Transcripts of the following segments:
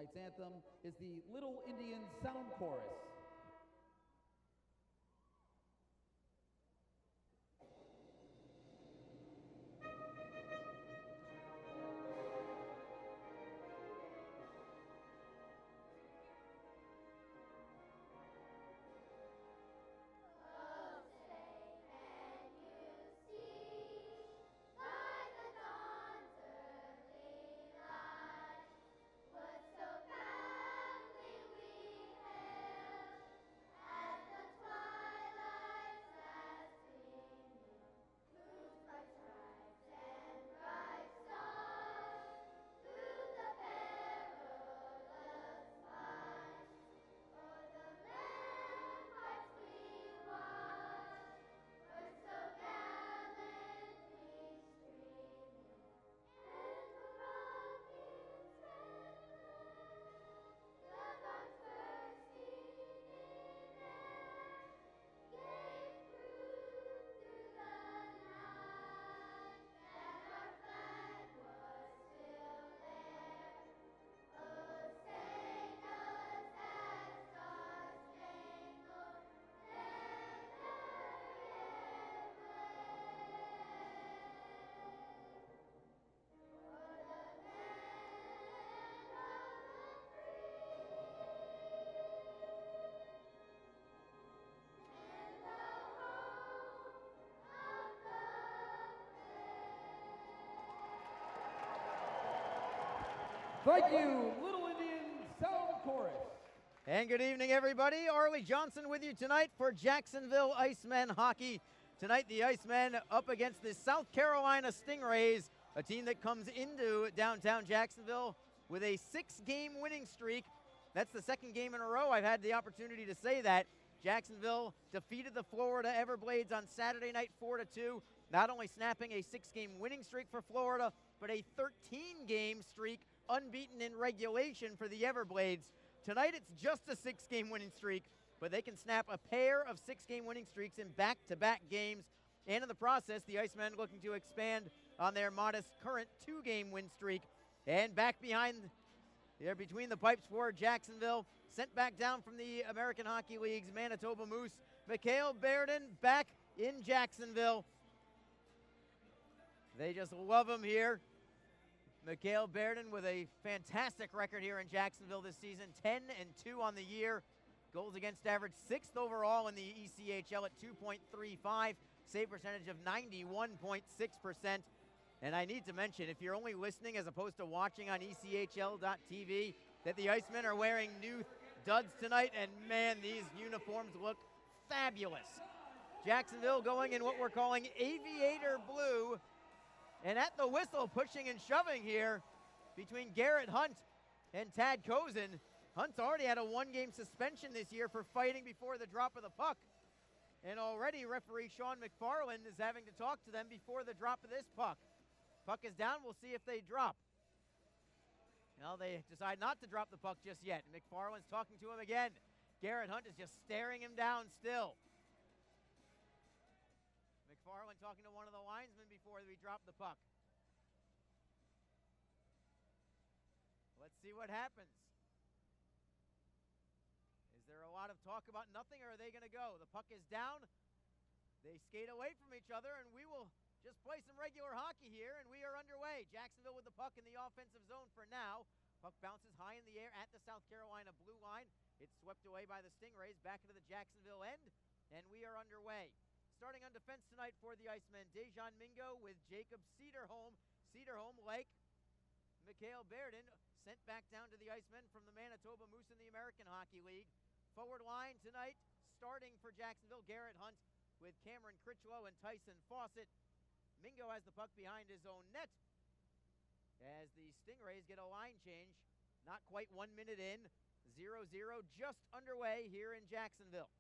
tonight's anthem is the Little Indian Sound Chorus. Thank you, Little Indian Sound Chorus. And good evening, everybody. Arlie Johnson with you tonight for Jacksonville Icemen hockey. Tonight, the Icemen up against the South Carolina Stingrays, a team that comes into downtown Jacksonville with a 6-game winning streak. That's the second game in a row I've had the opportunity to say that. Jacksonville defeated the Florida Everblades on Saturday night 4-2, not only snapping a 6-game winning streak for Florida, but a 13-game streak unbeaten in regulation for the Everblades. Tonight it's just a 6-game winning streak, but they can snap a pair of 6-game winning streaks in back-to-back games. And in the process, the Icemen looking to expand on their modest current 2-game win streak. And back behind there between the pipes for Jacksonville, sent back down from the American Hockey League's Manitoba Moose, Mikhail Bairden back in Jacksonville. They just love him here. Mikhail Bairden with a fantastic record here in Jacksonville this season, 10-2 on the year. Goals against average 6th overall in the ECHL at 2.35, save percentage of 91.6%. And I need to mention, if you're only listening as opposed to watching on ECHL.TV, that the Icemen are wearing new duds tonight, and man, these uniforms look fabulous. Jacksonville going in what we're calling aviator blue. And at the whistle, pushing and shoving here between Garrett Hunt and Tad Kozin. Hunt's already had a 1-game suspension this year for fighting before the drop of the puck. And already referee Sean McFarland is having to talk to them before the drop of this puck. Puck is down, we'll see if they drop. Well, they decide not to drop the puck just yet. McFarland's talking to him again. Garrett Hunt is just staring him down still. McFarland talking to one of the linesmen before we drop the puck. Let's see what happens. Is there a lot of talk about nothing, or are they going to go? The puck is down. They skate away from each other, and we will just play some regular hockey here, and we are underway. Jacksonville with the puck in the offensive zone for now. Puck bounces high in the air at the South Carolina blue line. It's swept away by the Stingrays back into the Jacksonville end, and we are underway. Starting on defense tonight for the Icemen, Dejan Mingo with Jacob Cederholm. Cederholm, like Mikhail Bairden, sent back down to the Icemen from the Manitoba Moose in the American Hockey League. Forward line tonight, starting for Jacksonville, Garrett Hunt with Cameron Critchlow and Tyson Fawcett. Mingo has the puck behind his own net as the Stingrays get a line change. Not quite 1 minute in, 0-0 just underway here in Jacksonville.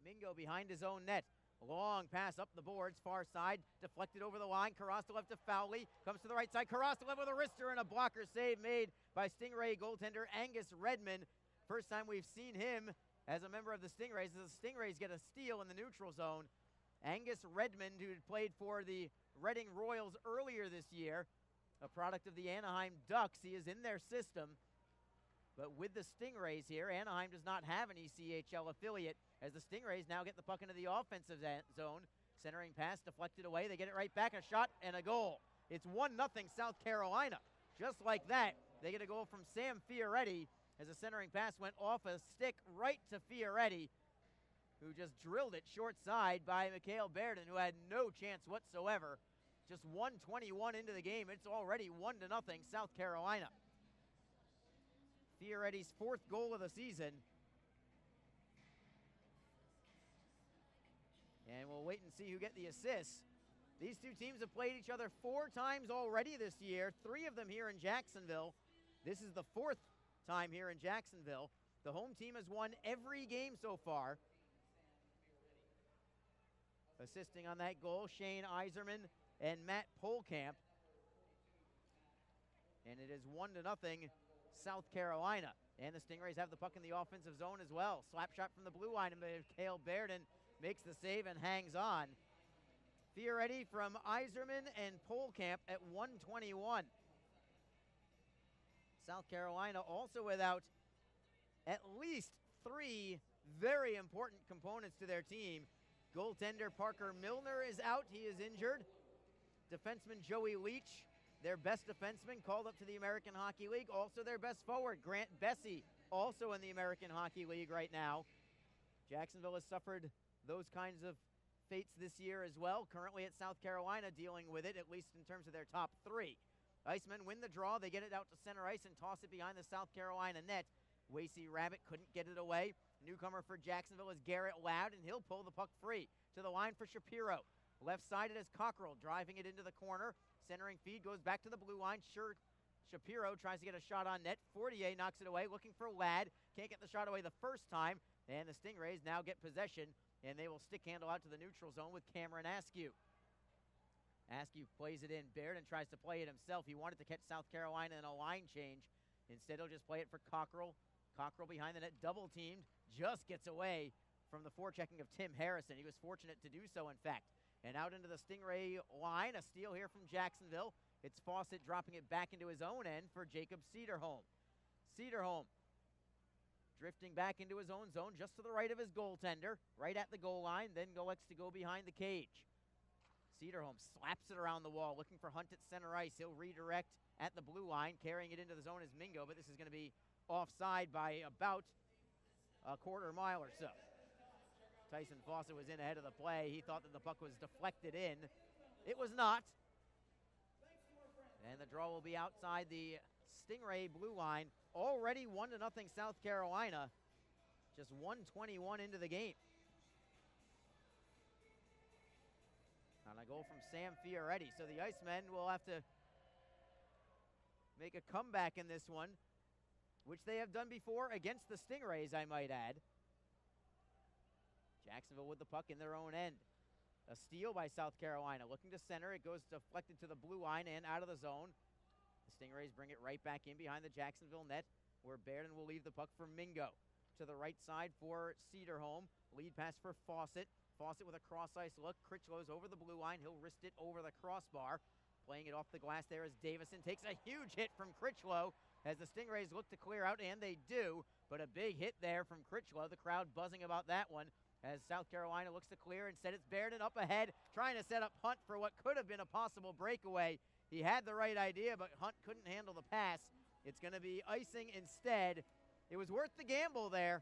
Mingo behind his own net. Long pass up the boards, far side, deflected over the line. Karastev to Fowley, comes to the right side. Karastev with a wrister and a blocker save made by Stingray goaltender Angus Redmond. First time we've seen him as a member of the Stingrays, as the Stingrays get a steal in the neutral zone. Angus Redmond, who had played for the Reading Royals earlier this year, a product of the Anaheim Ducks. He is in their system. But with the Stingrays here, Anaheim does not have an ECHL affiliate, as the Stingrays now get the puck into the offensive zone. Centering pass deflected away. They get it right back. A shot and a goal. It's 1-0 South Carolina. Just like that, they get a goal from Sam Fioretti as the centering pass went off a stick right to Fioretti, who just drilled it short side by Mikhail Bairden, who had no chance whatsoever. Just 1:21 into the game. It's already 1-0 South Carolina. Fioretti's 4th goal of the season. And we'll wait and see who get the assists. These two teams have played each other 4 times already this year, 3 of them here in Jacksonville. This is the 4th time here in Jacksonville. The home team has won every game so far. Assisting on that goal, Shane Iserman and Matt Polkamp. And it is 1-0 South Carolina. And the Stingrays have the puck in the offensive zone as well. Slap shot from the blue line, and Mikhail Bairden makes the save and hangs on. Fioretti from Iserman and Polkamp at 1:21. South Carolina also without at least 3 very important components to their team. Goaltender Parker Milner is out. He is injured. Defenseman Joey Leach, their best defenseman, called up to the American Hockey League. Also their best forward, Grant Bessie, also in the American Hockey League right now. Jacksonville has suffered those kinds of fates this year as well. Currently at South Carolina dealing with it, at least in terms of their top 3. Icemen win the draw. They get it out to center ice and toss it behind the South Carolina net. Wasey Rabbit couldn't get it away. Newcomer for Jacksonville is Garrett Ladd, and he'll pull the puck free. To the line for Shapiro. Left side it is Cockrell, driving it into the corner. Centering feed goes back to the blue line. Shapiro tries to get a shot on net. Fortier knocks it away, looking for Ladd. Can't get the shot away the first time. And the Stingrays now get possession, and they will stick handle out to the neutral zone with Cameron Askew. Askew plays it in. Bairden tries to play it himself. He wanted to catch South Carolina in a line change. Instead, he'll just play it for Cockrell. Cockrell behind the net, double teamed, just gets away from the forechecking of Tim Harrison. He was fortunate to do so, in fact. And out into the Stingray line, a steal here from Jacksonville. It's Fawcett dropping it back into his own end for Jacob Cederholm. Cederholm drifting back into his own zone, just to the right of his goaltender, right at the goal line, then elects to go behind the cage. Cederholm slaps it around the wall, looking for Hunt at center ice. He'll redirect at the blue line, carrying it into the zone is Mingo, but this is going to be offside by about a quarter mile or so. Tyson Fawcett was in ahead of the play. He thought that the puck was deflected in. It was not. And the draw will be outside the Stingray blue line. Already 1-0 South Carolina. Just 1:21 into the game. On a goal from Sam Fioretti. So the Icemen will have to make a comeback in this one, which they have done before against the Stingrays, I might add. Jacksonville with the puck in their own end. A steal by South Carolina. Looking to center. It goes deflected to the blue line and out of the zone. The Stingrays bring it right back in behind the Jacksonville net, where Bairden will leave the puck for Mingo. To the right side for Cederholm. Lead pass for Fawcett. Fawcett with a cross-ice look. Critchlow's over the blue line. He'll wrist it over the crossbar. Playing it off the glass there as Davison takes a huge hit from Critchlow as the Stingrays look to clear out, and they do. But a big hit there from Critchlow. The crowd buzzing about that one as South Carolina looks to clear. Instead, it's Bairden up ahead, trying to set up Hunt for what could have been a possible breakaway. He had the right idea, but Hunt couldn't handle the pass. It's going to be icing instead. It was worth the gamble there.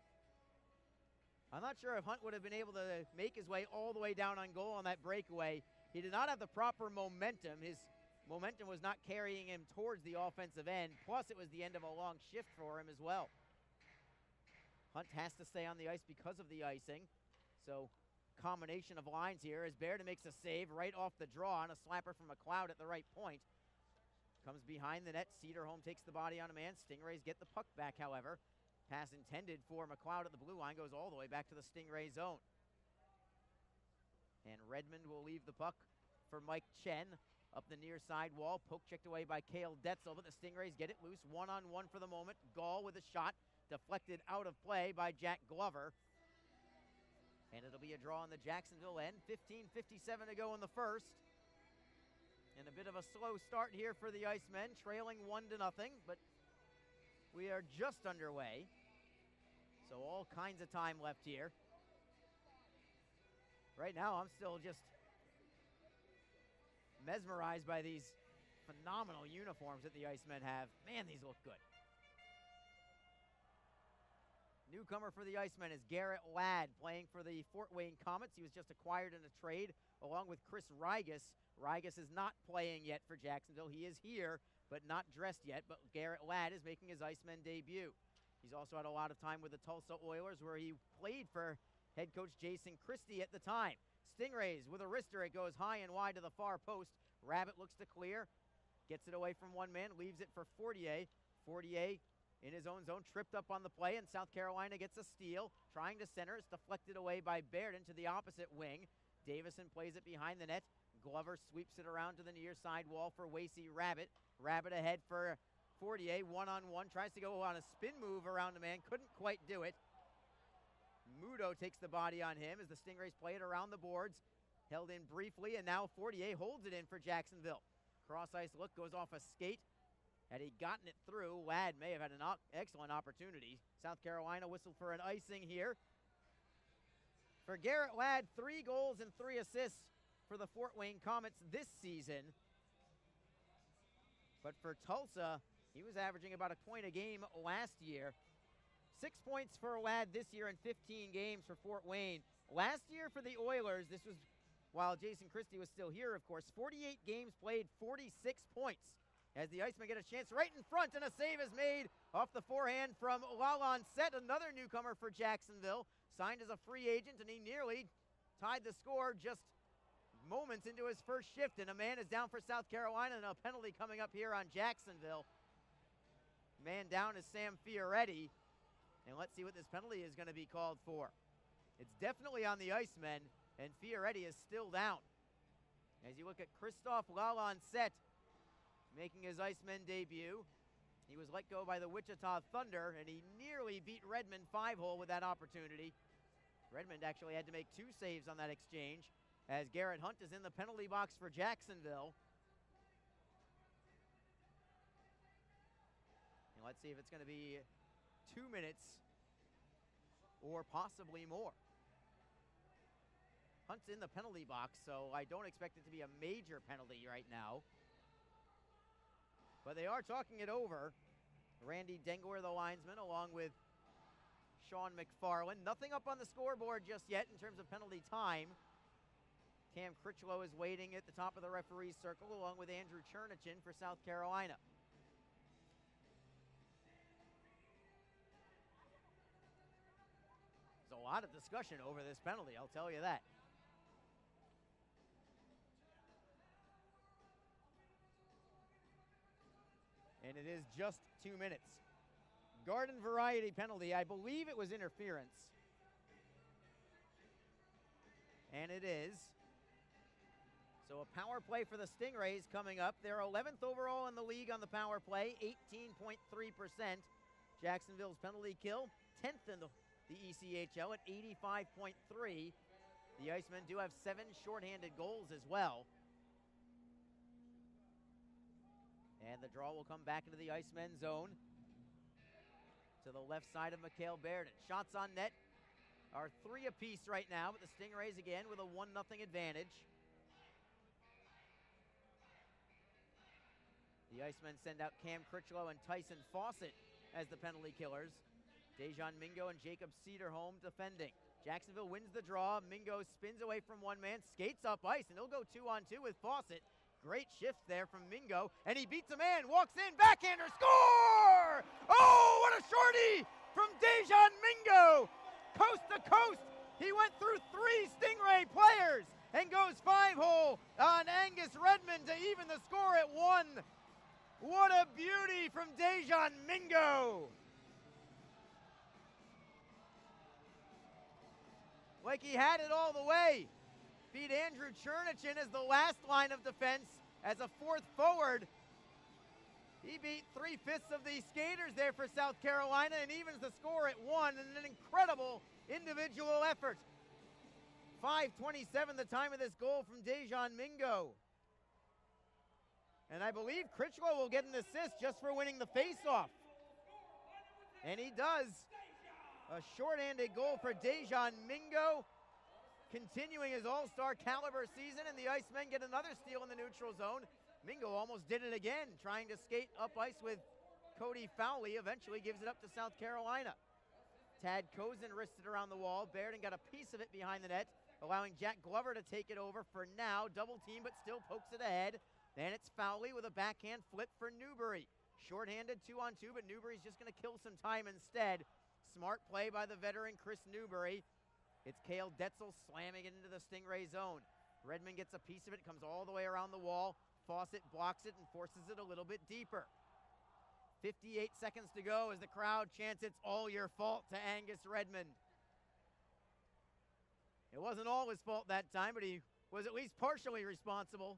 I'm not sure if Hunt would have been able to make his way all the way down on goal on that breakaway. He did not have the proper momentum. His momentum was not carrying him towards the offensive end. Plus, it was the end of a long shift for him as well. Hunt has to stay on the ice because of the icing. So, combination of lines here as Bairden makes a save right off the draw on a slapper from McLeod at the right point. Comes behind the net. Cederholm takes the body on a man. Stingrays get the puck back, however. Pass intended for McLeod at the blue line goes all the way back to the Stingray zone. And Redmond will leave the puck for Mike Chen up the near side wall. Poke checked away by Cale Detzel, but the Stingrays get it loose. One-on-one for the moment. Gall with a shot. Deflected out of play by Jack Glover. And it'll be a draw on the Jacksonville end. 15:57 to go in the first. And a bit of a slow start here for the Icemen, trailing 1-0, but We are just underway. So all kinds of time left here. Right now, I'm still just mesmerized by these phenomenal uniforms that the Icemen have. Man, these look good. Newcomer for the Icemen is Garrett Ladd, playing for the Fort Wayne Comets. He was just acquired in a trade along with Chris Rigas. Rigas is not playing yet for Jacksonville. He is here, but not dressed yet. But Garrett Ladd is making his Icemen debut. He's also had a lot of time with the Tulsa Oilers, where he played for head coach Jason Christie at the time. Stingrays with a wrister. It goes high and wide to the far post. Rabbit looks to clear. Gets it away from one man. Leaves it for Fortier. Fortier in his own zone. Tripped up on the play, and South Carolina gets a steal. Trying to center. It's deflected away by Baird into the opposite wing. Davison plays it behind the net. Glover sweeps it around to the near side wall for Wasey Rabbit. Rabbit ahead for Fortier. One-on-one. Tries to go on a spin move around a man. Couldn't quite do it. Muto takes the body on him as the Stingrays play it around the boards. Held in briefly, and now Fortier holds it in for Jacksonville. Cross-ice look, goes off a skate. Had he gotten it through, Ladd may have had an excellent opportunity. South Carolina whistled for an icing here. For Garrett Ladd, 3 goals and 3 assists for the Fort Wayne Comets this season. But for Tulsa, he was averaging about a point a game last year. 6 points for Ladd this year in 15 games for Fort Wayne. Last year for the Oilers, this was while Jason Christie was still here, of course. 48 games played, 46 points. As the Icemen get a chance right in front, and a save is made off the forehand from Lalanset, another newcomer for Jacksonville. Signed as a free agent, and he nearly tied the score just moments into his first shift. And a man is down for South Carolina, and a penalty coming up here on Jacksonville. Man down is Sam Fioretti. And let's see what this penalty is going to be called for. It's definitely on the Icemen, and Fioretti is still down. As you look at Christophe Lalanset making his Icemen debut. He was let go by the Wichita Thunder, and he nearly beat Redmond 5-hole with that opportunity. Redmond actually had to make 2 saves on that exchange, as Garrett Hunt is in the penalty box for Jacksonville. And let's see if it's going to be 2 minutes or possibly more. Hunt's in the penalty box, so I don't expect it to be a major penalty right now. But they are talking it over. Randy Dengler, the linesman, along with Sean McFarland. Nothing up on the scoreboard just yet in terms of penalty time. Cam Critchlow is waiting at the top of the referee's circle, along with Andrew Chernichin for South Carolina. There's a lot of discussion over this penalty, I'll tell you that. And it is just 2 minutes. Garden variety penalty. I believe it was interference. And it is. So a power play for the Stingrays coming up. They're 11th overall in the league on the power play, 18.3%. Jacksonville's penalty kill, 10th in the ECHL at 85.3. The Icemen do have 7 shorthanded goals as well. And the draw will come back into the Icemen zone to the left side of Mikhail Baird. Shots on net are 3 apiece right now, but the Stingrays again with a 1-0 advantage. The Icemen send out Cam Critchlow and Tyson Fawcett as the penalty killers. Dejan Mingo and Jacob Cederholm defending. Jacksonville wins the draw. Mingo spins away from one man, skates up ice, and he'll go 2-on-2 with Fawcett. Great shift there from Mingo, and he beats a man, walks in, backhander, score! Oh, what a shorty from Dejan Mingo! Coast to coast, he went through 3 Stingray players and goes 5-hole on Angus Redmond to even the score at 1. What a beauty from Dejan Mingo! Like he had it all the way. Beat Andrew Chernichin as the last line of defense as a 4th forward. He beat 3/5 of the skaters there for South Carolina and evens the score at 1 in an incredible individual effort. 5:27 the time of this goal from Dejan Mingo. And I believe Critchlow will get an assist just for winning the faceoff. And he does. A shorthanded goal for Dejan Mingo, continuing his all-star caliber season, and the Icemen get another steal in the neutral zone. Mingo almost did it again, trying to skate up ice with Cody Fowley, eventually gives it up to South Carolina. Tad Cozen wristed around the wall. Bairden got a piece of it behind the net, allowing Jack Glover to take it over for now. Double team, but still pokes it ahead. Then it's Fowley with a backhand flip for Newbury. Shorthanded 2-on-2, but Newbury's just going to kill some time instead. Smart play by the veteran Chris Newbury. It's Cale Detzel slamming it into the Stingray zone. Redmond gets a piece of it, comes all the way around the wall. Fawcett blocks it and forces it a little bit deeper. 58 seconds to go as the crowd chants, "It's all your fault" to Angus Redmond. It wasn't all his fault that time, but he was at least partially responsible.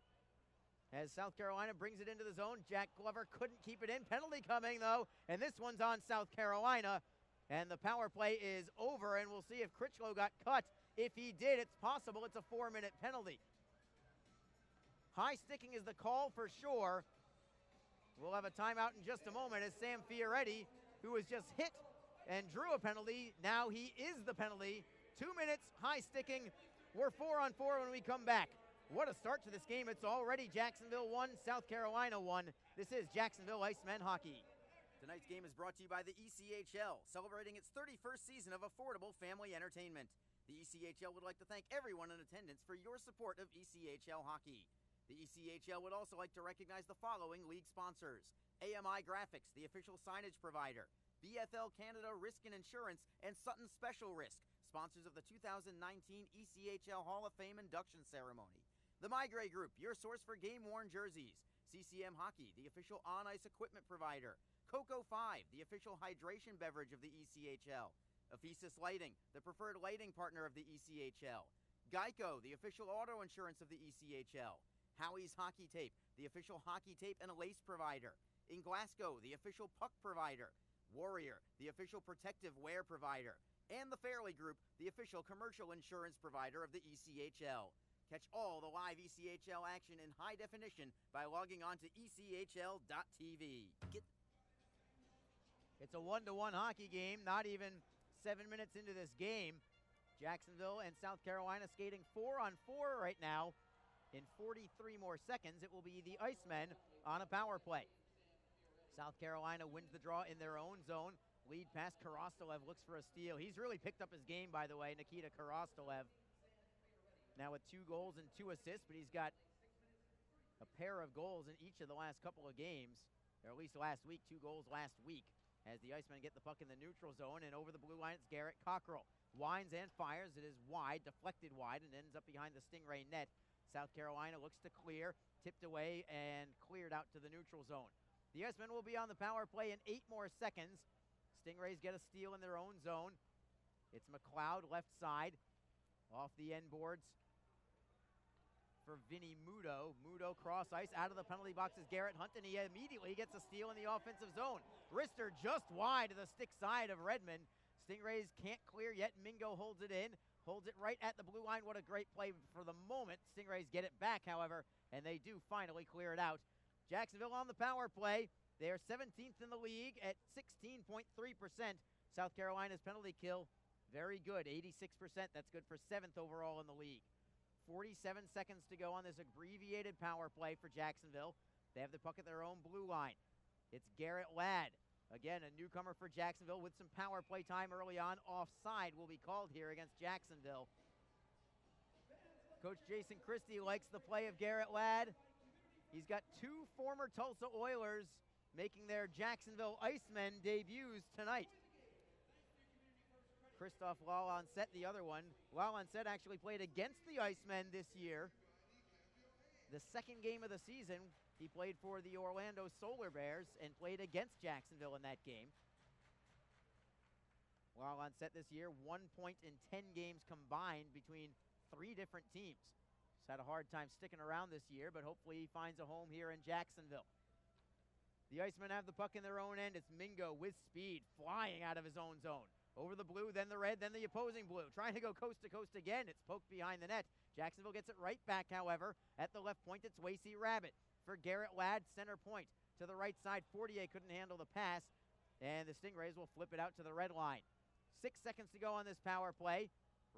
As South Carolina brings it into the zone, Jack Glover couldn't keep it in. Penalty coming, though, and this one's on South Carolina. And the power play is over, and we'll see if Critchlow got cut. If he did, it's possible it's a 4-minute penalty. High sticking is the call for sure. We'll have a timeout in just a moment as Sam Fioretti, who was just hit and drew a penalty, now he is the penalty. 2 minutes, high sticking. We're 4-on-4 when we come back. What a start to this game. It's already Jacksonville 1, South Carolina 1. This is Jacksonville Icemen hockey. Tonight's game is brought to you by the ECHL, celebrating its 31st season of affordable family entertainment. The ECHL would like to thank everyone in attendance for your support of ECHL hockey. The ECHL would also like to recognize the following league sponsors: AMI Graphics, the official signage provider; BFL Canada Risk and Insurance; and Sutton Special Risk, sponsors of the 2019 ECHL Hall of Fame induction ceremony. The Migray Group, your source for game-worn jerseys; CCM Hockey, the official on-ice equipment provider; Coco 5, the official hydration beverage of the ECHL; Ephesus Lighting, the preferred lighting partner of the ECHL; Geico, the official auto insurance of the ECHL; Howie's Hockey Tape, the official hockey tape and lace provider; in Glasgow, the official puck provider; Warrior, the official protective wear provider; and the Fairley Group, the official commercial insurance provider of the ECHL. Catch all the live ECHL action in high definition by logging on to ECHL.tv. It's a 1-to-1 hockey game, not even 7 minutes into this game. Jacksonville and South Carolina skating 4-on-4 right now. In 43 more seconds, it will be the Icemen on a power play. South Carolina wins the draw in their own zone. Lead pass, Karastolev looks for a steal. He's really picked up his game, by the way, Nikita Karastolev. Now with 2 goals and 2 assists, but he's got a pair of goals in each of the last couple of games, or at least last week, 2 goals last week. As the Icemen get the puck in the neutral zone, and over the blue line, it's Garrett Cockrell. Winds and fires. It is wide, deflected wide, and ends up behind the Stingray net. South Carolina looks to clear, tipped away, and cleared out to the neutral zone. The Icemen will be on the power play in 8 more seconds. Stingrays get a steal in their own zone. It's McLeod, left side, off the end boards for Vinny Muto. Muto cross ice, out of the penalty box is Garrett Hunt, and he immediately gets a steal in the offensive zone. Wrister just wide to the stick side of Redmond. Stingrays can't clear yet. Mingo holds it in, holds it right at the blue line. What a great play for the moment. Stingrays get it back, however, and they do finally clear it out. Jacksonville on the power play. They are 17th in the league at 16.3%. South Carolina's penalty kill, very good, 86%. That's good for 7th overall in the league. 47 seconds to go on this abbreviated power play for Jacksonville. They have the puck at their own blue line. It's Garrett Ladd. Again, a newcomer for Jacksonville with some power play time early on. Offside will be called here against Jacksonville. Coach Jason Christie likes the play of Garrett Ladd. He's got 2 former Tulsa Oilers making their Jacksonville Icemen debuts tonight. Christoph Lalonset, the other one. Lalonset actually played against the Icemen this year. The second game of the season, he played for the Orlando Solar Bears and played against Jacksonville in that game. Lalonset this year, 1 point in 10 games combined between 3 different teams. He's had a hard time sticking around this year, but hopefully he finds a home here in Jacksonville. The Icemen have the puck in their own end. It's Mingo with speed, flying out of his own zone. Over the blue, then the red, then the opposing blue. Trying to go coast to coast again. It's poked behind the net. Jacksonville gets it right back, however. At the left point, it's Wasey Rabbit for Garrett Ladd, center point. To the right side, Fortier couldn't handle the pass. And the Stingrays will flip it out to the red line. 6 seconds to go on this power play.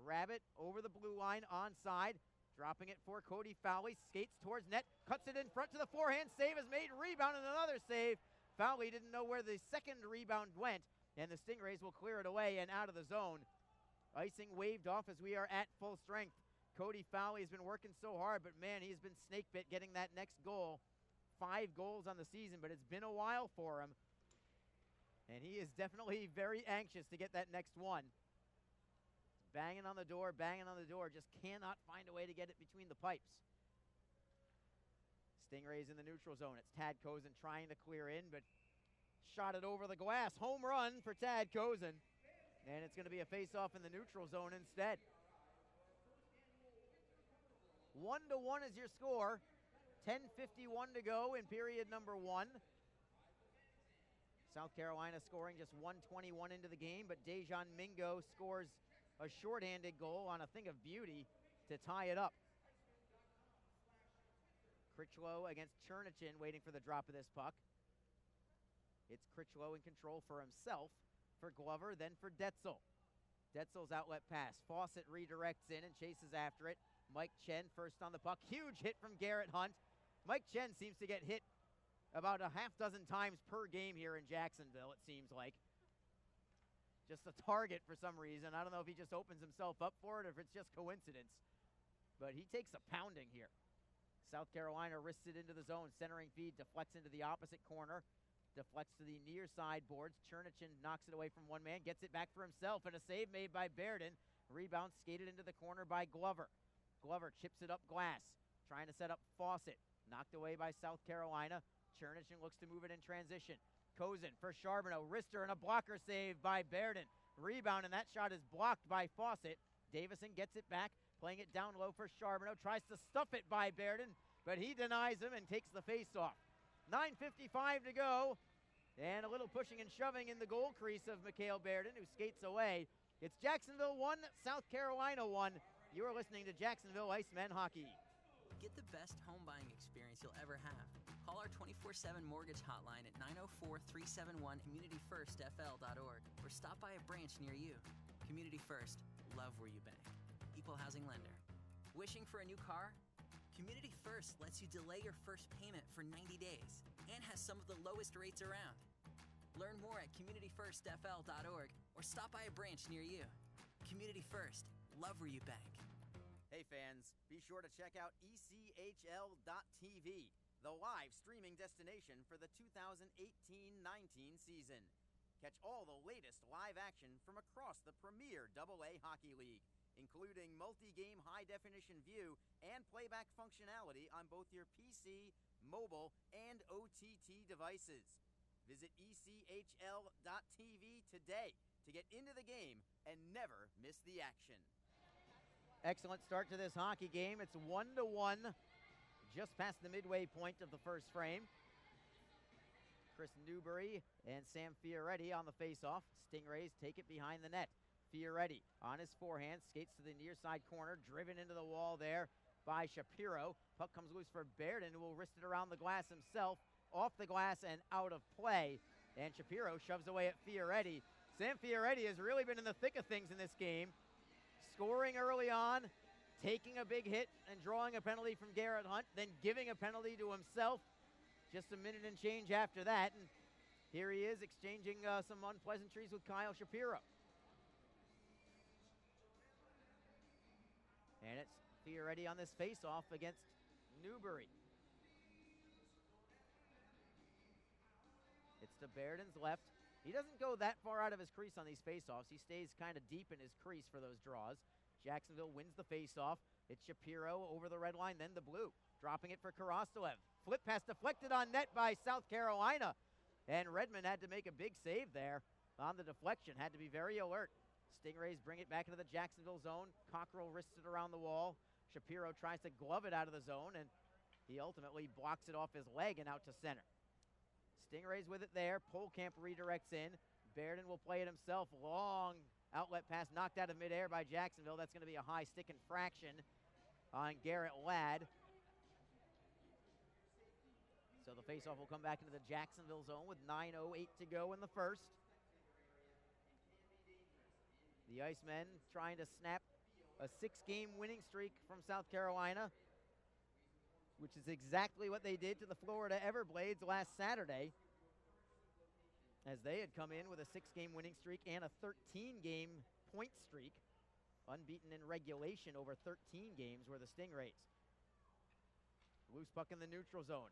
Rabbit over the blue line, onside. Dropping it for Cody Fowley. Skates towards net. Cuts it in front to the forehand. Save is made. Rebound and another save. Fowley didn't know where the second rebound went. And the Stingrays will clear it away and out of the zone. Icing waved off as we are at full strength. Cody Fowley has been working so hard, but man, he's been snake bit getting that next goal. 5 goals on the season, but it's been a while for him. And he is definitely very anxious to get that next one. Banging on the door, just cannot find a way to get it between the pipes. Stingrays in the neutral zone. It's Tad Kozin trying to clear in, but shot it over the glass. Home run for Tad Kozin. And it's going to be a face-off in the neutral zone instead. 1-1 is your score. 10:51 to go in period number 1. South Carolina scoring just 1:21 into the game, but Dejan Mingo scores a shorthanded goal on a thing of beauty to tie it up. Critchlow against Chernichin waiting for the drop of this puck. It's Critchlow in control for himself, for Glover, then for Detzel. Detzel's outlet pass. Fawcett redirects in and chases after it. Mike Chen first on the puck. Huge hit from Garrett Hunt. Mike Chen seems to get hit about a half dozen times per game here in Jacksonville, it seems like. Just a target for some reason. I don't know if he just opens himself up for it or if it's just coincidence. But he takes a pounding here. South Carolina risks it into the zone. Centering feed deflects into the opposite corner. Deflects to the near side boards. Chernichin knocks it away from one man. Gets it back for himself. And a save made by Bairden. Rebound skated into the corner by Glover. Glover chips it up glass. Trying to set up Fawcett. Knocked away by South Carolina. Chernichin looks to move it in transition. Kozin for Charbonneau. Wrister and a blocker save by Bairden. Rebound, and that shot is blocked by Fawcett. Davison gets it back, playing it down low for Charbonneau. Tries to stuff it by Bairden, but he denies him and takes the face-off. 9:55 to go, and a little pushing and shoving in the goal crease of Mikhail Bairden, who skates away. It's Jacksonville 1, South Carolina 1. You are listening to Jacksonville Icemen Hockey. Get the best home buying experience you'll ever have. Call our 24/7 mortgage hotline at 904-371-communityfirstfl.org or stop by a branch near you. Community First, love where you bank. Equal housing lender. Wishing for a new car? Community First lets you delay your first payment for 90 days and has some of the lowest rates around. Learn more at communityfirstfl.org or stop by a branch near you. Community First, love where you bank. Hey fans, be sure to check out ECHL.TV, the live streaming destination for the 2018-19 season. Catch all the latest live action from across the premier AA Hockey League, including multi-game high-definition view and playback functionality on both your PC, mobile, and OTT devices. Visit ECHL.TV today to get into the game and never miss the action. Excellent start to this hockey game. It's 1-1, just past the midway point of the first frame. Chris Newbury and Sam Fioretti on the faceoff. Stingrays take it behind the net. Fioretti on his forehand, skates to the near side corner, driven into the wall there by Shapiro. Puck comes loose for Bairden, who will wrist it around the glass himself, off the glass and out of play. And Shapiro shoves away at Fioretti. Sam Fioretti has really been in the thick of things in this game. Scoring early on, taking a big hit and drawing a penalty from Garrett Hunt, then giving a penalty to himself just a minute and change after that. And here he is exchanging some unpleasantries with Kyle Shapiro. And it's Fioretti on this face-off against Newbury. It's to Bairden's left. He doesn't go that far out of his crease on these face-offs. He stays kind of deep in his crease for those draws. Jacksonville wins the face-off. It's Shapiro over the red line, then the blue. Dropping it for Karastolev. Flip pass deflected on net by South Carolina. And Redmond had to make a big save there on the deflection. Had to be very alert. Stingrays bring it back into the Jacksonville zone. Cockrell wrists it around the wall. Shapiro tries to glove it out of the zone, and he ultimately blocks it off his leg and out to center. Stingrays with it there. Polkamp redirects in. Bairden will play it himself. Long outlet pass knocked out of midair by Jacksonville. That's going to be a high stick infraction on Garrett Ladd. So the faceoff will come back into the Jacksonville zone with 9:08 to go in the first. The Icemen trying to snap a 6-game winning streak from South Carolina, which is exactly what they did to the Florida Everblades last Saturday, as they had come in with a 6-game winning streak and a 13-game point streak. Unbeaten in regulation over 13 games were the Stingrays. Loose puck in the neutral zone.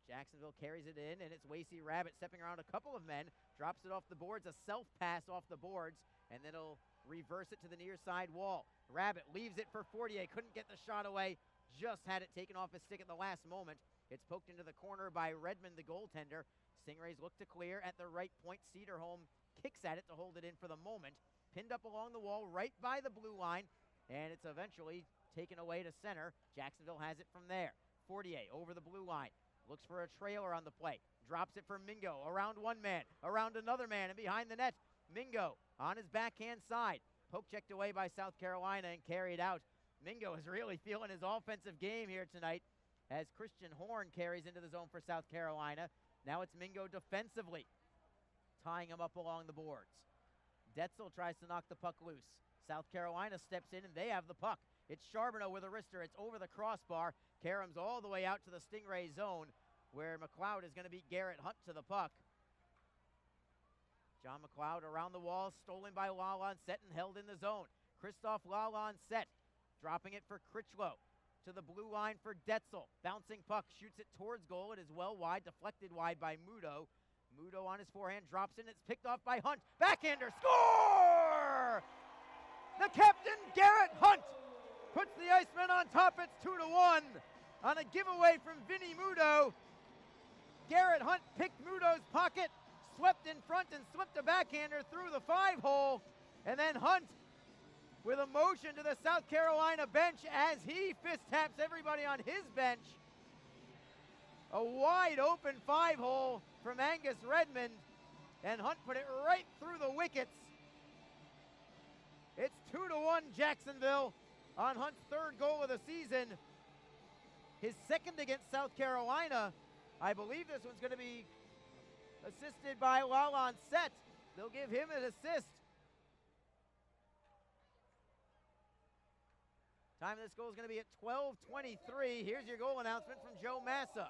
Jacksonville carries it in, and it's Wasey Rabbit stepping around a couple of men, drops it off the boards, a self-pass off the boards, and then he'll reverse it to the near side wall. Rabbit leaves it for Fortier, couldn't get the shot away, just had it taken off his stick at the last moment. It's poked into the corner by Redmond, the goaltender. Stingrays look to clear at the right point. Cedarholm kicks at it to hold it in for the moment. Pinned up along the wall right by the blue line, and it's eventually taken away to center. Jacksonville has it from there. Fortier over the blue line. Looks for a trailer on the play. Drops it for Mingo. Around one man. Around another man. And behind the net, Mingo on his backhand side. Poke checked away by South Carolina and carried out. Mingo is really feeling his offensive game here tonight as Christian Horn carries into the zone for South Carolina. Now it's Mingo defensively, tying him up along the boards. Detzel tries to knock the puck loose. South Carolina steps in, and they have the puck. It's Charbonneau with a wrister. It's over the crossbar. Karam's all the way out to the Stingray zone, where McLeod is going to beat Garrett Hunt to the puck. John McLeod around the wall, stolen by Lalonset and held in the zone. Christoph Lalonset dropping it for Critchlow. To the blue line for Detzel. Bouncing puck, shoots it towards goal. It is well wide, deflected wide by Mudo. Mudo on his forehand, drops in. It's picked off by Hunt. Backhander, score! The captain, Garrett Hunt, puts the Icemen on top. It's 2-1 on a giveaway from Vinny Mudo. Garrett Hunt picked Mudo's pocket, swept in front and slipped a backhander through the 5-hole. And then Hunt with a motion to the South Carolina bench as he fist taps everybody on his bench. A wide open 5-hole from Angus Redmond, and Hunt put it right through the wickets. It's 2-1 Jacksonville on Hunt's third goal of the season. His second against South Carolina. I believe this one's going to be assisted by Lalonset. They'll give him an assist. Time of this goal is going to be at 12:23. Here's your goal announcement from Joe Massa.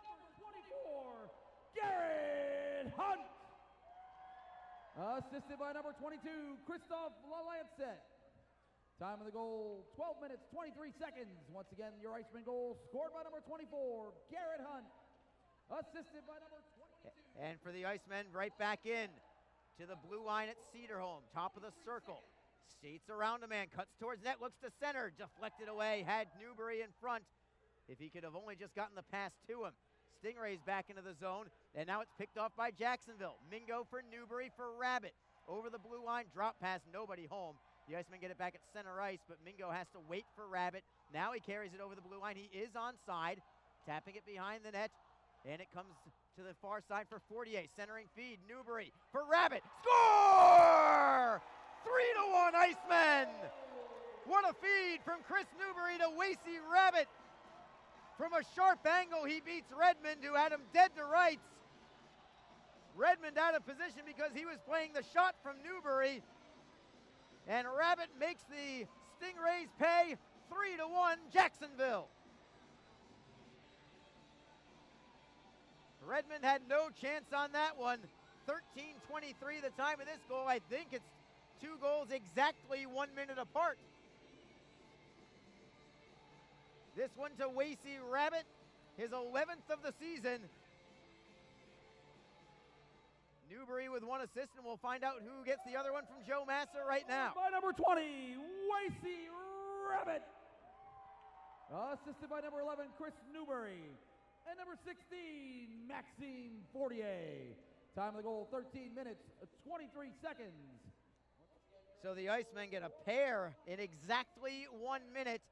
Number 24, Garrett Hunt. Assisted by number 22, Christoph Lalonset. Time of the goal, 12 minutes, 23 seconds. Once again, your Iceman goal scored by number 24, Garrett Hunt. Assisted by number 22. And for the Icemen, right back in to the blue line at Cedarholm, top of the circle. Skates around a man, cuts towards net, looks to center, deflected away, had Newbury in front. If he could have only just gotten the pass to him. Stingrays back into the zone, and now it's picked off by Jacksonville. Mingo for Newbury for Rabbit. Over the blue line, drop pass, nobody home. The Icemen get it back at center ice, but Mingo has to wait for Rabbit. Now he carries it over the blue line. He is onside, tapping it behind the net, and it comes to the far side for Fortier. Centering feed, Newbury for Rabbit. Score! 3-1 Icemen! What a feed from Chris Newbury to Wasey Rabbit. From a sharp angle, he beats Redmond, who had him dead to rights. Redmond out of position because he was playing the shot from Newbury. And Rabbit makes the Stingrays pay 3-1 Jacksonville. Redmond had no chance on that one. 13:23 the time of this goal. I think it's 2 goals exactly 1 minute apart. This one to Wasey Rabbit, his 11th of the season. Newbury with 1 assist, and we'll find out who gets the other one from Joe Massa right now. By number 20, Wasey Rabbit. Assisted by number 11, Chris Newbury. And number 16, Maxime Fortier. Time of the goal, 13 minutes, 23 seconds. So the Icemen get a pair in exactly 1 minute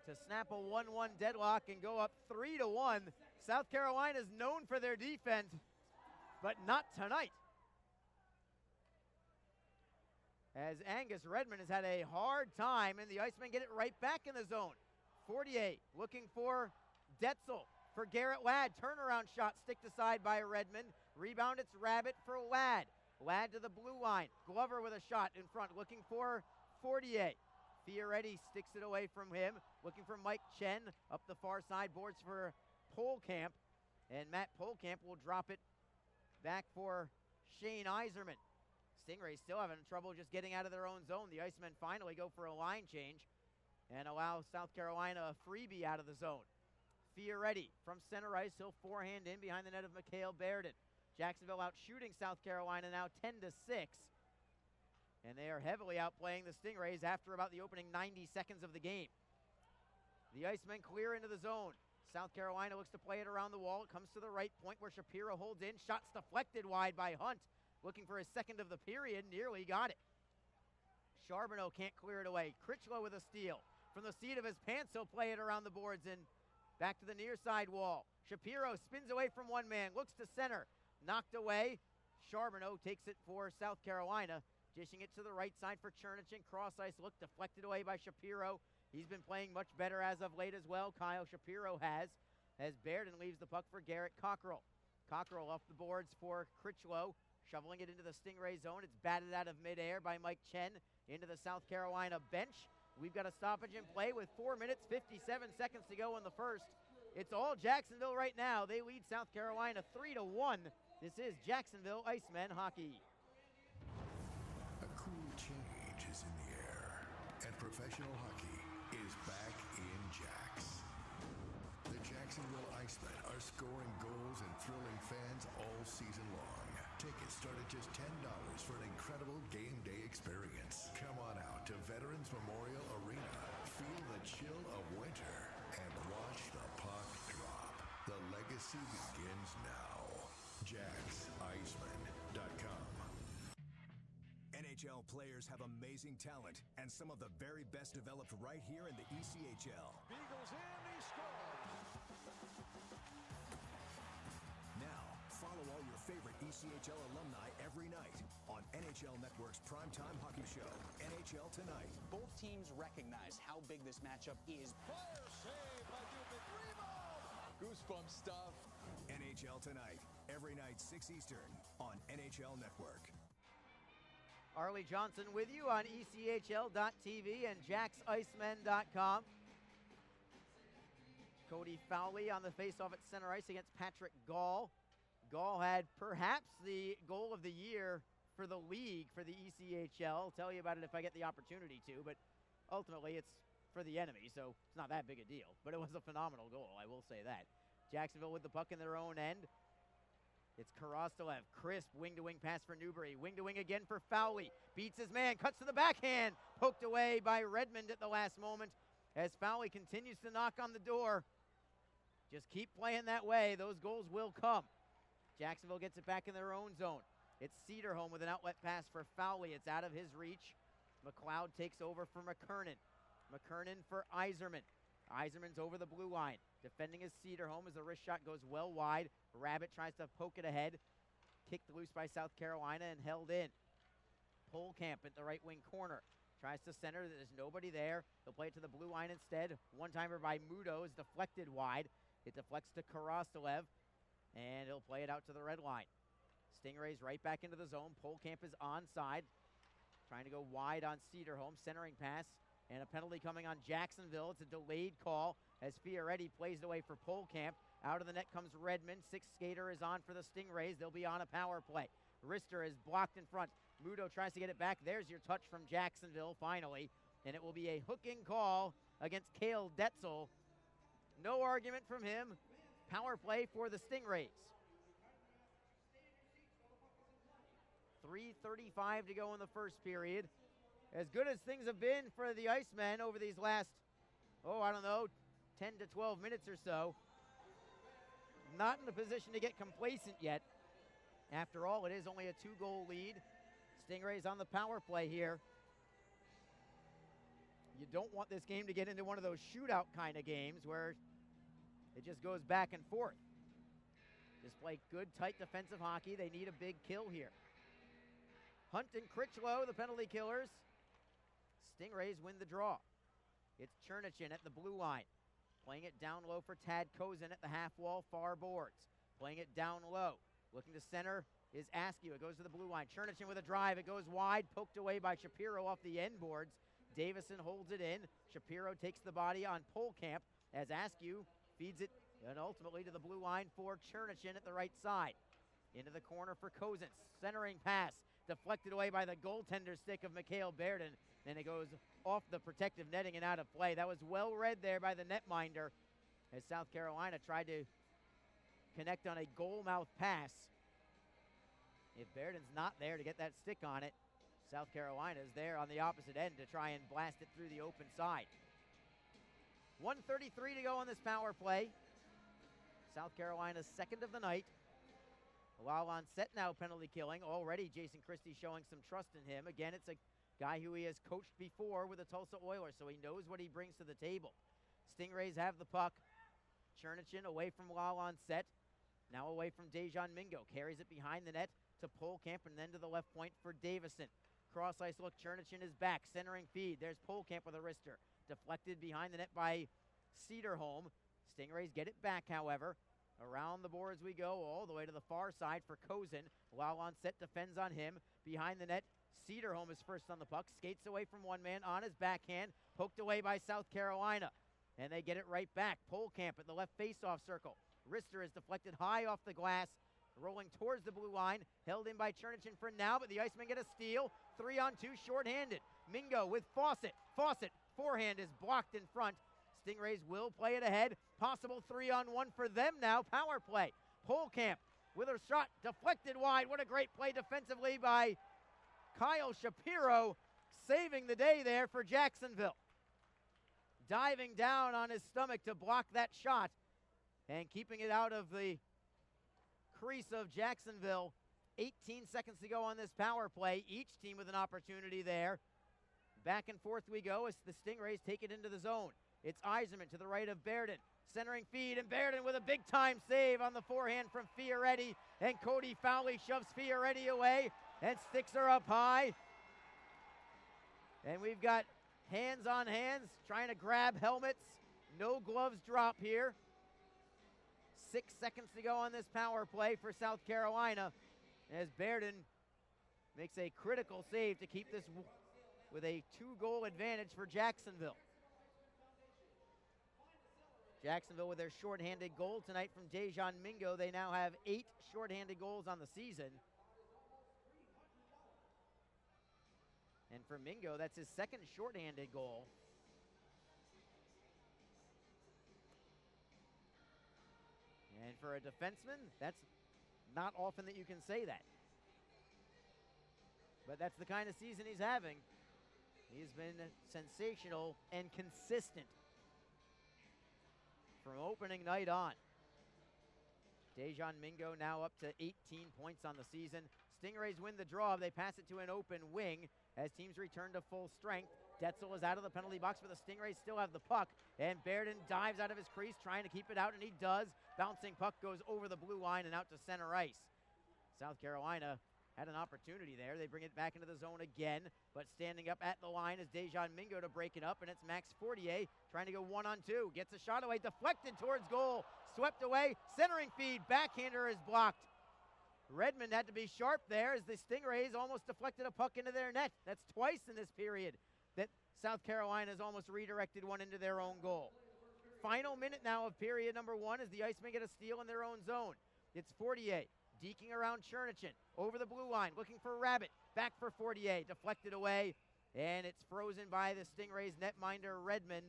to snap a 1-1 deadlock and go up 3-1. South Carolina is known for their defense, but not tonight. As Angus Redmond has had a hard time, and the Icemen get it right back in the zone. Fortier looking for Detzel for Garrett Ladd. Turnaround shot sticked aside by Redmond. Rebound, it's Rabbit for Ladd. Ladd to the blue line. Glover with a shot in front, looking for Fortier. Fioretti sticks it away from him, looking for Mike Chen. Up the far side, boards for Polkamp. And Matt Polkamp will drop it back for Shane Iserman. Stingrays still having trouble just getting out of their own zone. The Icemen finally go for a line change and allow South Carolina a freebie out of the zone. Fioretti from center ice. He'll forehand in behind the net of Mikhail Bairden. Jacksonville out shooting South Carolina now 10-6. And they are heavily outplaying the Stingrays after about the opening 90 seconds of the game. The Icemen clear into the zone. South Carolina looks to play it around the wall. It comes to the right point where Shapiro holds in. Shots deflected wide by Hunt. Looking for his second of the period. Nearly got it. Charbonneau can't clear it away. Critchlow with a steal. From the seat of his pants, he'll play it around the boards and back to the near side wall. Shapiro spins away from one man. Looks to center. Knocked away. Charbonneau takes it for South Carolina. Dishing it to the right side for Chernichin. Cross ice look deflected away by Shapiro. He's been playing much better as of late as well. Kyle Shapiro has. As Bairden leaves the puck for Garrett Cockrell. Cockrell off the boards for Critchlow. Shoveling it into the Stingray zone. It's batted out of midair by Mike Chen into the South Carolina bench. We've got a stoppage in play with 4 minutes, 57 seconds to go in the first. It's all Jacksonville right now. They lead South Carolina 3-1. This is Jacksonville Icemen hockey. A cool change is in the air, and professional hockey is back in Jacks. The Jacksonville Icemen are scoring goals and thrilling fans all season long. Tickets start at just $10 for an incredible game day experience. Come on out to Veterans Memorial Arena. Feel the chill of winter and watch the puck drop. The legacy begins now. JacksIcemen.com. NHL players have amazing talent, and some of the very best developed right here in the ECHL. Beagles in, he scores! Now, follow all your favorite ECHL alumni every night on NHL Network's primetime hockey show, NHL Tonight. Both teams recognize how big this matchup is. Fire save by Dubin. Rebound! Goosebump stuff. NHL Tonight, every night 6 Eastern on NHL Network. Arlie Johnson with you on ECHL.tv and JacksIcemen.com. Cody Fowley on the faceoff at center ice against Patrick Gall. Gall had perhaps the goal of the year for the league for the ECHL. I'll tell you about it if I get the opportunity to, but ultimately it's for the enemy, so it's not that big a deal. But it was a phenomenal goal, I will say that. Jacksonville with the puck in their own end. It's Karastolev, crisp wing-to-wing pass for Newbury. Wing-to-wing again for Fowley. Beats his man, cuts to the backhand. Poked away by Redmond at the last moment as Fowley continues to knock on the door. Just keep playing that way. Those goals will come. Jacksonville gets it back in their own zone. It's Cedarholm with an outlet pass for Fowley. It's out of his reach. McLeod takes over for McKernan. McKernan for Iserman. Iserman's over the blue line. Defending is Cedarholm as the wrist shot goes well wide. Rabbit tries to poke it ahead. Kicked loose by South Carolina and held in. Polkamp at the right wing corner. Tries to center. There's nobody there. He'll play it to the blue line instead. One-timer by Mudo is deflected wide. It deflects to Karastolev. And he'll play it out to the red line. Stingrays right back into the zone. Polkamp is onside. Trying to go wide on Cedarholm. Centering pass. And a penalty coming on Jacksonville. It's a delayed call as Fioretti plays it away for Polkamp. Out of the net comes Redmond. Sixth skater is on for the Stingrays. They'll be on a power play. Rister is blocked in front. Mudo tries to get it back. There's your touch from Jacksonville finally. And it will be a hooking call against Cale Detzel. No argument from him. Power play for the Stingrays. 3:35 to go in the first period. As good as things have been for the Icemen over these last, 10 to 12 minutes or so. Not in a position to get complacent yet. After all, it is only a 2-goal lead. Stingrays on the power play here. You don't want this game to get into one of those shootout kind of games where it just goes back and forth. Just play good, tight defensive hockey. They need a big kill here. Hunt and Critchlow, the penalty killers. Stingrays win the draw. It's Chernichin at the blue line. Playing it down low for Tad Kozin at the half wall, far boards. Playing it down low. Looking to center is Askew. It goes to the blue line. Chernichen with a drive. It goes wide, poked away by Shapiro off the end boards. Davison holds it in. Shapiro takes the body on Polkamp as Askew feeds it and ultimately to the blue line for Chernichen at the right side. Into the corner for Kozin. Centering pass. Deflected away by the goaltender stick of Mikhail Berden. And it goes off the protective netting and out of play. That was well read there by the netminder as South Carolina tried to connect on a goal mouth pass. If Berden's not there to get that stick on it, South Carolina's there on the opposite end to try and blast it through the open side. 1:33 to go on this power play. South Carolina's second of the night. While on set now, penalty killing. Already Jason Christie showing some trust in him. Again, it's a guy who he has coached before with the Tulsa Oilers, so he knows what he brings to the table. Stingrays have the puck. Chernichen away from Lal on set. Now away from Dejan Mingo. Carries it behind the net to Polkamp and then to the left point for Davison. Cross ice look. Chernichen is back. Centering feed. There's Polkamp with a wrister. Deflected behind the net by Cedarholm. Stingrays get it back, however. Around the boards we go, all the way to the far side for Kozin. While on set, defends on him. Behind the net, Cedarholm is first on the puck. Skates away from one man on his backhand. Poked away by South Carolina. And they get it right back. Polkamp at the left faceoff circle. Wrister is deflected high off the glass. Rolling towards the blue line. Held in by Chernichen for now, but the Icemen get a steal. 3-on-2 shorthanded. Mingo with Fawcett. Fawcett, forehand is blocked in front. Stingrays will play it ahead. Possible 3-on-1 for them now. Power play. Polkamp with a shot deflected wide. What a great play defensively by Kyle Shapiro, saving the day there for Jacksonville. Diving down on his stomach to block that shot and keeping it out of the crease of Jacksonville. 18 seconds to go on this power play. Each team with an opportunity there. Back and forth we go as the Stingrays take it into the zone. It's Yzerman to the right of Berden. Centering feed, and Berden with a big-time save on the forehand from Fioretti. And Cody Fowley shoves Fioretti away, and sticks are up high. And we've got hands on hands, trying to grab helmets. No gloves drop here. 6 seconds to go on this power play for South Carolina, as Berden makes a critical save to keep this with a 2-goal advantage for Jacksonville. Jacksonville with their shorthanded goal tonight from Dejan Mingo. They now have 8 shorthanded goals on the season. And for Mingo, that's his second shorthanded goal. And for a defenseman, that's not often that you can say that. But that's the kind of season he's having. He's been sensational and consistent from opening night on. Dejan Mingo now up to 18 points on the season. Stingrays win the draw. They pass it to an open wing as teams return to full strength. Detzel is out of the penalty box, but the Stingrays still have the puck. And Berden dives out of his crease, trying to keep it out, and he does. Bouncing puck goes over the blue line and out to center ice. South Carolina had an opportunity there. They bring it back into the zone again, but standing up at the line is Dejan Mingo to break it up, and it's Max Fortier trying to go 1-on-2. Gets a shot away, deflected towards goal, swept away, centering feed, backhander is blocked. Redmond had to be sharp there as the Stingrays almost deflected a puck into their net. That's twice in this period that South Carolina has almost redirected one into their own goal. Final minute now of period number 1 as the Icemen get a steal in their own zone. It's Fortier deking around Chernichen, over the blue line, looking for Rabbit, back for Fortier, deflected away, and it's frozen by the Stingrays netminder Redmond.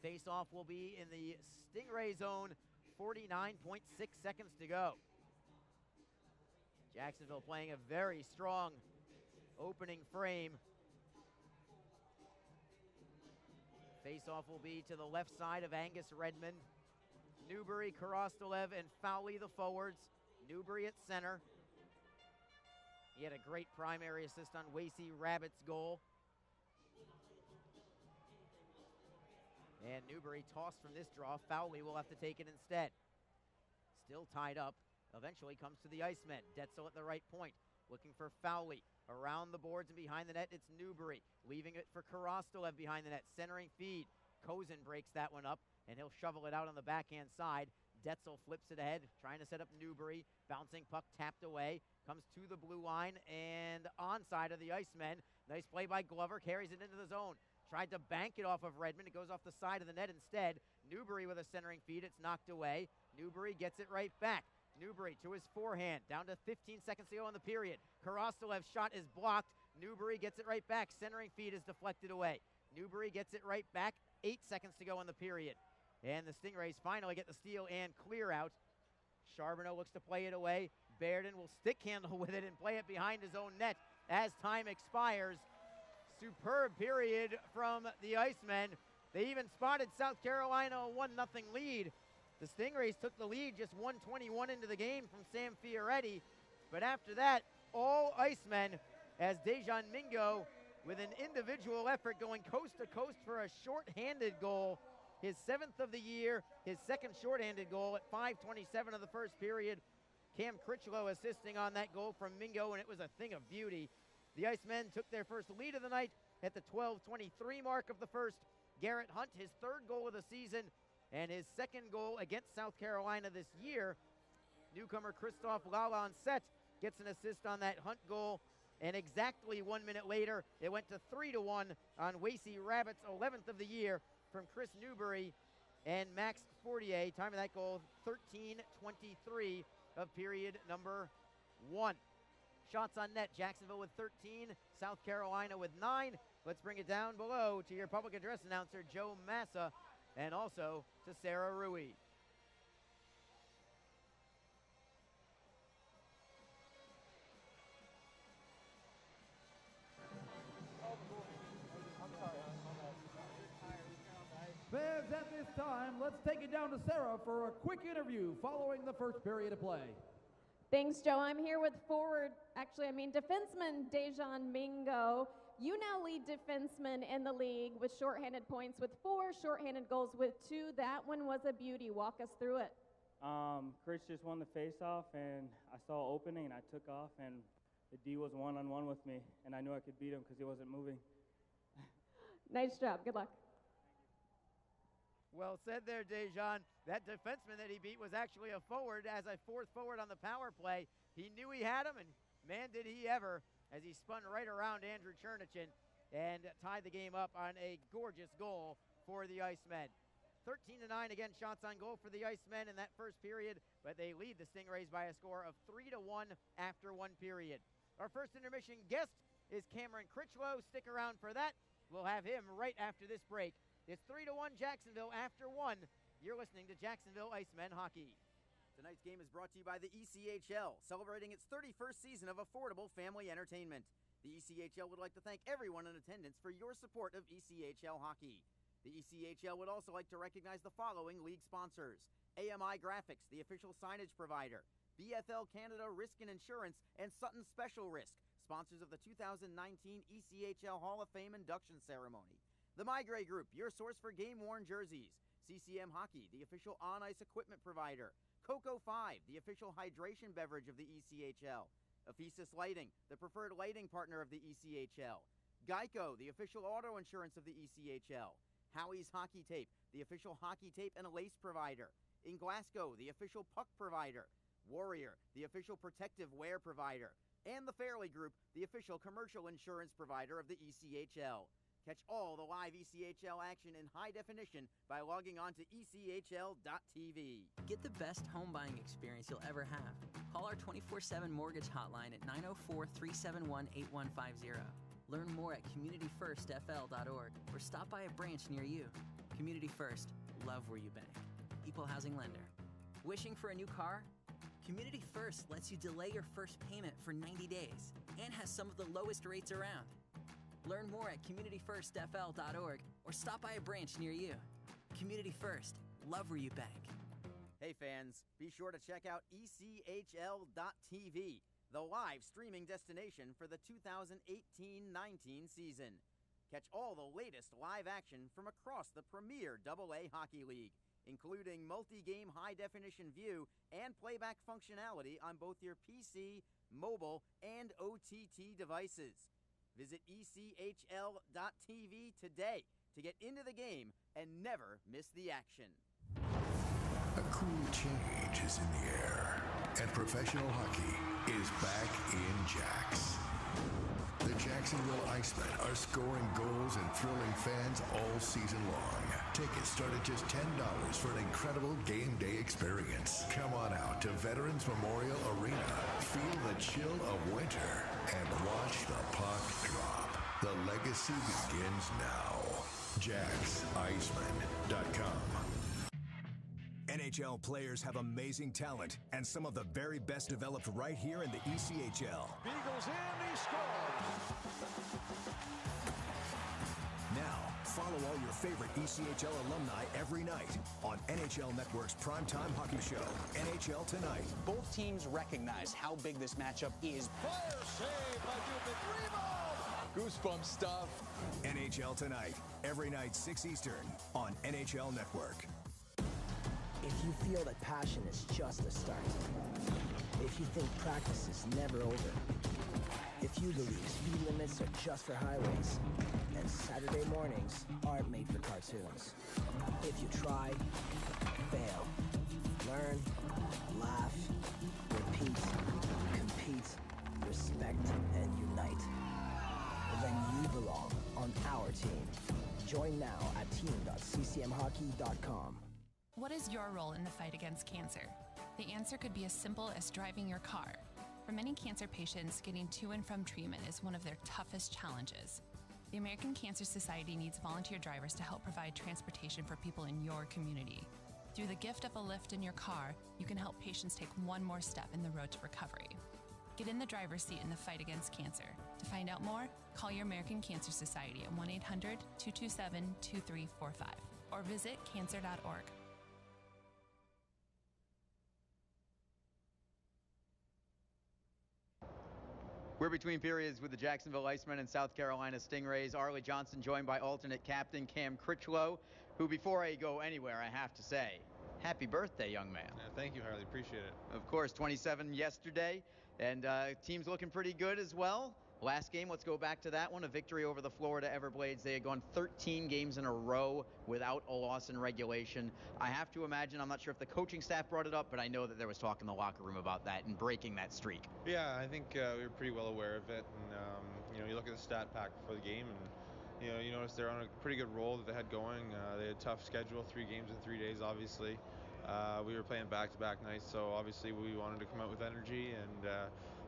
Face-off will be in the Stingray zone, 49.6 seconds to go. Jacksonville playing a very strong opening frame. Face-off will be to the left side of Angus Redmond. Newbury, Korostolev, and Fowley the forwards. Newbury at center. He had a great primary assist on Wasey Rabbit's goal. And Newbury tossed from this draw. Fowley will have to take it instead. Still tied up. Eventually comes to the Icemen. Detzel at the right point. Looking for Fowley. Around the boards and behind the net, it's Newbury. Leaving it for Korostolev behind the net. Centering feed. Kozin breaks that one up. and he'll shovel it out on the backhand side. Detzel flips it ahead, trying to set up Newbury. Bouncing puck tapped away. Comes to the blue line and onside of the Icemen. Nice play by Glover. Carries it into the zone. Tried to bank it off of Redmond. It goes off the side of the net instead. Newbury with a centering feed. It's knocked away. Newbury gets it right back. Newbury to his forehand. Down to 15 seconds to go in the period. Karastolev's shot is blocked. Newbury gets it right back. Centering feed is deflected away. Newbury gets it right back. 8 seconds to go in the period. And the Stingrays finally get the steal and clear out. Charbonneau looks to play it away. Bairden will stick handle with it and play it behind his own net as time expires. Superb period from the Icemen. They even spotted South Carolina a 1-0 lead. The Stingrays took the lead just 1:21 into the game from Sam Fioretti. But after that, all Icemen, as Dejan Mingo with an individual effort going coast to coast for a shorthanded goal. His 7th of the year, his second shorthanded goal at 5:27 of the first period. Cam Critchlow assisting on that goal from Mingo, and it was a thing of beauty. The Icemen took their first lead of the night at the 12:23 mark of the first. Garrett Hunt, his 3rd goal of the season, and his 2nd goal against South Carolina this year. Newcomer Christophe Lalancette gets an assist on that Hunt goal, and exactly 1 minute later, it went to 3-1 on Wacy Rabbit's 11th of the year from Chris Newbury and Max Fortier. Time of that goal, 13:23 of period number 1. Shots on net, Jacksonville with 13, South Carolina with 9. Let's bring it down below to your public address announcer, Joe Massa, and also to Sarah Rui. Fans, at this time, let's take it down to Sarah for a quick interview following the first period of play. Thanks, Joe. I'm here with defenseman Dejan Mingo. You now lead defenseman in the league with shorthanded points with 4, shorthanded goals with 2. That one was a beauty. Walk us through it. Chris just won the face-off, and I saw opening, and I took off, and the D was one-on-one with me, and I knew I could beat him because he wasn't moving. Nice job. Good luck. Well said there, Dejan. That defenseman that he beat was actually a forward, as a 4th forward on the power play. He knew he had him, and man, did he ever, as he spun right around Andrew Chernichin and tied the game up on a gorgeous goal for the Icemen. 13-9 again, shots on goal for the Icemen in that first period, but they lead the Stingrays by a score of 3-1 after 1 period. Our first intermission guest is Cameron Critchlow. Stick around for that. We'll have him right after this break. It's 3-1 Jacksonville after 1. You're listening to Jacksonville Icemen Hockey. Tonight's game is brought to you by the ECHL, celebrating its 31st season of affordable family entertainment. The ECHL would like to thank everyone in attendance for your support of ECHL hockey. The ECHL would also like to recognize the following league sponsors: AMI Graphics, the official signage provider; BFL Canada Risk and Insurance; and Sutton Special Risk, sponsors of the 2019 ECHL Hall of Fame induction ceremony. The Migray Group, your source for game-worn jerseys; CCM Hockey, the official on-ice equipment provider; Coco 5, the official hydration beverage of the ECHL; Ephesus Lighting, the preferred lighting partner of the ECHL; Geico, the official auto insurance of the ECHL; Howie's Hockey Tape, the official hockey tape and lace provider; in Glasgow, the official puck provider; Warrior, the official protective wear provider; and the Fairley Group, the official commercial insurance provider of the ECHL. Catch all the live ECHL action in high definition by logging on to ECHL.tv. Get the best home buying experience you'll ever have. Call our 24/7 mortgage hotline at 904-371-8150. Learn more at communityfirstfl.org or stop by a branch near you. Community First, love where you bank. Equal housing lender. Wishing for a new car? Community First lets you delay your first payment for 90 days and has some of the lowest rates around. Learn more at communityfirstfl.org or stop by a branch near you. Community First, love where you bank. Hey fans, be sure to check out ECHL.tv, the live streaming destination for the 2018-19 season. Catch all the latest live action from across the premier AA Hockey League, including multi-game high-definition view and playback functionality on both your PC, mobile, and OTT devices. Visit ECHL.tv today to get into the game and never miss the action. A cool change is in the air, and professional hockey is back in Jax. The Jacksonville Icemen are scoring goals and thrilling fans all season long. Tickets start at just $10 for an incredible game day experience. Come on out to Veterans Memorial Arena, feel the chill of winter, and watch the puck drop. The legacy begins now. JacksIcemen.com. NHL players have amazing talent, and some of the very best developed right here in the ECHL. Beagles in, he scores. Now, follow all your favorite ECHL alumni every night on NHL Network's primetime hockey show, NHL Tonight. Both teams recognize how big this matchup is. Fire save by Dubin. Rebound. Goosebump stuff. NHL Tonight, every night 6 Eastern on NHL Network. If you feel that passion is just a start, if you think practice is never over, if you believe speed limits are just for highways, and Saturday mornings aren't made for cartoons, if you try, fail, learn, laugh, repeat, compete, respect, and unite, then you belong on our team. Join now at team.ccmhockey.com. What is your role in the fight against cancer? The answer could be as simple as driving your car. For many cancer patients, getting to and from treatment is one of their toughest challenges. The American Cancer Society needs volunteer drivers to help provide transportation for people in your community. Through the gift of a lift in your car, you can help patients take one more step in the road to recovery. Get in the driver's seat in the fight against cancer. To find out more, call your American Cancer Society at 1-800-227-2345 or visit cancer.org. We're between periods with the Jacksonville Icemen and South Carolina Stingrays. Arlie Johnson joined by alternate captain Cam Critchlow, who, before I go anywhere, I have to say, happy birthday, young man. Yeah, thank you, Harley. Appreciate it. Of course, 27 yesterday, and team's looking pretty good as well. Last game, let's go back to that one, a victory over the Florida Everblades. They had gone 13 games in a row without a loss in regulation. I have to imagine, I'm not sure if the coaching staff brought it up, but I know that there was talk in the locker room about that and breaking that streak. Yeah, I think we were pretty well aware of it. And, you look at the stat pack before the game, and, you notice they're on a pretty good roll that they had going. They had a tough schedule, 3 games in 3 days, obviously. We were playing back-to-back nights, so obviously we wanted to come out with energy and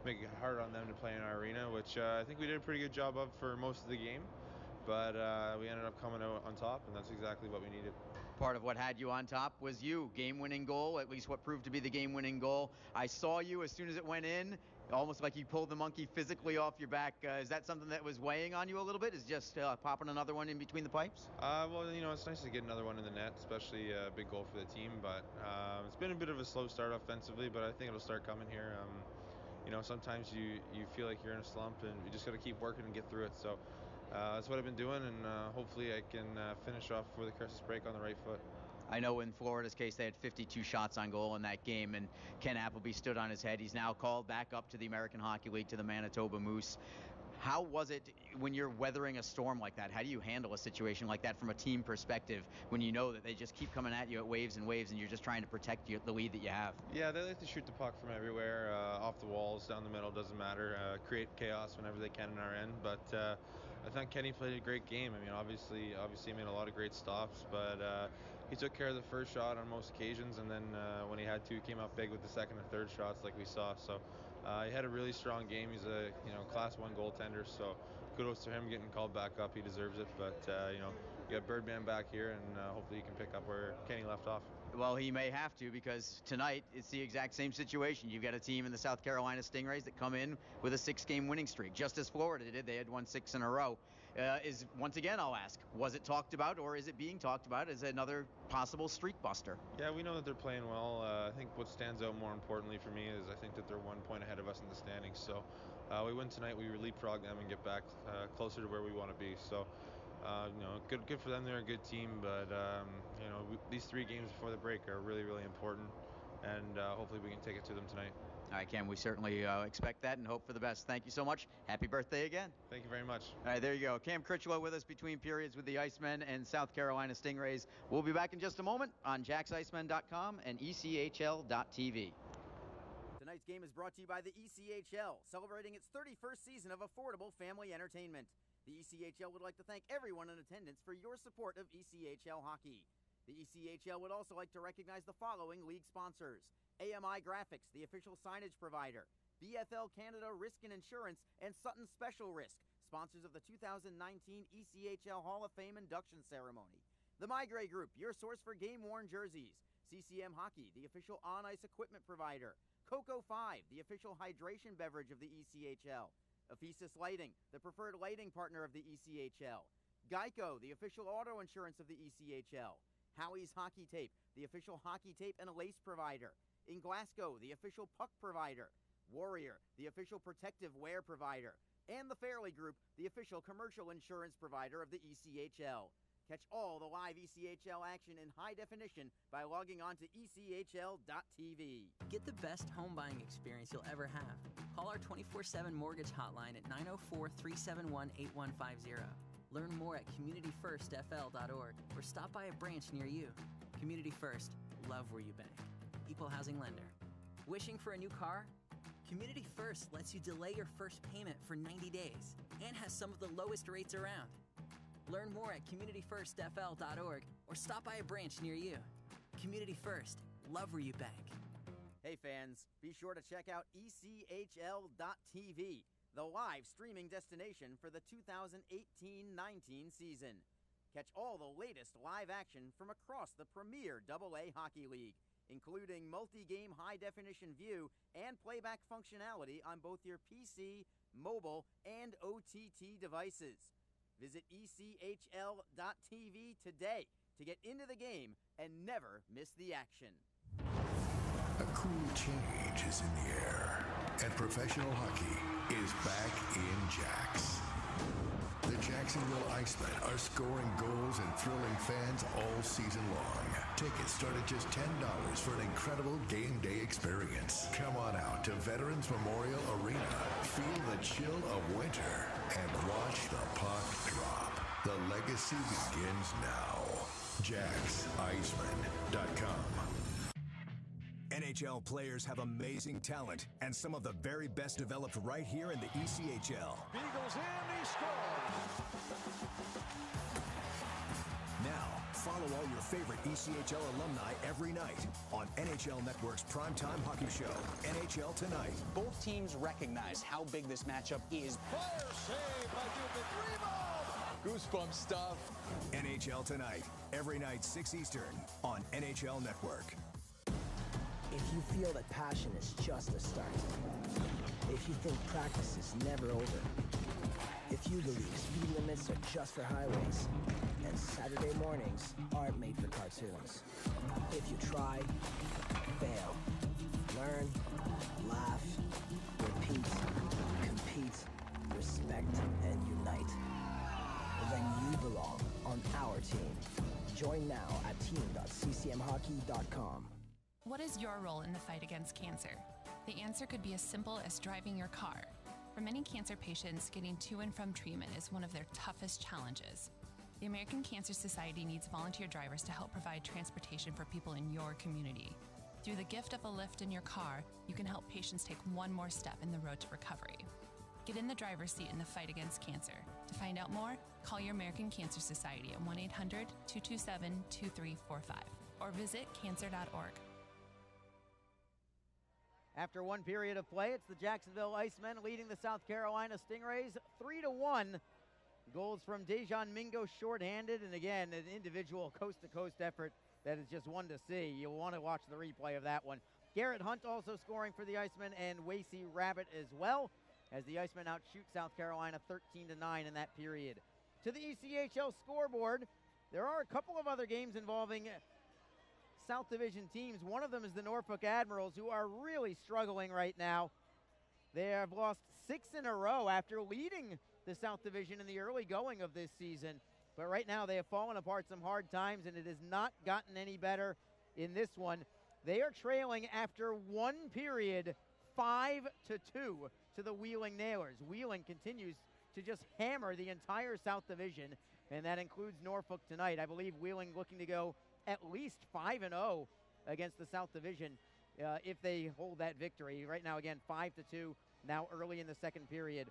make it hard on them to play in our arena, which I think we did a pretty good job of for most of the game. But we ended up coming out on top, and that's exactly what we needed. Part of what had you on top was you, game-winning goal, at least what proved to be the game-winning goal. I saw you as soon as it went in, almost like you pulled the monkey physically off your back. Is that something that was weighing on you a little bit? Is just popping another one in between the pipes? Well, it's nice to get another one in the net, especially a big goal for the team. But it's been a bit of a slow start offensively, but I think it'll start coming here. Sometimes you feel like you're in a slump, and you just got to keep working and get through it. So that's what I've been doing, and hopefully I can finish off before the Christmas break on the right foot. I know in Florida's case they had 52 shots on goal in that game, and Ken Appleby stood on his head. He's now called back up to the American Hockey League, to the Manitoba Moose. How was it when you're weathering a storm like that? How do you handle a situation like that from a team perspective when you know that they just keep coming at you at waves and waves and you're just trying to protect the lead that you have? Yeah, they like to shoot the puck from everywhere, off the walls, down the middle, doesn't matter. Create chaos whenever they can in our end. But I thought Kenny played a great game. I mean, obviously he made a lot of great stops, but he took care of the first shot on most occasions, and then when he had to, he came out big with the second and third shots like we saw. So he had a really strong game. He's a Class 1 goaltender, so kudos to him getting called back up. He deserves it. But you got Birdman back here, and hopefully he can pick up where Kenny left off. Well, he may have to, because tonight it's the exact same situation. You've got a team in the South Carolina Stingrays that come in with a 6-game winning streak, just as Florida did. They had won 6 in a row. Once again, I'll ask, was it talked about, or is it being talked about as another possible streak buster? Yeah, we know that they're playing well. I think what stands out more importantly for me is I think that they're 1 point ahead of us in the standings. So we win tonight, we leapfrog them and get back closer to where we want to be. So good for them. They're a good team, but these 3 games before the break are really, really important, and hopefully we can take it to them tonight. All right, Cam, we certainly expect that and hope for the best. Thank you so much. Happy birthday again. Thank you very much. All right, there you go. Cam Critchlow with us between periods with the Icemen and South Carolina Stingrays. We'll be back in just a moment on JacksIcemen.com and ECHL.tv. Tonight's game is brought to you by the ECHL, celebrating its 31st season of affordable family entertainment. The ECHL would like to thank everyone in attendance for your support of ECHL hockey. The ECHL would also like to recognize the following league sponsors: AMI Graphics, the official signage provider; BFL Canada Risk and Insurance; and Sutton Special Risk, sponsors of the 2019 ECHL Hall of Fame induction ceremony. The Migray Group, your source for game-worn jerseys; CCM Hockey, the official on-ice equipment provider; Coco 5, the official hydration beverage of the ECHL; Ephesus Lighting, the preferred lighting partner of the ECHL; Geico, the official auto insurance of the ECHL; Howie's Hockey Tape, the official hockey tape and lace provider; in Glasgow, the official puck provider; Warrior, the official protective wear provider; and the Fairley Group, the official commercial insurance provider of the ECHL. Catch all the live ECHL action in high definition by logging on to ECHL.tv. Get the best home buying experience you'll ever have. Call our 24/7 mortgage hotline at 904-371-8150. Learn more at communityfirstfl.org or stop by a branch near you. Community First, love where you bank. Equal housing lender. Wishing for a new car? Community First lets you delay your first payment for 90 days and has some of the lowest rates around. Learn more at communityfirstfl.org or stop by a branch near you. Community First, love where you bank. Hey fans, be sure to check out ECHL.tv, the live streaming destination for the 2018-19 season. Catch all the latest live action from across the premier AA Hockey League, including multi-game high-definition view and playback functionality on both your PC, mobile, and OTT devices. Visit ECHL.tv today to get into the game and never miss the action. A cool change is in the air, and professional hockey is back in Jacks. The Jacksonville Icemen are scoring goals and thrilling fans all season long. Tickets start at just $10 for an incredible game day experience. Come on out to Veterans Memorial Arena, feel the chill of winter, and watch the puck drop. The legacy begins now. JacksIcemen.com. NHL players have amazing talent, and some of the very best developed right here in the ECHL. Beagles in, he scores! Now, follow all your favorite ECHL alumni every night on NHL Network's primetime hockey show, NHL Tonight. Both teams recognize how big this matchup is. Fire save by Dubin. Rebound! Goosebump stuff. NHL Tonight, every night 6 Eastern on NHL Network. If you feel that passion is just a start, if you think practice is never over, if you believe speed limits are just for highways, and Saturday mornings aren't made for cartoons, if you try, fail, learn, laugh, repeat, compete, respect, and unite, then you belong on our team. Join now at team.ccmhockey.com. What is your role in the fight against cancer? The answer could be as simple as driving your car. For many cancer patients, getting to and from treatment is one of their toughest challenges. The American Cancer Society needs volunteer drivers to help provide transportation for people in your community. Through the gift of a lift in your car, you can help patients take one more step in the road to recovery. Get in the driver's seat in the fight against cancer. To find out more, call your American Cancer Society at 1-800-227-2345 or visit cancer.org. After one period of play, it's the Jacksonville Icemen leading the South Carolina Stingrays 3-1. Goals from Dejan Mingo shorthanded, and again, an individual coast-to-coast effort that is just one to see. You'll want to watch the replay of that one. Garrett Hunt also scoring for the Icemen, and Wasey Rabbit as well, as the Icemen outshoot South Carolina 13-9 in that period. To the ECHL scoreboard, there are a couple of other games involving South Division teams. One of them is the Norfolk Admirals, who are really struggling right now. They have lost 6 in a row after leading the South Division in the early going of this season. But right now they have fallen apart some hard times, and it has not gotten any better in this one. They are trailing after one period 5-2 to the Wheeling Nailers. Wheeling continues to just hammer the entire South Division, and that includes Norfolk tonight. I believe Wheeling looking to go at least 5-0 against the South Division if they hold that victory. Right now, again, 5-2, now early in the second period.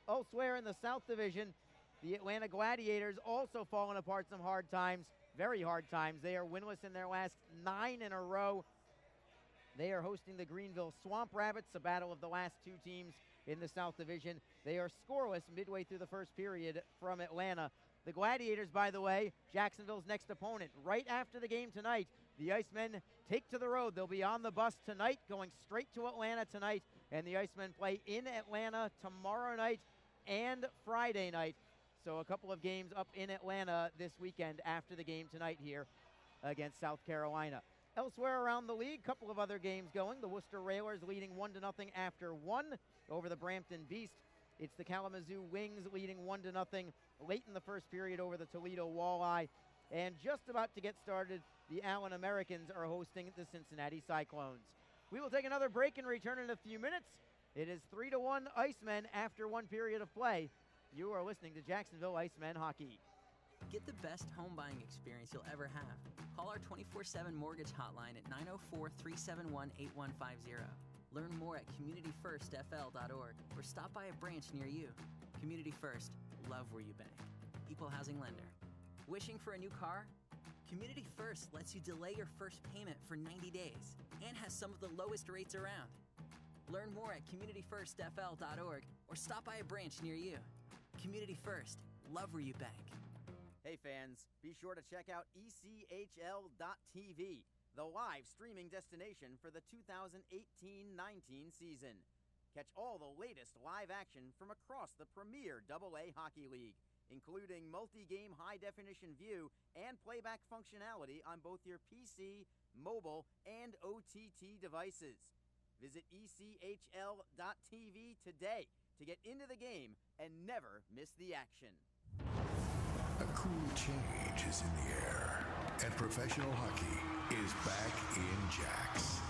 Elsewhere in the South Division, the Atlanta Gladiators also falling apart some hard times, very hard times. They are winless in their last 9 in a row. They are hosting the Greenville Swamp Rabbits, a battle of the last two teams in the South Division. They are scoreless midway through the first period from Atlanta. The Gladiators, by the way, Jacksonville's next opponent. Right after the game tonight, the Icemen take to the road. They'll be on the bus tonight, going straight to Atlanta tonight, and the Icemen play in Atlanta tomorrow night and Friday night. So a couple of games up in Atlanta this weekend after the game tonight here against South Carolina. Elsewhere around the league, couple of other games going. The Worcester Railers leading 1-0 after 1 over the Brampton Beast. It's the Kalamazoo Wings leading 1-0 late in the first period over the Toledo Walleye. And just about to get started, the Allen Americans are hosting the Cincinnati Cyclones. We will take another break and return in a few minutes. It is 3-1 Icemen after one period of play. You are listening to Jacksonville Icemen Hockey. Get the best home buying experience you'll ever have. Call our 24/7 mortgage hotline at 904-371-8150. Learn more at communityfirstfl.org or stop by a branch near you. Community First, love where you bank. Equal housing lender. Wishing for a new car? Community First lets you delay your first payment for 90 days and has some of the lowest rates around. Learn more at communityfirstfl.org or stop by a branch near you. Community First, love where you bank. Hey fans, be sure to check out ECHL.TV, the live streaming destination for the 2018-19 season. Catch all the latest live action from across the premier AA Hockey League, including multi-game high-definition view and playback functionality on both your PC, mobile, and OTT devices. Visit ECHL.TV today to get into the game and never miss the action. A cool change is in the air, and professional hockey is back in Jax.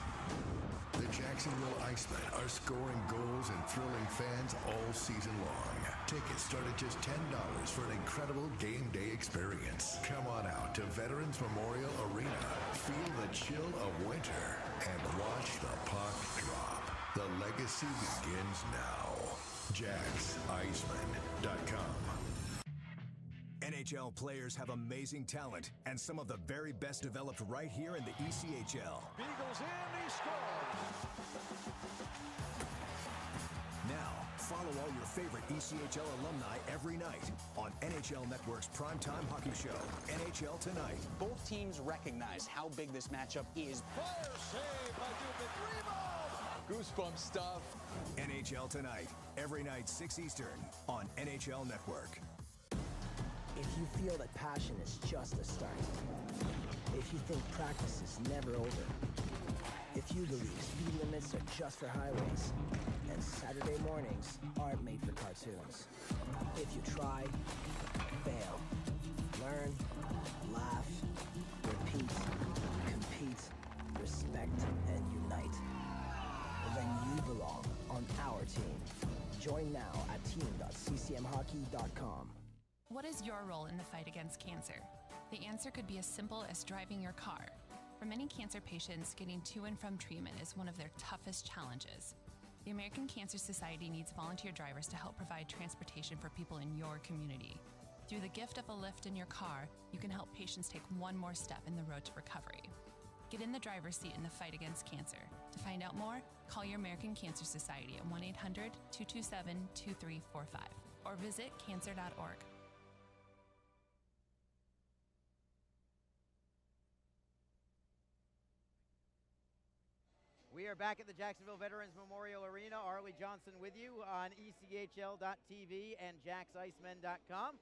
The Jacksonville Icemen are scoring goals and thrilling fans all season long. Tickets start at just $10 for an incredible game day experience. Come on out to Veterans Memorial Arena, feel the chill of winter, and watch the puck drop. The legacy begins now. JaxIceman.com. NHL players have amazing talent, and some of the very best developed right here in the ECHL. Beagles in, he scores! Now, follow all your favorite ECHL alumni every night on NHL Network's primetime hockey show, NHL Tonight. Both teams recognize how big this matchup is. Fire save by Dubin. Rebound! Goosebump stuff. NHL Tonight, every night 6 Eastern on NHL Network. If you feel that passion is just a start, if you think practice is never over, if you believe speed limits are just for highways, and Saturday mornings aren't made for cartoons, if you try, fail, learn, laugh, repeat, compete, respect, and unite, then you belong on our team. Join now at team.ccmhockey.com. What is your role in the fight against cancer? The answer could be as simple as driving your car. For many cancer patients, getting to and from treatment is one of their toughest challenges. The American Cancer Society needs volunteer drivers to help provide transportation for people in your community. Through the gift of a lift in your car, you can help patients take one more step in the road to recovery. Get in the driver's seat in the fight against cancer. To find out more, call your American Cancer Society at 1-800-227-2345 or visit cancer.org. We are back at the Jacksonville Veterans Memorial Arena. Arlie Johnson with you on ECHL.TV and JaxIcemen.com.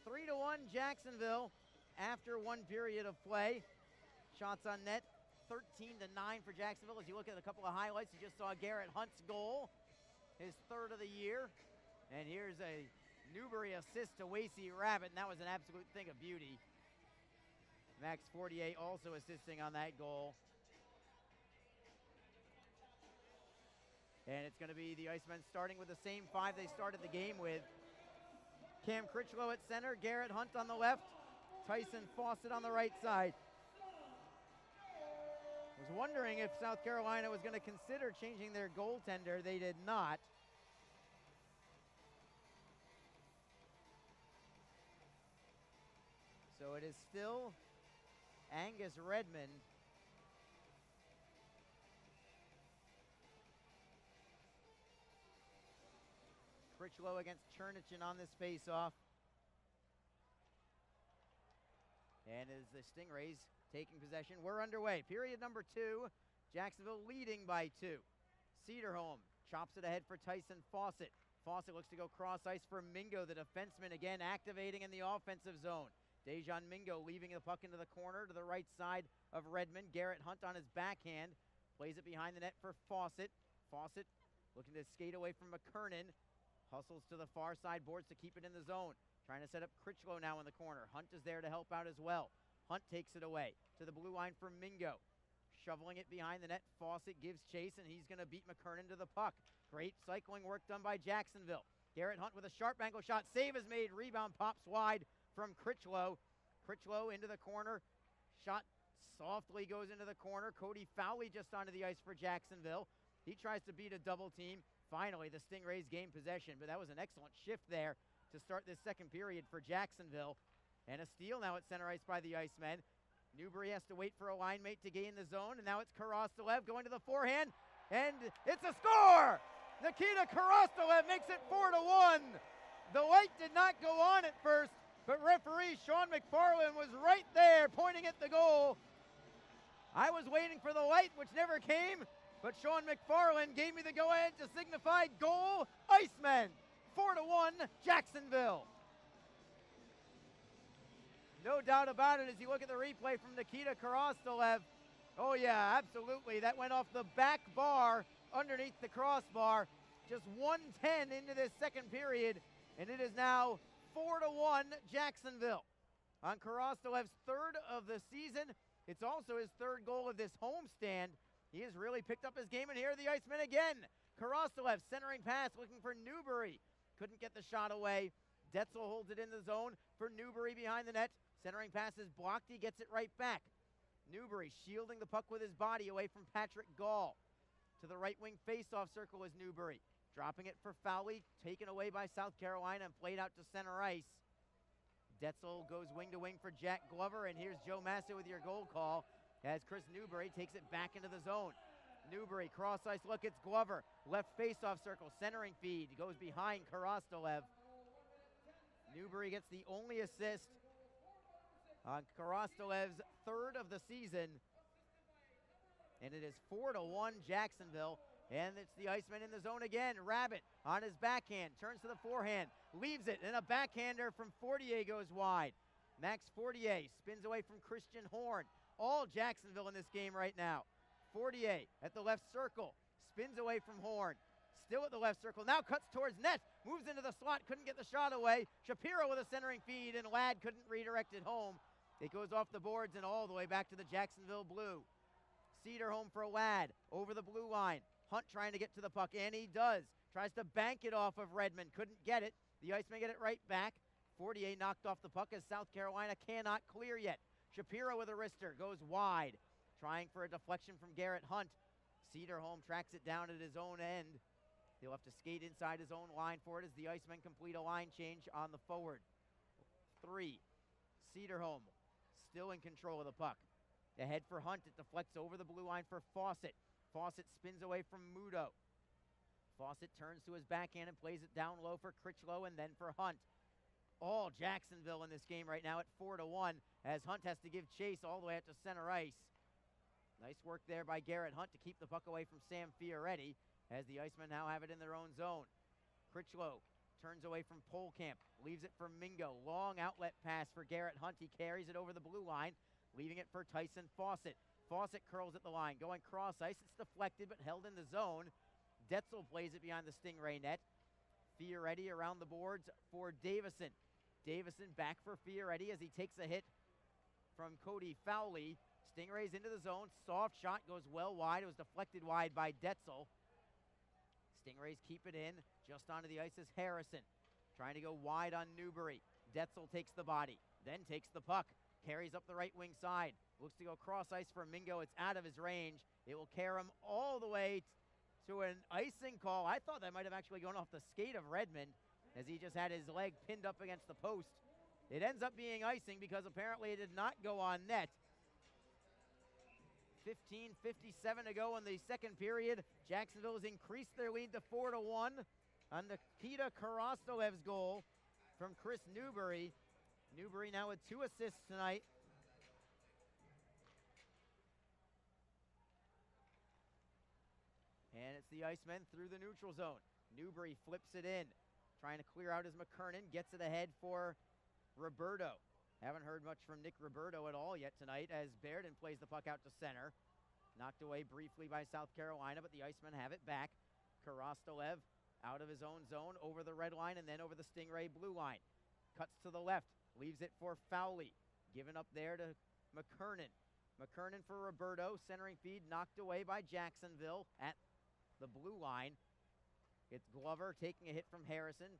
3-1 Jacksonville after one period of play. Shots on net, 13-9 for Jacksonville. As you look at a couple of highlights, you just saw Garrett Hunt's goal, his third of the year. And here's a Newbury assist to Wasey Rabbit, and that was an absolute thing of beauty. Max Fortier also assisting on that goal. And it's going to be the Icemen starting with the same 5 they started the game with. Cam Critchlow at center, Garrett Hunt on the left, Tyson Fawcett on the right side. I was wondering if South Carolina was going to consider changing their goaltender. They did not. So it is still Angus Redmond. Critchlow against Chernichin on this face-off. And as the Stingrays taking possession, we're underway. Period number 2, Jacksonville leading by 2. Cedarholm chops it ahead for Tyson Fawcett. Fawcett looks to go cross ice for Mingo, the defenseman, again activating in the offensive zone. Dejan Mingo leaving the puck into the corner to the right side of Redmond. Garrett Hunt on his backhand. Plays it behind the net for Fawcett. Fawcett looking to skate away from McKernan. Hustles to the far side boards to keep it in the zone. Trying to set up Critchlow now in the corner. Hunt is there to help out as well. Hunt takes it away to the blue line for Mingo. Shoveling it behind the net. Fawcett gives chase, and he's going to beat McKernan to the puck. Great cycling work done by Jacksonville. Garrett Hunt with a sharp angle shot. Save is made. Rebound pops wide from Critchlow. Critchlow into the corner. Shot softly goes into the corner. Cody Fowley just onto the ice for Jacksonville. He tries to beat a double team. Finally, the Stingrays gain possession, but that was an excellent shift there to start this second period for Jacksonville. And a steal now at center ice by the Icemen. Newbury has to wait for a line mate to gain the zone, and now it's Karastalev going to the forehand, and it's a score! Nikita Karastalev makes it 4-1. The light did not go on at first, but referee Sean McFarland was right there pointing at the goal. I was waiting for the light, which never came, but Sean McFarland gave me the go-ahead to signify goal, Icemen. 4-1, Jacksonville. No doubt about it as you look at the replay from Nikita Karastalev. Oh yeah, absolutely. That went off the back bar underneath the crossbar. Just 1:10 into this second period, and it is now 4-1 Jacksonville. On Karastalev's 3rd of the season, it's also his 3rd goal of this homestand. He has really picked up his game, and here are the Icemen again. Karastalev centering pass looking for Newbury. Couldn't get the shot away. Detzel holds it in the zone for Newbury behind the net. Centering pass is blocked. He gets it right back. Newbury shielding the puck with his body away from Patrick Gall. To the right wing faceoff circle is Newbury. Dropping it for Fowley, taken away by South Carolina and played out to center ice. Detzel goes wing to wing for Jack Glover, and here's Joe Massa with your goal call as Chris Newbury takes it back into the zone. Newbury, cross ice look, it's Glover. Left faceoff circle, centering feed, goes behind Karastalev. Newbury gets the only assist on Karastalev's 3rd of the season. And it is 4-1 Jacksonville. And it's the Icemen in the zone again. Rabbit on his backhand, turns to the forehand, leaves it, and a backhander from Fortier goes wide. Max Fortier spins away from Christian Horn. All Jacksonville in this game right now. Fortier at the left circle, spins away from Horn. Still at the left circle, now cuts towards net, moves into the slot, couldn't get the shot away. Shapiro with a centering feed, and Ladd couldn't redirect it home. It goes off the boards and all the way back to the Jacksonville blue. Cedarholm for Ladd, over the blue line. Hunt trying to get to the puck, and he does. Tries to bank it off of Redmond, couldn't get it. The Icemen get it right back. Fortier knocked off the puck as South Carolina cannot clear yet. Shapiro with a wrister, goes wide. Trying for a deflection from Garrett Hunt. Cedarholm tracks it down at his own end. He'll have to skate inside his own line for it as the Icemen complete a line change on the forward. 3. Cedarholm still in control of the puck. Ahead for Hunt, it deflects over the blue line for Fawcett. Fawcett spins away from Muto. Fawcett turns to his backhand and plays it down low for Critchlow and then for Hunt. All Jacksonville in this game right now at 4-1 as Hunt has to give chase all the way up to center ice. Nice work there by Garrett Hunt to keep the puck away from Sam Fioretti as the Icemen now have it in their own zone. Critchlow turns away from Polkamp, leaves it for Mingo. Long outlet pass for Garrett Hunt. He carries it over the blue line, leaving it for Tyson Fawcett. Fawcett curls at the line, going cross ice. It's deflected but held in the zone. Detzel plays it behind the Stingray net. Fioretti around the boards for Davison. Davison back for Fioretti as he takes a hit from Cody Fowley. Stingrays into the zone. Soft shot goes well wide. It was deflected wide by Detzel. Stingrays keep it in. Just onto the ice is Harrison. Trying to go wide on Newbury. Detzel takes the body, then takes the puck. Carries up the right wing side. Looks to go cross ice for Mingo. It's out of his range. It will carry him all the way to an icing call. I thought that might have actually gone off the skate of Redmond as he just had his leg pinned up against the post. It ends up being icing because apparently it did not go on net. 15:57 to go in the second period. Jacksonville has increased their lead to 4-1 on Nikita Karastolev's goal from Chris Newbury. Newbury now with 2 assists tonight. And it's the Icemen through the neutral zone. Newbury flips it in, trying to clear out his McKernan, gets it ahead for Roberto. Haven't heard much from Nick Roberto at all yet tonight as Bairden plays the puck out to center. Knocked away briefly by South Carolina, but the Icemen have it back. Karastolev out of his own zone, over the red line, and then over the Stingray blue line. Cuts to the left, leaves it for Fowley. Given up there to McKernan. McKernan for Roberto, centering feed knocked away by Jacksonville at the blue line. It's Glover taking a hit from Harrison.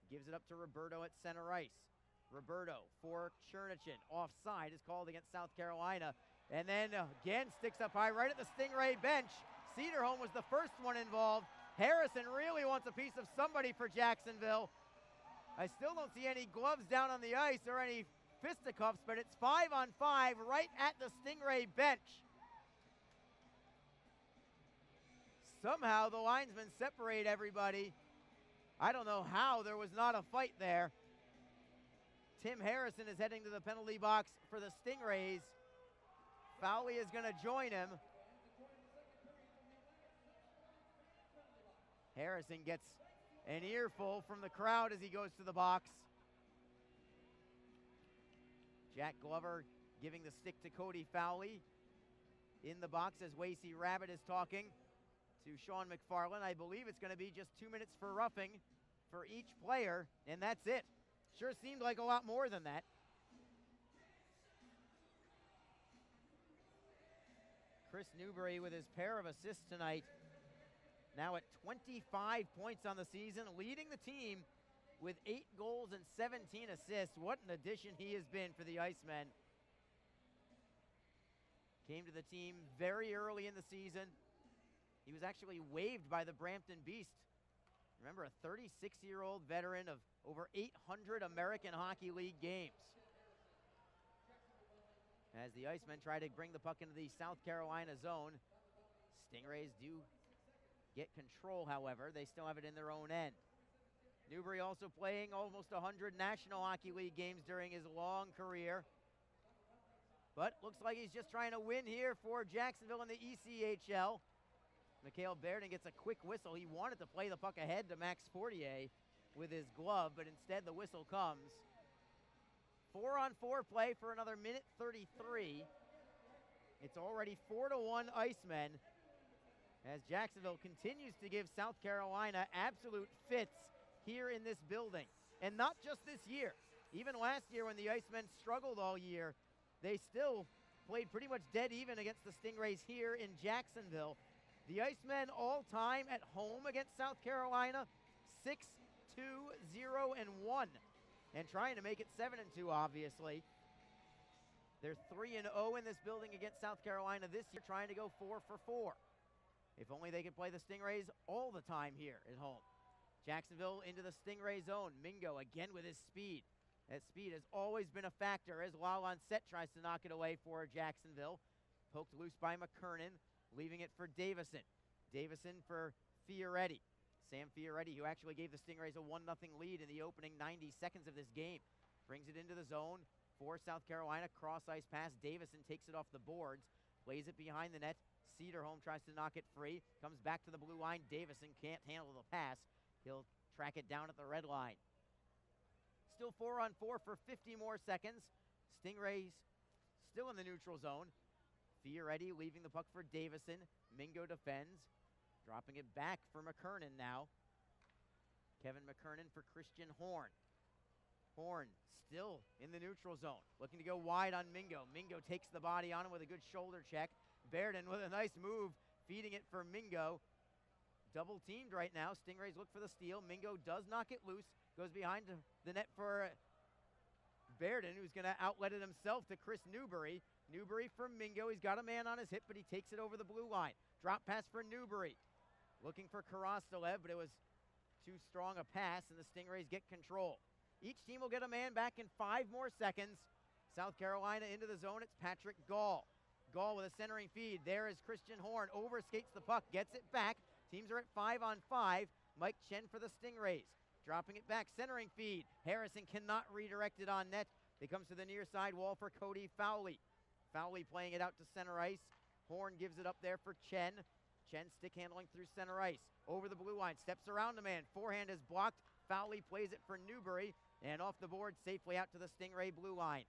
Gives it up to Roberto at center ice. Roberto for Chernichin. Offside is called against South Carolina. And then again sticks up high right at the Stingray bench. Cedarholm was the first one involved. Harrison really wants a piece of somebody for Jacksonville. I still don't see any gloves down on the ice or any fisticuffs, but it's 5-on-5 right at the Stingray bench. Somehow the linesmen separate everybody. I don't know how there was not a fight there. Tim Harrison is heading to the penalty box for the Stingrays. Fowley is going to join him. Harrison gets an earful from the crowd as he goes to the box. Jack Glover giving the stick to Cody Fowley. In the box as Wasey Rabbit is talking to Sean McFarland. I believe it's going to be just 2 minutes for roughing for each player, and that's it. Sure seemed like a lot more than that. Chris Newbury with his pair of assists tonight. Now at 25 points on the season, leading the team with 8 goals and 17 assists. What an addition he has been for the Icemen. Came to the team very early in the season. He was actually waived by the Brampton Beast. Remember, a 36-year-old veteran of over 800 American Hockey League games. As the Icemen try to bring the puck into the South Carolina zone, Stingrays do get control, however. They still have it in their own end. Newbury also playing almost 100 National Hockey League games during his long career. But looks like he's just trying to win here for Jacksonville in the ECHL. Mikhail Bairden gets a quick whistle. He wanted to play the puck ahead to Max Fortier with his glove, but instead the whistle comes. 4-on-4 play for another minute 33. It's already 4-1 Icemen as Jacksonville continues to give South Carolina absolute fits here in this building. And not just this year. Even last year when the Icemen struggled all year, they still played pretty much dead even against the Stingrays here in Jacksonville. The Icemen all time at home against South Carolina, 6-2-0-1. And trying to make it 7-2, obviously. They're 3-0 in this building against South Carolina this year, trying to go 4 for 4. If only they could play the Stingrays all the time here at home. Jacksonville into the Stingray zone. Mingo again with his speed. That speed has always been a factor as Lyle on set tries to knock it away for Jacksonville. Poked loose by McKernan, leaving it for Davison. Davison for Fioretti. Sam Fioretti, who actually gave the Stingrays a 1-0 lead in the opening 90 seconds of this game. Brings it into the zone for South Carolina. Cross-ice pass. Davison takes it off the boards. Plays it behind the net. Cedarholm tries to knock it free. Comes back to the blue line. Davison can't handle the pass. He'll track it down at the red line. Still 4-on-4 for 50 more seconds. Stingrays still in the neutral zone. Fioretti leaving the puck for Davison. Mingo defends. Dropping it back for McKernan now. Kevin McKernan for Christian Horn. Horn still in the neutral zone. Looking to go wide on Mingo. Mingo takes the body on him with a good shoulder check. Bairden with a nice move, feeding it for Mingo. double teamed right now. Stingrays look for the steal. Mingo does knock it loose. Goes behind the net for Bairden, who's going to outlet it himself to Chris Newbury. Newbury for Mingo. He's got a man on his hip, but he takes it over the blue line. Drop pass for Newbury. Looking for Karastolev, but it was too strong a pass, and the Stingrays get control. Each team will get a man back in 5 more seconds. South Carolina into the zone. It's Patrick Gall. Gall with a centering feed. There is Christian Horn. Overskates the puck. Gets it back. Teams are at 5-on-5. Mike Chen for the Stingrays. Dropping it back. Centering feed. Harrison cannot redirect it on net. It comes to the near side wall for Cody Fowley. Fowley playing it out to center ice. Horn gives it up there for Chen. Chen stick handling through center ice. Over the blue line. Steps around the man. Forehand is blocked. Fowley plays it for Newbury. And off the board safely out to the Stingray blue line.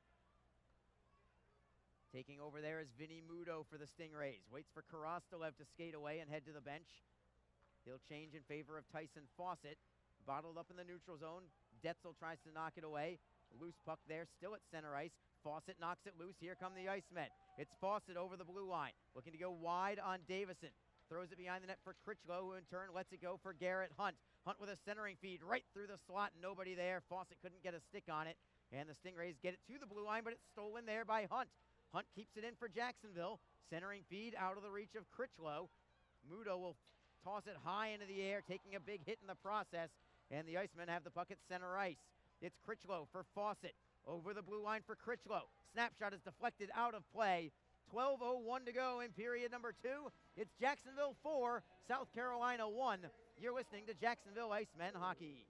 Taking over there is Vinny Muto for the Stingrays. Waits for Karastolev to skate away and head to the bench. He'll change in favor of Tyson Fawcett. Bottled up in the neutral zone. Detzel tries to knock it away. Loose puck there, still at center ice. Fawcett knocks it loose. Here come the Icemen. It's Fawcett over the blue line. Looking to go wide on Davison. Throws it behind the net for Critchlow, who in turn lets it go for Garrett Hunt. Hunt with a centering feed right through the slot. Nobody there. Fawcett couldn't get a stick on it. And the Stingrays get it to the blue line, but it's stolen there by Hunt. Hunt keeps it in for Jacksonville. Centering feed out of the reach of Critchlow. Muto will toss it high into the air, taking a big hit in the process. And the Icemen have the puck at center ice. It's Critchlow for Fawcett. Over the blue line for Critchlow. Snapshot is deflected out of play. 12:01 to go in period number 2. It's Jacksonville 4, South Carolina 1. You're listening to Jacksonville Icemen Hockey.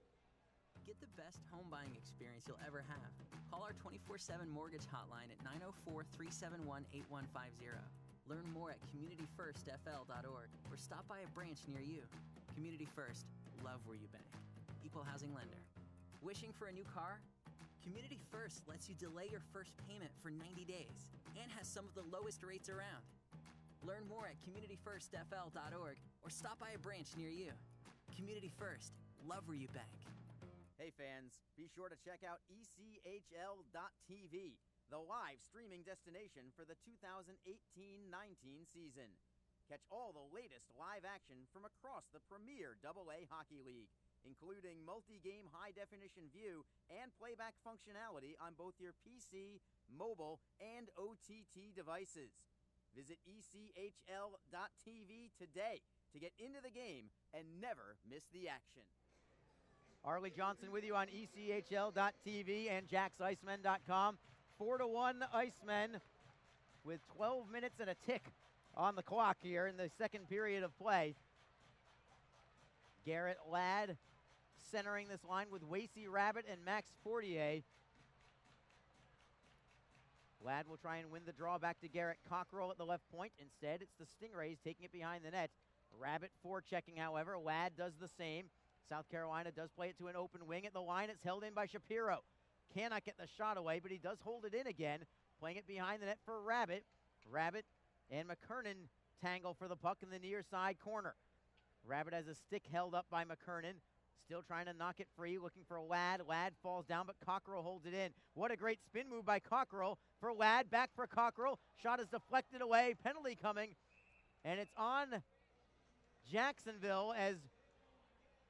Get the best home buying experience you'll ever have. Call our 24/7 mortgage hotline at 904-371-8150. Learn more at communityfirstfl.org or stop by a branch near you. Community First, love where you bank. Equal housing lender. Wishing for a new car? Community First lets you delay your first payment for 90 days and has some of the lowest rates around. Learn more at communityfirstfl.org or stop by a branch near you. Community First, love where you bank. Hey fans, be sure to check out ECHL.TV, the live streaming destination for the 2018-19 season. Catch all the latest live action from across the premier AA Hockey League, including multi-game high-definition view and playback functionality on both your PC, mobile, and OTT devices. Visit ECHL.TV today to get into the game and never miss the action. Arlie Johnson with you on ECHL.TV and JacksIcemen.com. 4-1 Icemen with 12 minutes and a tick on the clock here in the second period of play. Garrett Ladd centering this line with Wasey Rabbit and Max Fortier. Ladd will try and win the draw back to Garrett Cockrell at the left point. Instead, it's the Stingrays taking it behind the net. Rabbit forechecking, however. Ladd does the same. South Carolina does play it to an open wing at the line. It's held in by Shapiro. Cannot get the shot away, but he does hold it in again. Playing it behind the net for Rabbit. Rabbit and McKernan tangle for the puck in the near side corner. Rabbit has a stick held up by McKernan. Still trying to knock it free, looking for Ladd. Ladd falls down, but Cockrell holds it in. What a great spin move by Cockrell for Ladd. Back for Cockrell. Shot is deflected away. Penalty coming. And it's on Jacksonville as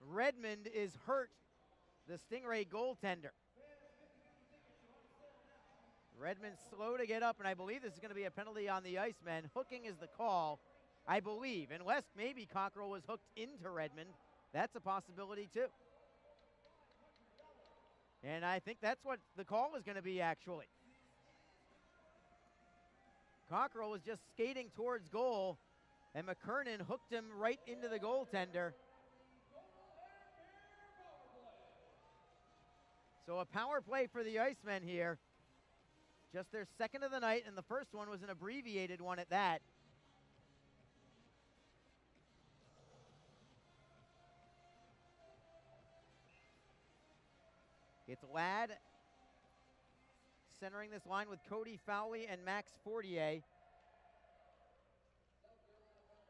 Redmond is hurt, the Stingray goaltender. Redmond's slow to get up, and I believe this is going to be a penalty on the Icemen. Hooking is the call, I believe, unless maybe Cockrell was hooked into Redmond. That's a possibility, too. And I think that's what the call is going to be, actually. Cockrell was just skating towards goal, and McKernan hooked him right into the goaltender. So a power play for the Icemen here. Just their second of the night, and the first one was an abbreviated one at that. It's Ladd centering this line with Cody Fowley and Max Fortier.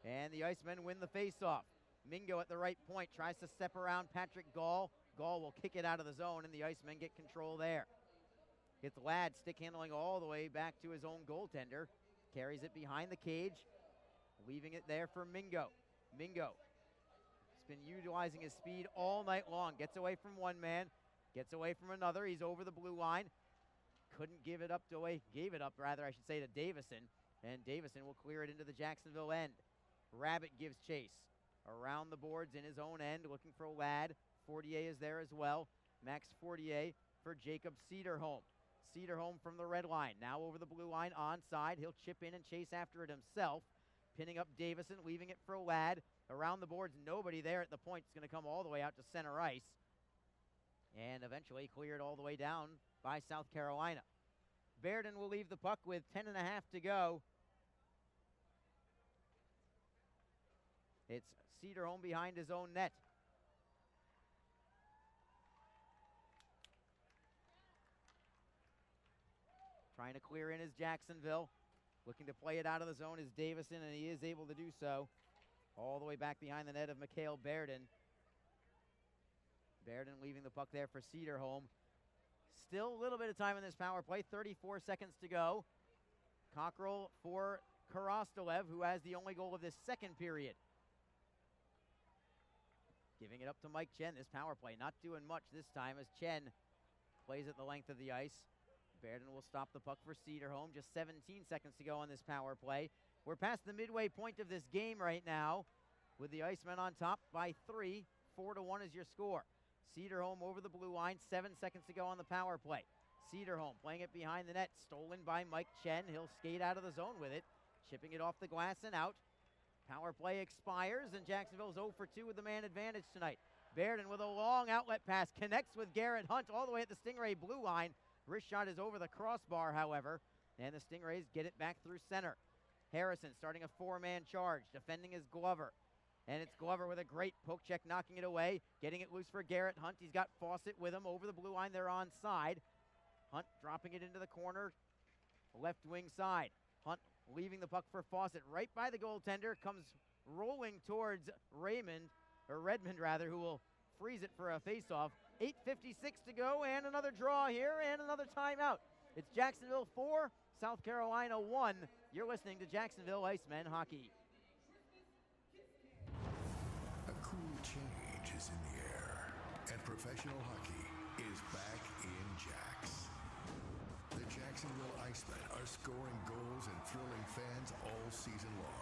And the Icemen win the faceoff. Mingo at the right point tries to step around Patrick Gall. Gall will kick it out of the zone, and the Icemen get control there. It's Ladd stick handling all the way back to his own goaltender. Carries it behind the cage, leaving it there for Mingo. Mingo been utilizing his speed all night long. Gets away from one man, gets away from another. He's over the blue line. Couldn't give it up gave it up rather, I should say, to Davison. And Davison will clear it into the Jacksonville end. Rabbit gives chase around the boards in his own end, looking for Ladd. Fortier is there as well. Max Fortier for Jacob Cederholm. Cederholm from the red line, now over the blue line, onside. He'll chip in and chase after it himself. Pinning up Davison, leaving it for Ladd. Around the boards, nobody there at the point. It's going to come all the way out to center ice. And eventually cleared all the way down by South Carolina. Bairden will leave the puck with 10.5 to go. It's Cederholm behind his own net. Trying to clear in is Jacksonville. Looking to play it out of the zone is Davison, and he is able to do so. All the way back behind the net of Mikhail Bairden. Bairden leaving the puck there for Cederholm. Still a little bit of time in this power play. 34 seconds to go. Cockrell for Karastolev, who has the only goal of this second period. Giving it up to Mike Chen. This power play not doing much this time as Chen plays it the length of the ice. Bairden will stop the puck for Cederholm. Just 17 seconds to go on this power play. We're past the midway point of this game right now with the Icemen on top by 3. 4-1 is your score. Cederholm over the blue line. 7 seconds to go on the power play. Cederholm playing it behind the net. Stolen by Mike Chen. He'll skate out of the zone with it. Chipping it off the glass and out. Power play expires, and Jacksonville's 0 for 2 with the man advantage tonight. Bairden with a long outlet pass. Connects with Garrett Hunt all the way at the Stingray blue line. Wrist shot is over the crossbar, however, and the Stingrays get it back through center. Harrison starting a 4-man charge. Defending is Glover. And it's Glover with a great poke check, knocking it away. Getting it loose for Garrett Hunt. He's got Fawcett with him over the blue line. They're onside. Hunt dropping it into the corner. Left wing side. Hunt leaving the puck for Fawcett. Right by the goaltender. Comes rolling towards Redmond, who will freeze it for a faceoff. 8:56 to go, and another draw here, and another timeout. It's Jacksonville 4, South Carolina 1. You're listening to Jacksonville Icemen Hockey. A cool change is in the air, and professional hockey is back in Jax. The Jacksonville Icemen are scoring goals and thrilling fans all season long.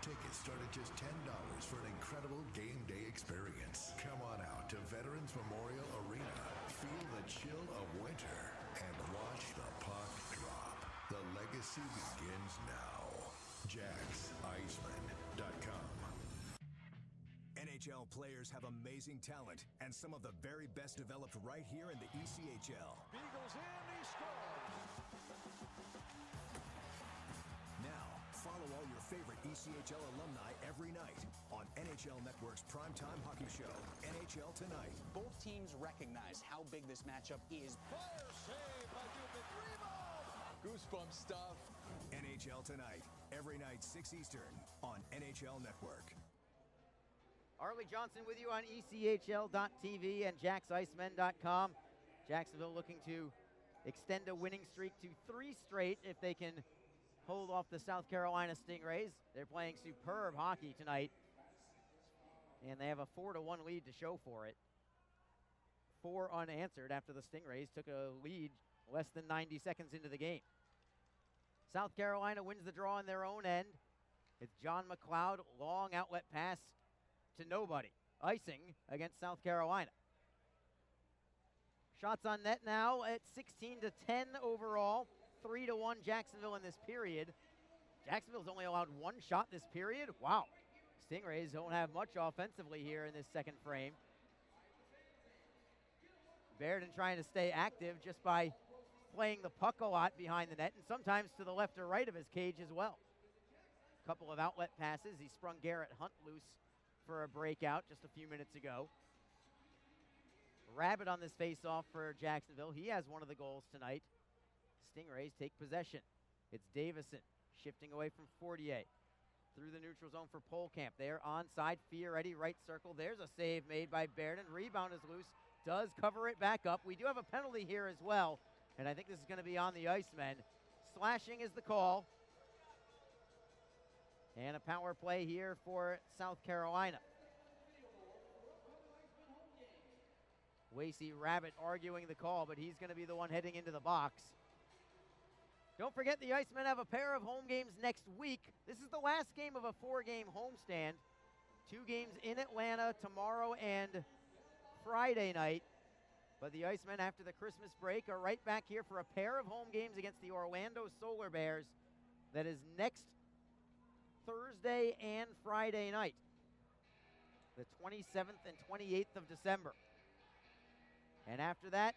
Tickets start at just $10 for an incredible game day experience. Come on out to Veterans Memorial Arena. Feel the chill of winter and watch the puck drop. The legacy begins now. JacksIceman.com. NHL players have amazing talent, and some of the very best developed right here in the ECHL. Beagles in, he scores. Now, follow all your favorite ECHL alumni every night on NHL Network's primetime hockey show, NHL Tonight. Both teams recognize how big this matchup is. Fire save by Dubin. Rebound. Goosebump stuff. NHL Tonight, every night 6 Eastern on NHL Network. Arlie Johnson with you on ECHL.tv and JacksIcemen.com. Jacksonville looking to extend a winning streak to 3 straight if they can hold off the South Carolina Stingrays. They're playing superb hockey tonight, and they have a 4-1 lead to show for it. 4 unanswered after the Stingrays took a lead less than 90 seconds into the game. South Carolina wins the draw in their own end. It's John McLeod, long outlet pass to nobody. Icing against South Carolina. Shots on net now at 16-10 overall. 3-1 Jacksonville in this period. Jacksonville's only allowed 1 shot this period. Wow. Stingrays don't have much offensively here in this second frame. Bairden trying to stay active just by playing the puck a lot behind the net and sometimes to the left or right of his cage as well. A couple of outlet passes. He sprung Garrett Hunt loose for a breakout just a few minutes ago. Rabbit on this faceoff for Jacksonville. He has one of the goals tonight. Stingrays take possession. It's Davison shifting away from Fortier. Through the neutral zone for Polkamp. They're onside. Fioretti right circle. There's a save made by Bairden. Rebound is loose. Does cover it back up. We do have a penalty here as well, and I think this is going to be on the Icemen. Slashing is the call. And a power play here for South Carolina. Wasey Rabbit arguing the call, but he's going to be the one heading into the box. Don't forget the Icemen have a pair of home games next week. This is the last game of a 4-game homestand. 2 games in Atlanta tomorrow and Friday night. But the Icemen, after the Christmas break, are right back here for a pair of home games against the Orlando Solar Bears. That is next Thursday and Friday night, the 27th and 28th of December. And after that,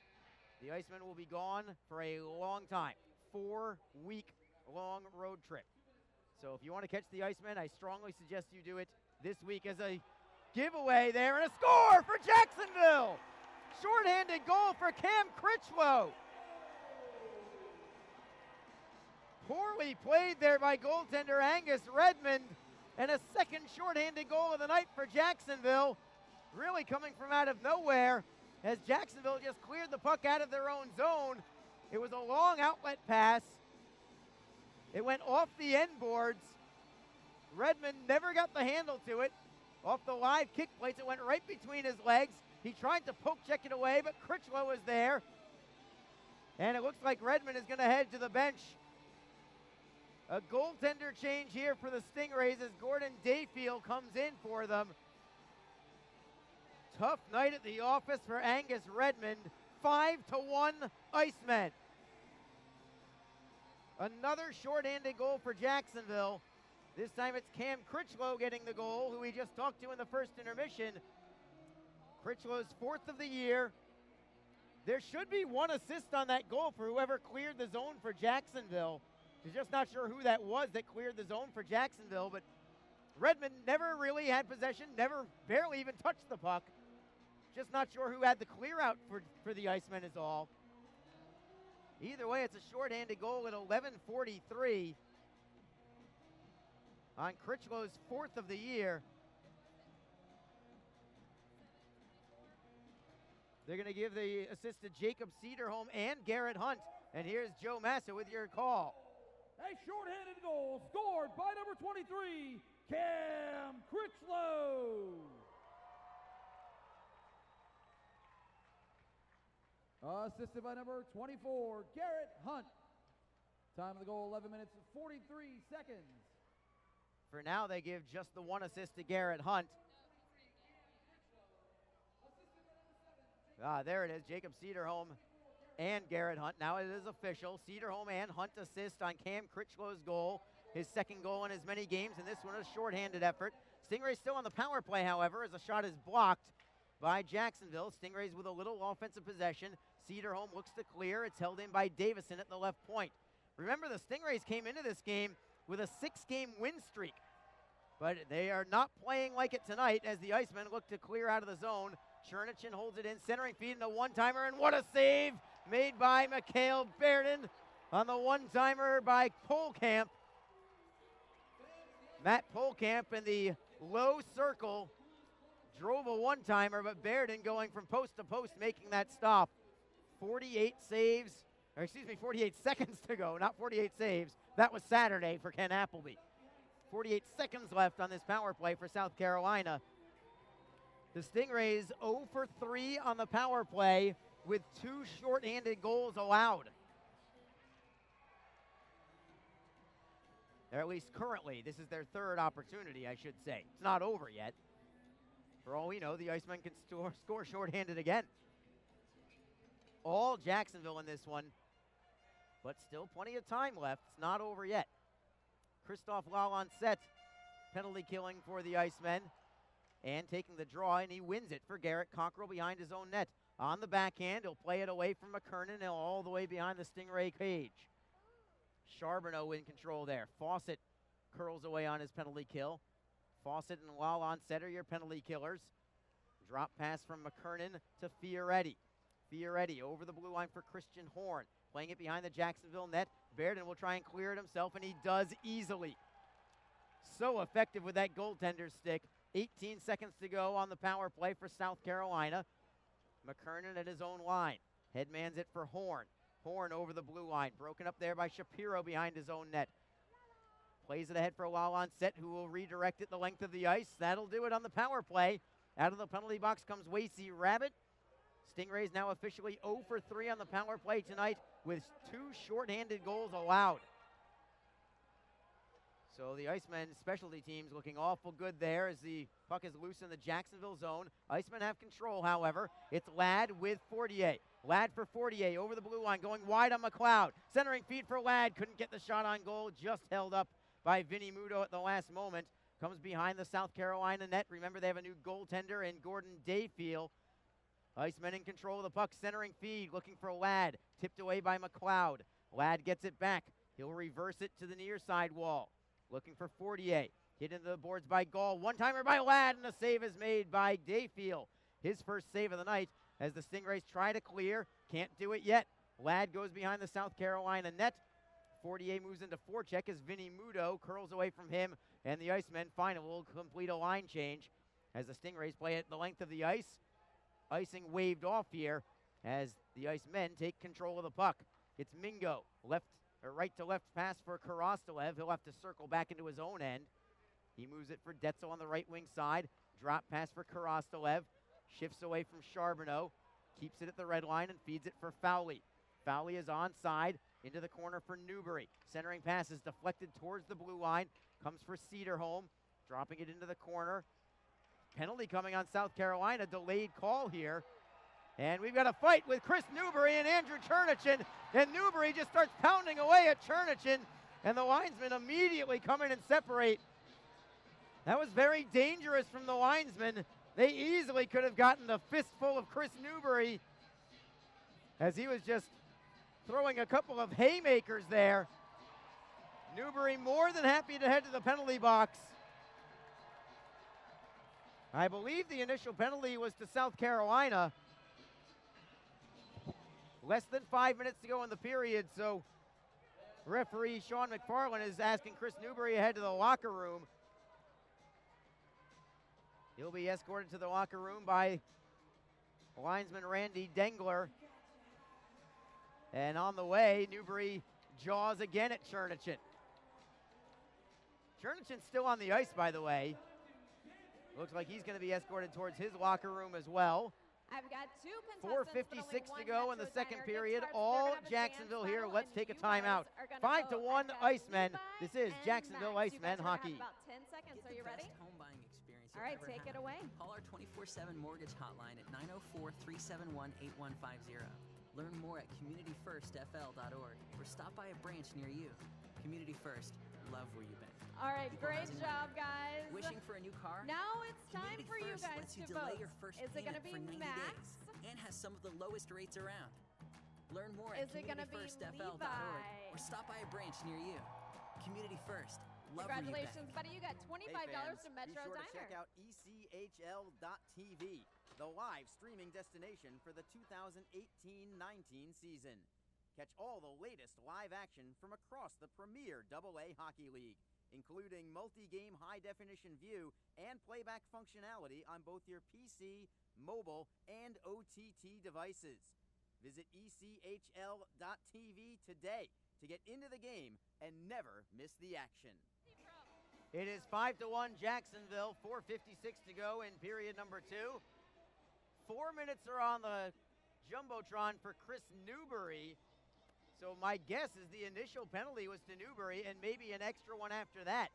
the Icemen will be gone for a long time, 4-week-long road trip. So if you want to catch the Icemen, I strongly suggest you do it this week as a giveaway there, and a score for Jacksonville! Shorthanded goal for Cam Critchlow. Poorly played there by goaltender Angus Redmond, and a second shorthanded goal of the night for Jacksonville. Really coming from out of nowhere as Jacksonville just cleared the puck out of their own zone. It was a long outlet pass. It went off the end boards. Redmond never got the handle to it. Off the live kick plates, it went right between his legs. He tried to poke check it away, but Critchlow was there. And it looks like Redmond is going to head to the bench. A goaltender change here for the Stingrays as Gordon Dayfield comes in for them. Tough night at the office for Angus Redmond. 5-1 Icemen. Another shorthanded goal for Jacksonville. This time it's Cam Critchlow getting the goal, who we just talked to in the first intermission. Critchlow's 4th of the year. There should be 1 assist on that goal for whoever cleared the zone for Jacksonville. He's just not sure who that was that cleared the zone for Jacksonville, but Redmond never really had possession, barely even touched the puck. Just not sure who had the clear out for the Icemen is all. Either way, it's a shorthanded goal at 11:43 on Critchlow's 4th of the year. They're going to give the assist to Jacob Cederholm and Garrett Hunt. And here's Joe Massa with your call. A shorthanded goal scored by number 23, Cam Critchlow. Assisted by number 24, Garrett Hunt. Time of the goal, 11 minutes, 43 seconds. For now, they give just the 1 assist to Garrett Hunt. There it is, Jacob Cederholm and Garrett Hunt. Now it is official. Cederholm and Hunt assist on Cam Critchlow's goal. His 2nd goal in as many games, and this one a shorthanded effort. Stingrays still on the power play, however, as a shot is blocked by Jacksonville. Stingrays with a little offensive possession. Cederholm looks to clear. It's held in by Davison at the left point. Remember, the Stingrays came into this game with a 6-game win streak, but they are not playing like it tonight as the Icemen look to clear out of the zone. Chernichin holds it in, centering feed into one-timer, and what a save made by Mikhail Berden on the one-timer by Polkamp. Matt Polkamp in the low circle drove a one-timer, but Berden going from post to post making that stop. 48 seconds to go, not 48 saves. That was Saturday for Ken Appleby. 48 seconds left on this power play for South Carolina. The Stingrays 0 for 3 on the power play with 2 shorthanded goals allowed. Or at least currently, this is their 3rd opportunity, I should say. It's not over yet. For all we know, the Icemen can score shorthanded again. All Jacksonville in this one, but still plenty of time left. It's not over yet. Christophe Lalonset penalty killing for the Icemen and taking the draw, and he wins it for Garrett Cockrell behind his own net. On the backhand, he'll play it away from McKernan and all the way behind the Stingray cage. Charbonneau in control there. Fawcett curls away on his penalty kill. Fawcett and Lalonset are your penalty killers. Drop pass from McKernan to Fioretti. Fioretti over the blue line for Christian Horn. Playing it behind the Jacksonville net. Berden will try and clear it himself, and he does easily. So effective with that goaltender stick. 18 seconds to go on the power play for South Carolina. McKernan at his own line. Headmans it for Horn. Horn over the blue line. Broken up there by Shapiro behind his own net. Plays it ahead for Lalonset, who will redirect it the length of the ice. That'll do it on the power play. Out of the penalty box comes Wasey Rabbit. Stingrays now officially 0 for 3 on the power play tonight with 2 shorthanded goals allowed. So the Icemen specialty teams looking awful good there as the puck is loose in the Jacksonville zone. Icemen have control, however. It's Ladd with Fortier. Ladd for Fortier over the blue line, going wide on McLeod. Centering feed for Ladd, couldn't get the shot on goal, just held up by Vinny Muto at the last moment. Comes behind the South Carolina net. Remember, they have a new goaltender in Gordon Dayfield. Icemen in control of the puck, centering feed, looking for Ladd. Tipped away by McLeod. Ladd gets it back. He'll reverse it to the near side wall. Looking for Fortier. Hit into the boards by Gall. One-timer by Ladd, and a save is made by Dayfield. His first save of the night as the Stingrays try to clear. Can't do it yet. Ladd goes behind the South Carolina net. Fortier moves into forecheck as Vinny Muto curls away from him, and the Icemen finally will complete a line change as the Stingrays play it the length of the ice. Icing waved off here as the Icemen take control of the puck. It's Mingo, right to left pass for Karostalev. He'll have to circle back into his own end. He moves it for Detzel on the right wing side. Drop pass for Karostalev. Shifts away from Charbonneau. Keeps it at the red line and feeds it for Fowley. Fowley is onside. Into the corner for Newbury. Centering pass is deflected towards the blue line. Comes for Cedarholm. Dropping it into the corner. Penalty coming on South Carolina. Delayed call here. And we've got a fight with Chris Newbury and Andrew Chernichin. And Newbury just starts pounding away at Chernichin. And the linesmen immediately come in and separate. That was very dangerous from the linesmen. They easily could have gotten a fistful of Chris Newbury as he was just throwing a couple of haymakers there. Newbury more than happy to head to the penalty box. I believe the initial penalty was to South Carolina. Less than 5 minutes to go in the period, so referee Sean McFarland is asking Chris Newbury ahead to the locker room. He'll be escorted to the locker room by linesman Randy Dengler. And on the way, Newbury jaws again at Chernichin. Chernichin's still on the ice, by the way. Looks like he's going to be escorted towards his locker room as well. I've got 2 contestants, 4:56 to go in the second period. All Jacksonville here. Let's take a timeout. 5-1 Icemen. This is Jacksonville Icemen hockey. About 10 seconds. Are you ready? Home buying experience All right, take it away. Call our 24/7 mortgage hotline at 904-371-8150. Learn more at communityfirstfl.org or stop by a branch near you. Community First. Love where you bank. All right, great job, guys. Wishing for a new car? Now it's time for you guys lets you to delay vote. your first Is it going to be payment for 90 Max? days and has some of the lowest rates around. Learn more Is at it gonna be communityfirstfl.org Levi? or stop by a branch near you. Community First. Love where you Congratulations, bank. buddy. You got $25 to Metro be sure Diner. to check out ECHL.TV, the live streaming destination for the 2018-19 season. Catch all the latest live action from across the premier AA Hockey League, including multi-game high-definition view and playback functionality on both your PC, mobile, and OTT devices. Visit ECHL.TV today to get into the game and never miss the action. It is 5-1 Jacksonville. 4:56 to go in period number 2. 4 minutes are on the Jumbotron for Chris Newbury. So my guess is the initial penalty was to Newbury and maybe an extra one after that.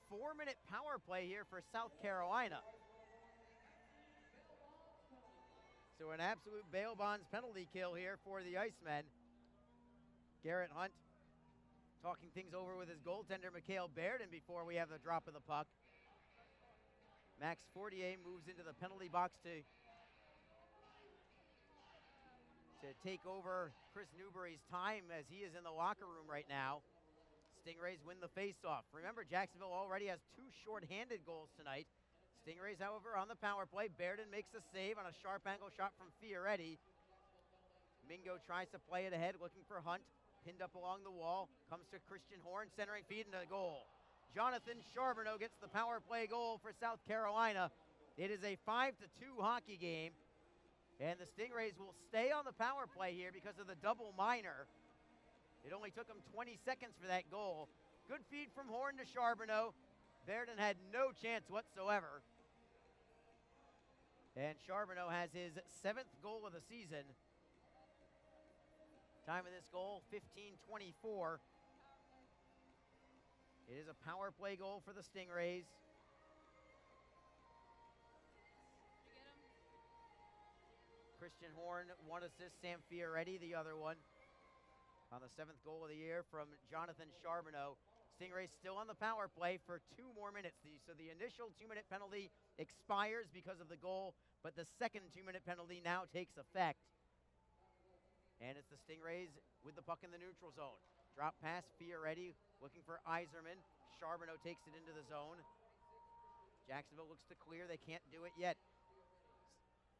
4-minute power play here for South Carolina. So an absolute bail bonds penalty kill here for the Icemen. Garrett Hunt talking things over with his goaltender, Mikhail Bairden, before we have the drop of the puck. Max Fortier moves into the penalty box to take over Chris Newbury's time as he is in the locker room right now. Stingrays win the faceoff. Remember, Jacksonville already has 2 shorthanded goals tonight. Stingrays, however, on the power play. Bairden makes a save on a sharp angle shot from Fioretti. Mingo tries to play it ahead, looking for Hunt. Pinned up along the wall. Comes to Christian Horn, centering feed into the goal. Jonathan Charbonneau gets the power play goal for South Carolina. It is a 5-2 hockey game. And the Stingrays will stay on the power play here because of the double minor. It only took them 20 seconds for that goal. Good feed from Horn to Charbonneau. Bairden had no chance whatsoever. And Charbonneau has his 7th goal of the season. Time of this goal, 15:24. It is a power play goal for the Stingrays. Christian Horn, 1 assist. Sam Fioretti, the other one. On the 7th goal of the year from Jonathan Charbonneau. Stingrays still on the power play for 2 more minutes. So the initial 2-minute penalty expires because of the goal, but the second 2-minute penalty now takes effect. And it's the Stingrays with the puck in the neutral zone. Drop pass, Fioretti looking for Iserman. Charbonneau takes it into the zone. Jacksonville looks to clear. They can't do it yet.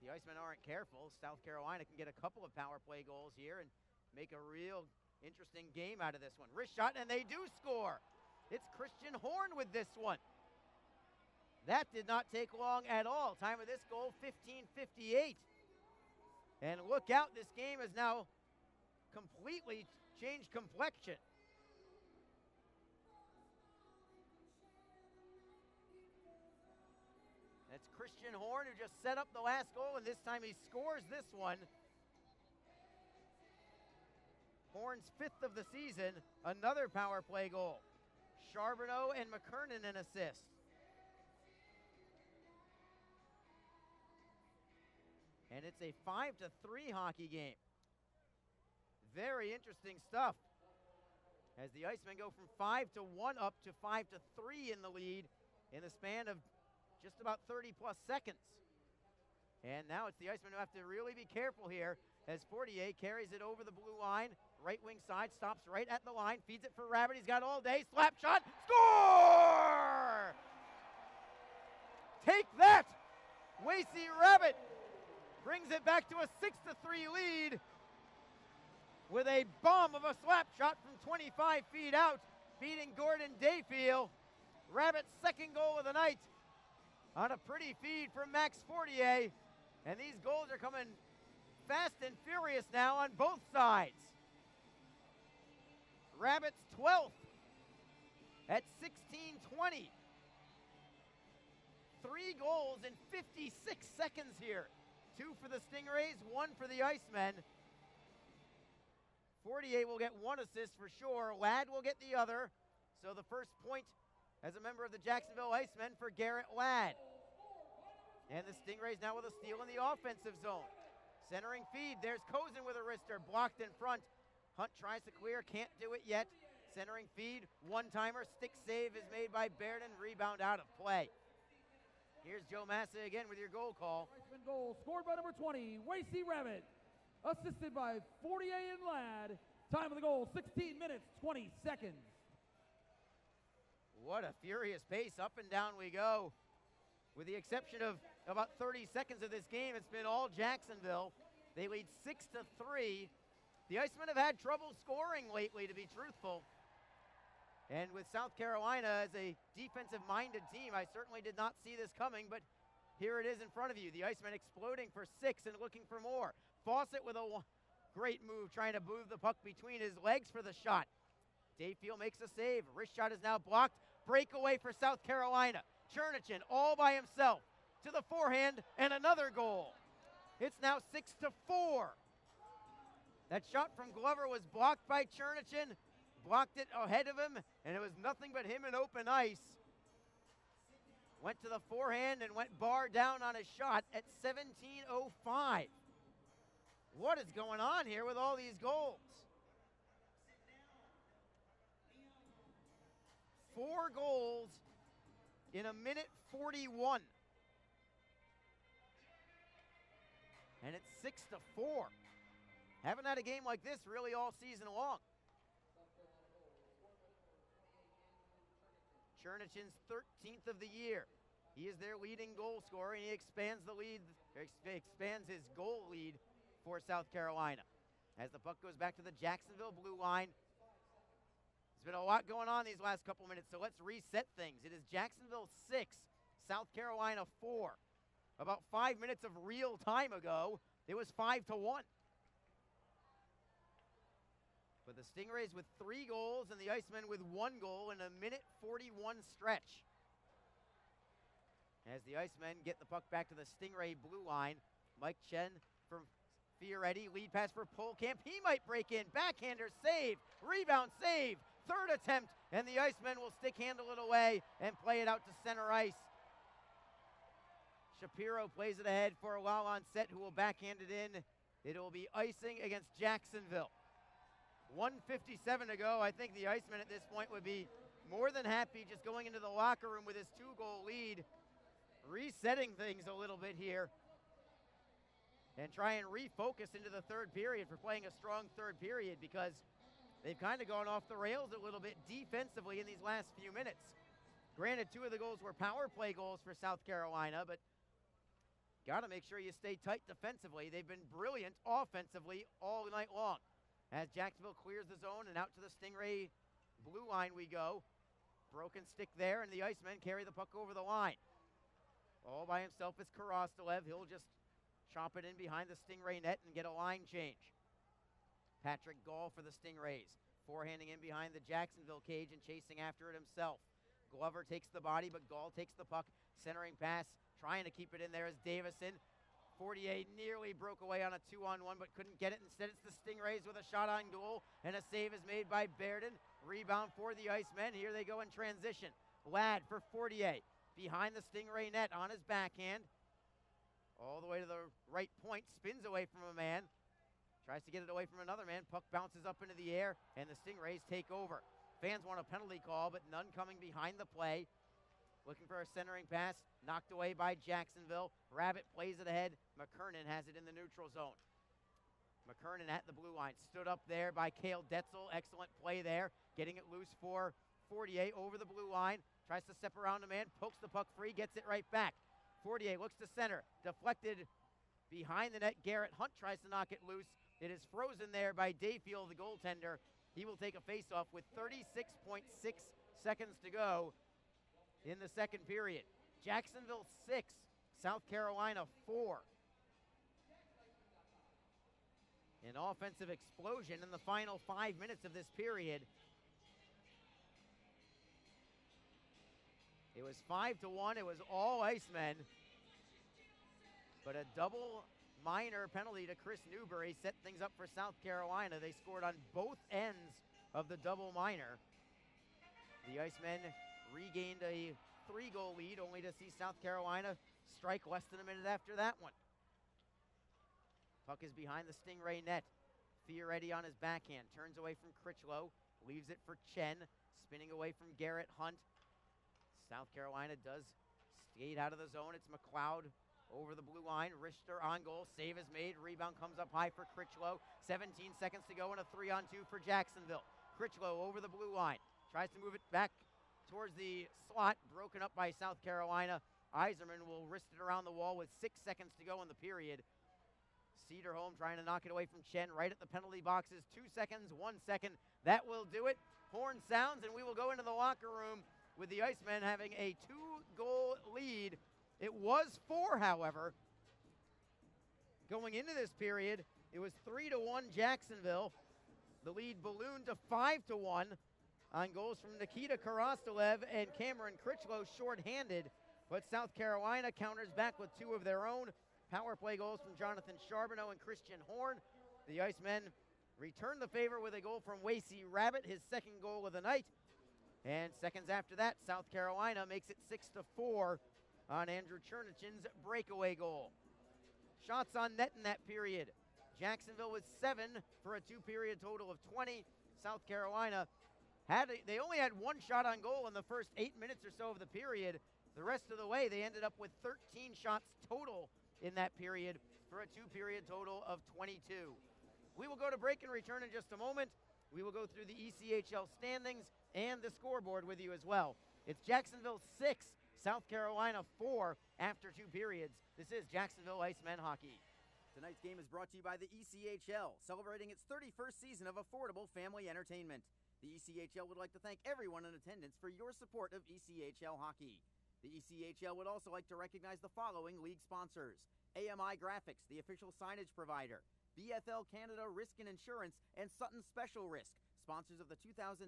The Icemen aren't careful. South Carolina can get a couple of power play goals here and make a real interesting game out of this one. Wrist shot, and they do score. It's Christian Horn with this one. That did not take long at all. Time of this goal, 15:58. And look out, this game has now completely changed complexion. That's Christian Horn, who just set up the last goal, and this time he scores this one. Horn's 5th of the season, another power play goal. Charbonneau and McKernan an assist. And it's a 5-3 hockey game. Very interesting stuff. As the Icemen go from 5-1 up to 5-3 in the lead in the span of just about 30-plus seconds. And now it's the Icemen who have to really be careful here as Fortier carries it over the blue line. Right wing side, stops right at the line, feeds it for Rabbit. He's got all day. Slap shot. Score! Take that! Wasey Rabbit brings it back to a 6-3 lead with a bomb of a slap shot from 25 feet out, beating Gordon Dayfield. Rabbit's 2nd goal of the night on a pretty feed from Max Fortier. And these goals are coming fast and furious now on both sides. Rabbit's 12th at 16:20. 3 goals in 56 seconds here. 2 for the Stingrays, 1 for the Icemen. Fortier will get 1 assist for sure. Ladd will get the other. So the first point as a member of the Jacksonville Icemen for Garrett Ladd. And the Stingrays now with a steal in the offensive zone. Centering feed. There's Kozin with a wrister. Blocked in front. Hunt tries to clear. Can't do it yet. Centering feed. One-timer. Stick save is made by Bairden. Rebound out of play. Here's Joe Massa again with your goal call. Iceman goal scored by number 20, Wasey Rabbit. Assisted by Fortier and Ladd. Time of the goal, 16 minutes, 20 seconds. What a furious pace. Up and down we go. With the exception of about 30 seconds of this game, it's been all Jacksonville. They lead 6-3. The Icemen have had trouble scoring lately, to be truthful. And with South Carolina as a defensive-minded team, I certainly did not see this coming, but here it is in front of you. The Icemen exploding for 6 and looking for more. Fawcett with a great move, trying to move the puck between his legs for the shot. Dayfield makes a save. Wrist shot is now blocked. Breakaway for South Carolina. Chernichin all by himself to the forehand and another goal. It's now 6-4. That shot from Glover was blocked by Chernichin. Blocked it ahead of him, and it was nothing but him in open ice. Went to the forehand and went bar down on his shot at 17:05. What is going on here with all these goals? 4 goals in 1:41. And it's 6-4. Haven't had a game like this really all season long. Chernichin's 13th of the year. He is their leading goal scorer, and he expands the lead, expands his goal lead for South Carolina. As the puck goes back to the Jacksonville blue line, there's been a lot going on these last couple minutes, so let's reset things. It is Jacksonville 6, South Carolina 4. About 5 minutes of real time ago, it was 5-1. But the Stingrays with 3 goals and the Icemen with 1 goal in a 1:41 stretch. As the Icemen get the puck back to the Stingray blue line, Mike Chen from Fioretti, lead pass for Polkamp. He might break in. Backhander save. Rebound save. Third attempt, and the Icemen will stick handle it away and play it out to center ice. Shapiro plays it ahead for Lalonde Set, who will backhand it in. It will be icing against Jacksonville. 1:57 to go. I think the Icemen at this point would be more than happy just going into the locker room with his 2-goal lead, resetting things a little bit here, and try and refocus into the third period for playing a strong third period, because they've kind of gone off the rails a little bit defensively in these last few minutes. Granted, 2 of the goals were power play goals for South Carolina, but got to make sure you stay tight defensively. They've been brilliant offensively all night long. As Jacksonville clears the zone and out to the Stingray blue line we go. Broken stick there, and the Icemen carry the puck over the line. All by himself is Karostalev. He'll just chop it in behind the Stingray net and get a line change. Patrick Gall for the Stingrays. Forehanding in behind the Jacksonville cage and chasing after it himself. Glover takes the body, but Gall takes the puck. Centering pass, trying to keep it in there is Davison. Fortier nearly broke away on a 2-on-1, but couldn't get it. Instead, it's the Stingrays with a shot on goal, and a save is made by Bairden. Rebound for the Icemen. Here they go in transition. Ladd for Fortier. Behind the Stingray net on his backhand. All the way to the right point. Spins away from a man. Tries to get it away from another man. Puck bounces up into the air, and the Stingrays take over. Fans want a penalty call, but none coming behind the play. Looking for a centering pass, knocked away by Jacksonville. Rabbit plays it ahead. McKernan has it in the neutral zone. McKernan at the blue line, stood up there by Cale Detzel. Excellent play there, getting it loose for Fortier over the blue line. Tries to step around a man, pokes the puck free, gets it right back. Fortier looks to center, deflected behind the net. Garrett Hunt tries to knock it loose. It is frozen there by Dayfield, the goaltender. He will take a faceoff with 36.6 seconds to go in the second period. Jacksonville 6, South Carolina 4. An offensive explosion in the final 5 minutes of this period. It was 5-1. It was all Icemen. But a double minor penalty to Chris Newberry set things up for South Carolina. They scored on both ends of the double minor. The Icemen regained a 3-goal lead, only to see South Carolina strike less than a minute after that one. Puck is behind the Stingray net. Fioretti on his backhand, turns away from Critchlow, leaves it for Chen, spinning away from Garrett Hunt. South Carolina does skate out of the zone. It's McLeod over the blue line. Richter on goal. Save is made. Rebound comes up high for Critchlow. 17 seconds to go in a 3-on-2 for Jacksonville. Critchlow over the blue line. Tries to move it back towards the slot. Broken up by South Carolina. Iserman will wrist it around the wall with 6 seconds to go in the period. Cedarholm trying to knock it away from Chen right at the penalty boxes. 2 seconds, 1 second. That will do it. Horn sounds, and we will go into the locker room with the Icemen having a 2-goal lead. It was 4, however. Going into this period, it was 3-1 Jacksonville. The lead ballooned to 5-1 on goals from Nikita Karostalev and Cameron Critchlow shorthanded. But South Carolina counters back with 2 of their own. Power play goals from Jonathan Charbonneau and Christian Horn. The Icemen return the favor with a goal from Wasey Rabbit, his 2nd goal of the night. And seconds after that, South Carolina makes it 6-4 on Andrew Chernichin's breakaway goal. Shots on net in that period. Jacksonville with 7 for a 2-period total of 20. South Carolina they only had 1 shot on goal in the first 8 minutes or so of the period. The rest of the way, they ended up with 13 shots total in that period for a 2-period total of 22. We will go to break and return in just a moment. We will go through the ECHL standings and the scoreboard with you as well. It's Jacksonville 6, South Carolina 4 after 2 periods. This is Jacksonville Icemen hockey. Tonight's game is brought to you by the ECHL, celebrating its 31st season of affordable family entertainment. The ECHL would like to thank everyone in attendance for your support of ECHL hockey. The ECHL would also like to recognize the following league sponsors: AMI Graphics, the official signage provider; BFL Canada Risk and Insurance; and Sutton Special Risk, sponsors of the 2019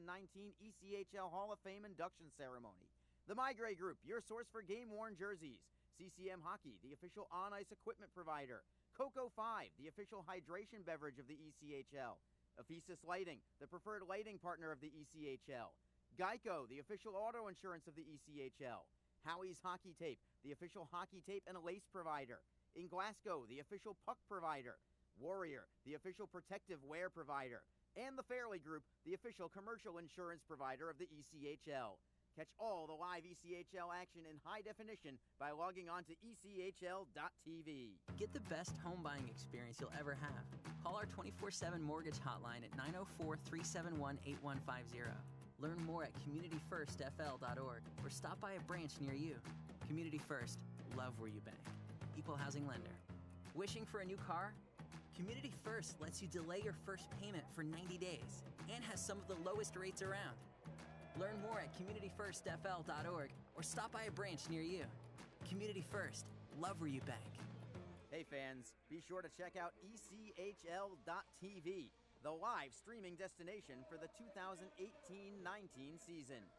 ECHL Hall of Fame induction ceremony. The My Gray Group, your source for game-worn jerseys. CCM Hockey, the official on-ice equipment provider. Coco 5, the official hydration beverage of the ECHL. Ephesus Lighting, the preferred lighting partner of the ECHL. Geico, the official auto insurance of the ECHL. Howie's Hockey Tape, the official hockey tape and lace provider. In Glasgow, the official puck provider. Warrior, the official protective wear provider. And the Fairley Group, the official commercial insurance provider of the ECHL. Catch all the live ECHL action in high definition by logging on to ECHL.tv. Get the best home buying experience you'll ever have. Call our 24/7 mortgage hotline at 904-371-8150. Learn more at communityfirstfl.org or stop by a branch near you. Community First, love where you bank. Equal housing lender. Wishing for a new car? Community First lets you delay your first payment for 90 days and has some of the lowest rates around. Learn more at communityfirstfl.org or stop by a branch near you. Community First, love where you bank. Hey fans, be sure to check out ECHL.tv, the live streaming destination for the 2018-19 season.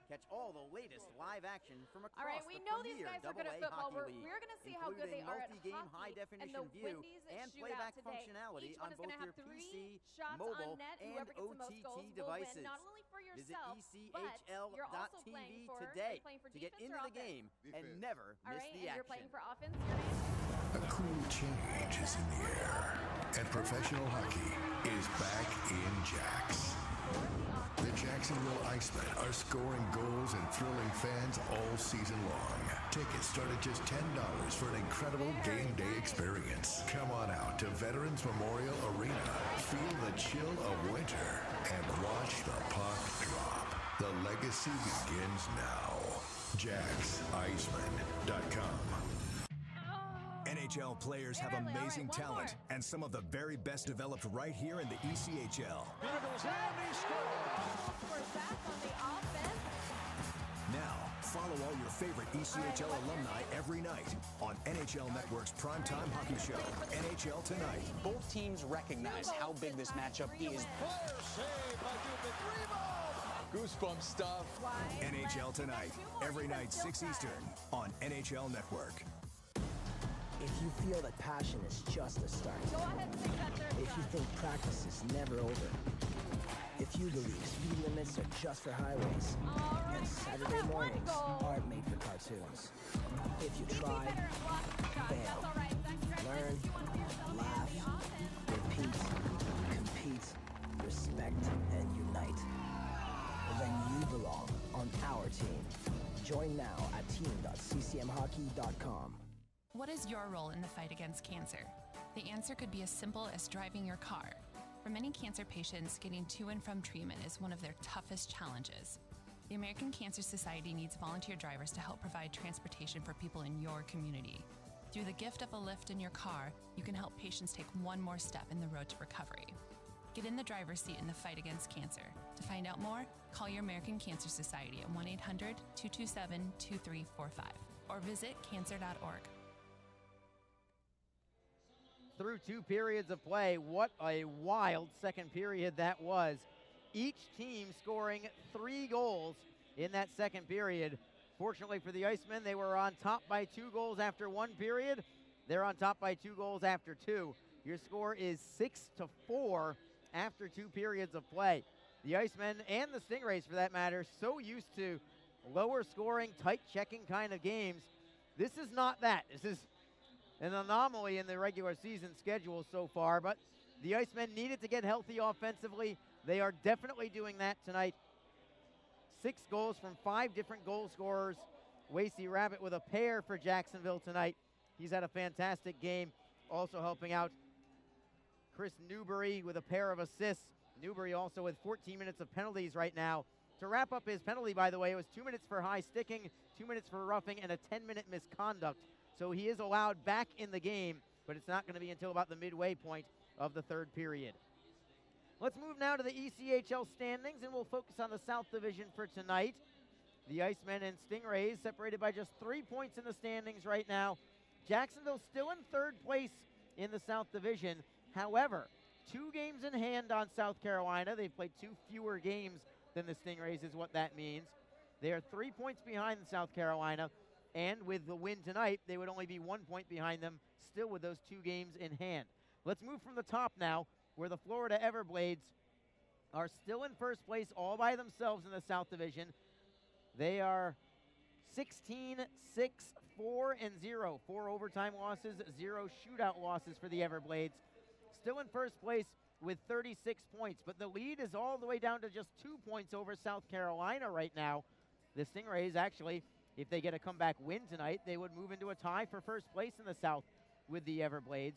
Catch all the latest live action from across all right, we know these guys are good at football. Hockey League, We're going to see how good they are at multi-game hockey high-definition and the view Wendy's and shootout playback today. functionality Each on one is both going to your have 3 PC, shots mobile, on net. and Whoever gets the most OTT goals devices. will win, not only for Visit yourself, but you're also playing ECHL.tv for, today for to get defense into or the offense? game and never All miss right, the and you're action. playing for offense, your name? A cool change is in the air, and professional hockey is back in Jax. The Jacksonville Icemen are scoring goals and thrilling fans all season long. Tickets start at just $10 for an incredible game day experience. Come on out to Veterans Memorial Arena, feel the chill of winter, and watch the puck drop. The legacy begins now. JacksIcemen.com. NHL players have amazing talent and some of the very best developed right here in the ECHL. Now, follow all your favorite ECHL alumni every night on NHL Network's primetime hockey show, NHL Tonight. Both teams recognize how big this matchup is. Goosebump stuff. NHL Tonight, every night 6 Eastern on NHL Network. If you feel that passion is just a start, if you think practice is never over, if you believe speed limits are just for highways, and Saturday mornings aren't made for cartoons, if you try, fail, learn, laugh, repeat, compete, respect, and unite, then you belong on our team. Join now at team.ccmhockey.com. What is your role in the fight against cancer? The answer could be as simple as driving your car. For many cancer patients, getting to and from treatment is one of their toughest challenges. The American Cancer Society needs volunteer drivers to help provide transportation for people in your community. Through the gift of a lift in your car, you can help patients take one more step in the road to recovery. Get in the driver's seat in the fight against cancer. To find out more, call your American Cancer Society at 1-800-227-2345 or visit cancer.org. Through 2 periods of play, what a wild second period that was. Each team scoring 3 goals in that second period. Fortunately for the Icemen, they were on top by 2 goals after 1 period. They're on top by 2 goals after 2. Your score is 6-4 after 2 periods of play. The Icemen and the Stingrays, for that matter, so used to lower scoring, tight checking kind of games. This is not that. This is an anomaly in the regular season schedule so far, but the Icemen needed to get healthy offensively. They are definitely doing that tonight. 6 goals from 5 different goal scorers. Wasey Rabbit with a pair for Jacksonville tonight. He's had a fantastic game, also helping out Chris Newbury with a pair of assists. Newbury also with 14 minutes of penalties right now. To wrap up his penalty, by the way, it was 2 minutes for high sticking, 2 minutes for roughing, and a 10-minute misconduct. So he is allowed back in the game, but it's not going to be until about the midway point of the 3rd period. Let's move now to the ECHL standings, and we'll focus on the South Division for tonight. The Icemen and Stingrays separated by just 3 points in the standings right now. Jacksonville still in 3rd place in the South Division. However, 2 games in hand on South Carolina. They've played 2 fewer games than the Stingrays is what that means. They are 3 points behind South Carolina, and with the win tonight, they would only be 1 point behind them, still with those 2 games in hand. Let's move from the top now, where the Florida Everblades are still in first place all by themselves in the South Division. They are 16-6-4-0. 4 overtime losses, 0 shootout losses for the Everblades. Still in first place with 36 points, but the lead is all the way down to just 2 points over South Carolina right now. The Stingrays, actually, if they get a comeback win tonight, they would move into a tie for first place in the South with the Everblades.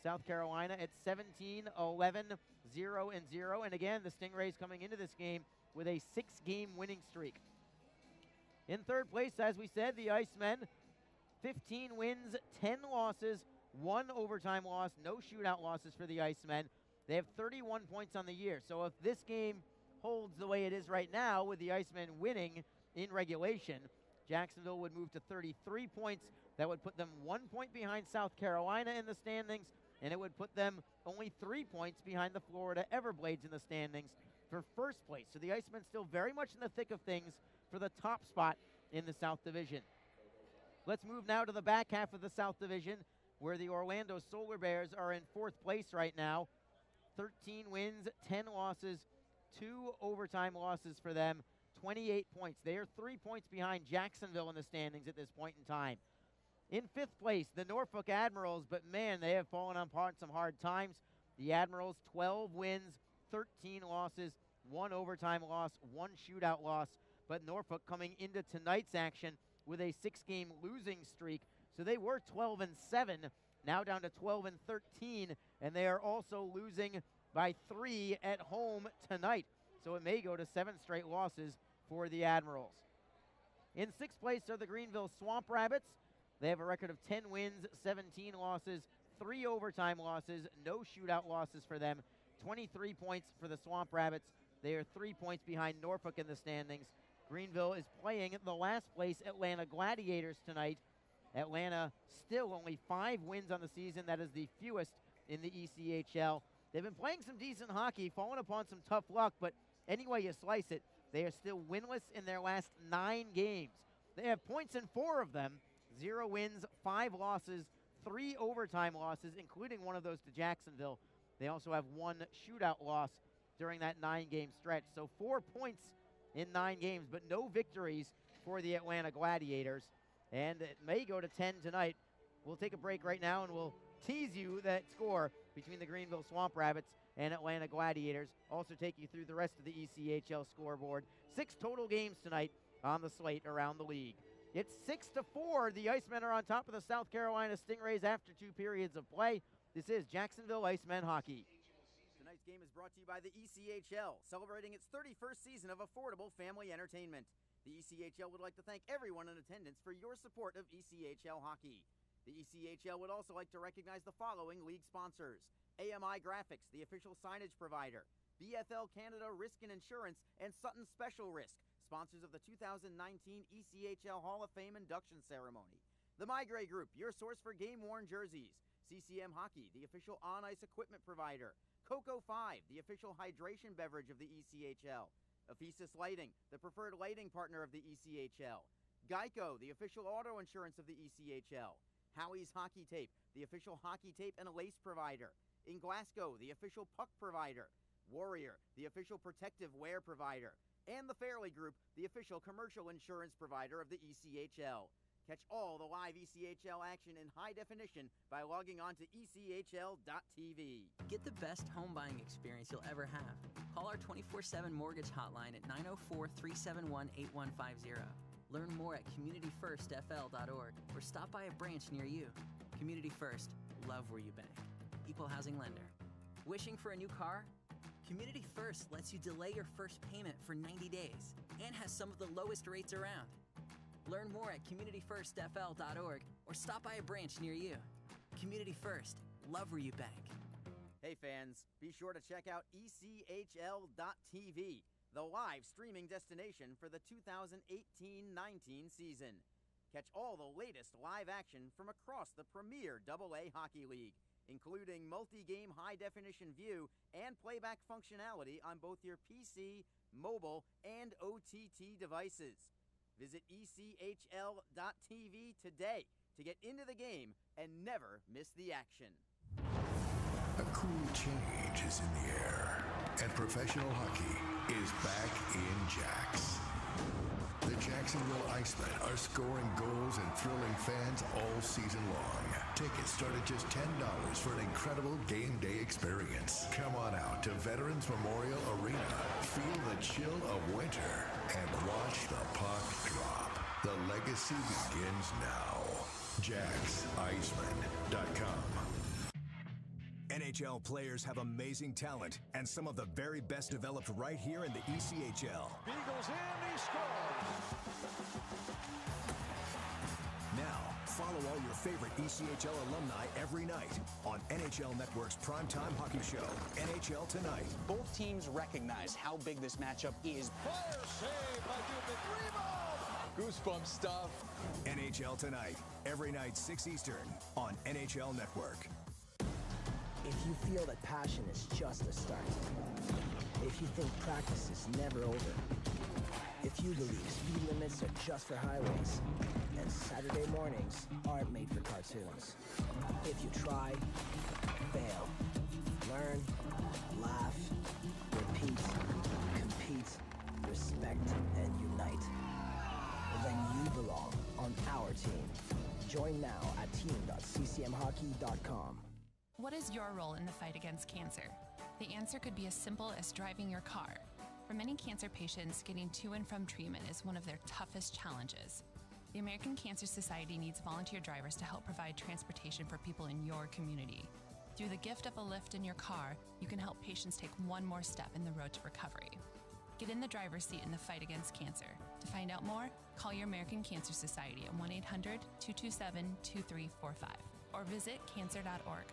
South Carolina at 17-11-0-0, and again, the Stingrays coming into this game with a 6-game winning streak. In third place, as we said, the Icemen, 15 wins, 10 losses, 1 overtime loss, no shootout losses for the Icemen. They have 31 points on the year. So if this game holds the way it is right now with the Icemen winning in regulation, Jacksonville would move to 33 points. That would put them 1 point behind South Carolina in the standings, and it would put them only 3 points behind the Florida Everblades in the standings for first place. So the Icemen still very much in the thick of things for the top spot in the South Division. Let's move now to the back half of the South Division, where the Orlando Solar Bears are in fourth place right now. 13 wins, 10 losses, 2 overtime losses for them, 28 points. They are 3 points behind Jacksonville in the standings at this point in time. In fifth place, the Norfolk Admirals, but man, they have fallen apart some hard times. The Admirals, 12 wins, 13 losses, 1 overtime loss, 1 shootout loss. But Norfolk coming into tonight's action with a 6-game losing streak. So they were 12-7, now down to 12-13, and they are also losing by 3 at home tonight. So it may go to 7 straight losses for the Admirals. In sixth place are the Greenville Swamp Rabbits. They have a record of 10 wins, 17 losses, 3 overtime losses, no shootout losses for them. 23 points for the Swamp Rabbits. They are 3 points behind Norfolk in the standings. Greenville is playing the last place Atlanta Gladiators tonight. Atlanta still only 5 wins on the season. That is the fewest in the ECHL. They've been playing some decent hockey, falling upon some tough luck, but any way you slice it, they are still winless in their last 9 games. They have points in 4 of them, 0 wins, 5 losses, 3 overtime losses, including one of those to Jacksonville. They also have 1 shootout loss during that 9-game stretch. So 4 points in 9 games, but no victories for the Atlanta Gladiators. And it may go to 10 tonight. We'll take a break right now, and we'll tease you that score between the Greenville Swamp Rabbits and Atlanta Gladiators. Also take you through the rest of the ECHL scoreboard. 6 total games tonight on the slate around the league. It's 6-4. The Icemen are on top of the South Carolina Stingrays after 2 periods of play. This is Jacksonville Icemen hockey. Tonight's game is brought to you by the ECHL, celebrating its 31st season of affordable family entertainment. The ECHL would like to thank everyone in attendance for your support of ECHL hockey. The ECHL would also like to recognize the following league sponsors: AMI Graphics, the official signage provider; BFL Canada Risk and Insurance; and Sutton Special Risk, sponsors of the 2019 ECHL Hall of Fame induction ceremony. The Migray Group, your source for game-worn jerseys; CCM Hockey, the official on-ice equipment provider; Coco 5, the official hydration beverage of the ECHL; Ephesus Lighting, the preferred lighting partner of the ECHL; Geico, the official auto insurance of the ECHL; Howie's Hockey Tape, the official hockey tape and lace provider; In Glasgow, the official puck provider; Warrior, the official protective wear provider; and the Fairley Group, the official commercial insurance provider of the ECHL. Catch all the live ECHL action in high definition by logging on to ECHL.tv. Get the best home buying experience you'll ever have. Call our 24/7 mortgage hotline at 904-371-8150. Learn more at communityfirstfl.org or stop by a branch near you. Community First, love where you bank. Equal housing lender. Wishing for a new car? Community First lets you delay your first payment for 90 days and has some of the lowest rates around. Learn more at communityfirstfl.org or stop by a branch near you. Community First, love where you bank. Hey fans, be sure to check out ECHL.tv, the live streaming destination for the 2018-19 season. Catch all the latest live action from across the premier AA Hockey League, including multi-game high-definition view and playback functionality on both your PC, mobile, and OTT devices. Visit ECHL.tv today to get into the game and never miss the action. A cool change is in the air, and professional hockey is back in Jax. The Jacksonville Icemen are scoring goals and thrilling fans all season long. Tickets start at just $10 for an incredible game day experience. Come on out to Veterans Memorial Arena, feel the chill of winter, and watch the puck drop. The legacy begins now. JacksIcemen.com. NHL players have amazing talent, and some of the very best developed right here in the ECHL. Beagles in, he scores! Now, follow all your favorite ECHL alumni every night on NHL Network's primetime hockey show, NHL Tonight. Both teams recognize how big this matchup is. Fire save by Dubin. Goosebump stuff. NHL Tonight, every night 6 Eastern on NHL Network. If you feel that passion is just a start, if you think practice is never over, if you believe speed limits are just for highways, and Saturday mornings aren't made for cartoons, if you try, fail, learn, laugh, repeat, compete, respect, and unite, then you belong on our team. Join now at team.ccmhockey.com. What is your role in the fight against cancer? The answer could be as simple as driving your car. For many cancer patients, getting to and from treatment is one of their toughest challenges. The American Cancer Society needs volunteer drivers to help provide transportation for people in your community. Through the gift of a lift in your car, you can help patients take one more step in the road to recovery. Get in the driver's seat in the fight against cancer. To find out more, call your American Cancer Society at 1-800-227-2345 or visit cancer.org.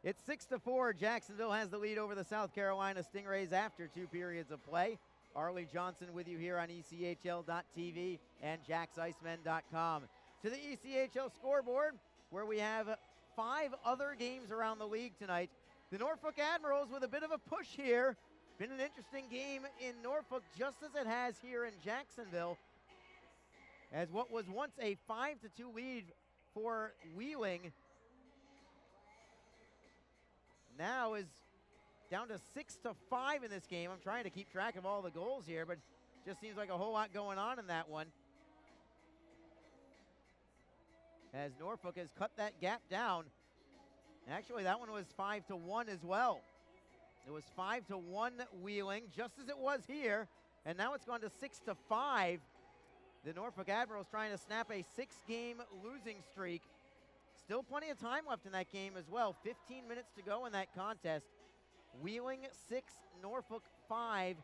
It's 6-4. Jacksonville has the lead over the South Carolina Stingrays after 2 periods of play. Arlie Johnson with you here on ECHL.tv and JacksIcemen.com. To the ECHL scoreboard, where we have 5 other games around the league tonight. The Norfolk Admirals with a bit of a push here. Been an interesting game in Norfolk, just as it has here in Jacksonville, as what was once a 5-2 lead for Wheeling now is down to 6-5 in this game. I'm trying to keep track of all the goals here, but just seems like a whole lot going on in that one, as Norfolk has cut that gap down. Actually, that one was 5-1 as well. It was 5-1 Wheeling, just as it was here, and now it's gone to 6-5. The Norfolk Admirals trying to snap a 6-game losing streak. Still plenty of time left in that game as well. 15 minutes to go in that contest. Wheeling 6, Norfolk 5.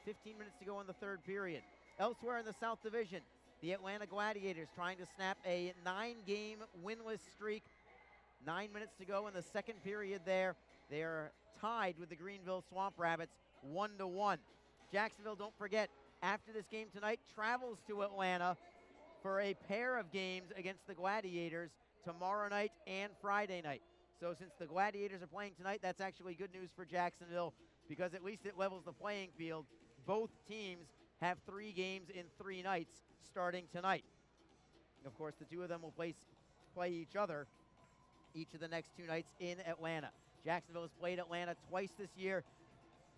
15 minutes to go in the third period. Elsewhere in the South Division, the Atlanta Gladiators trying to snap a 9-game winless streak. 9 minutes to go in the second period there. They are tied with the Greenville Swamp Rabbits 1-1. Jacksonville, don't forget, after this game tonight, travels to Atlanta for a pair of games against the Gladiators tomorrow night and Friday night. So since the Gladiators are playing tonight, that's actually good news for Jacksonville, because at least it levels the playing field. Both teams have 3 games in 3 nights starting tonight. Of course, the 2 of them will play each other each of the next 2 nights in Atlanta. Jacksonville has played Atlanta twice this year,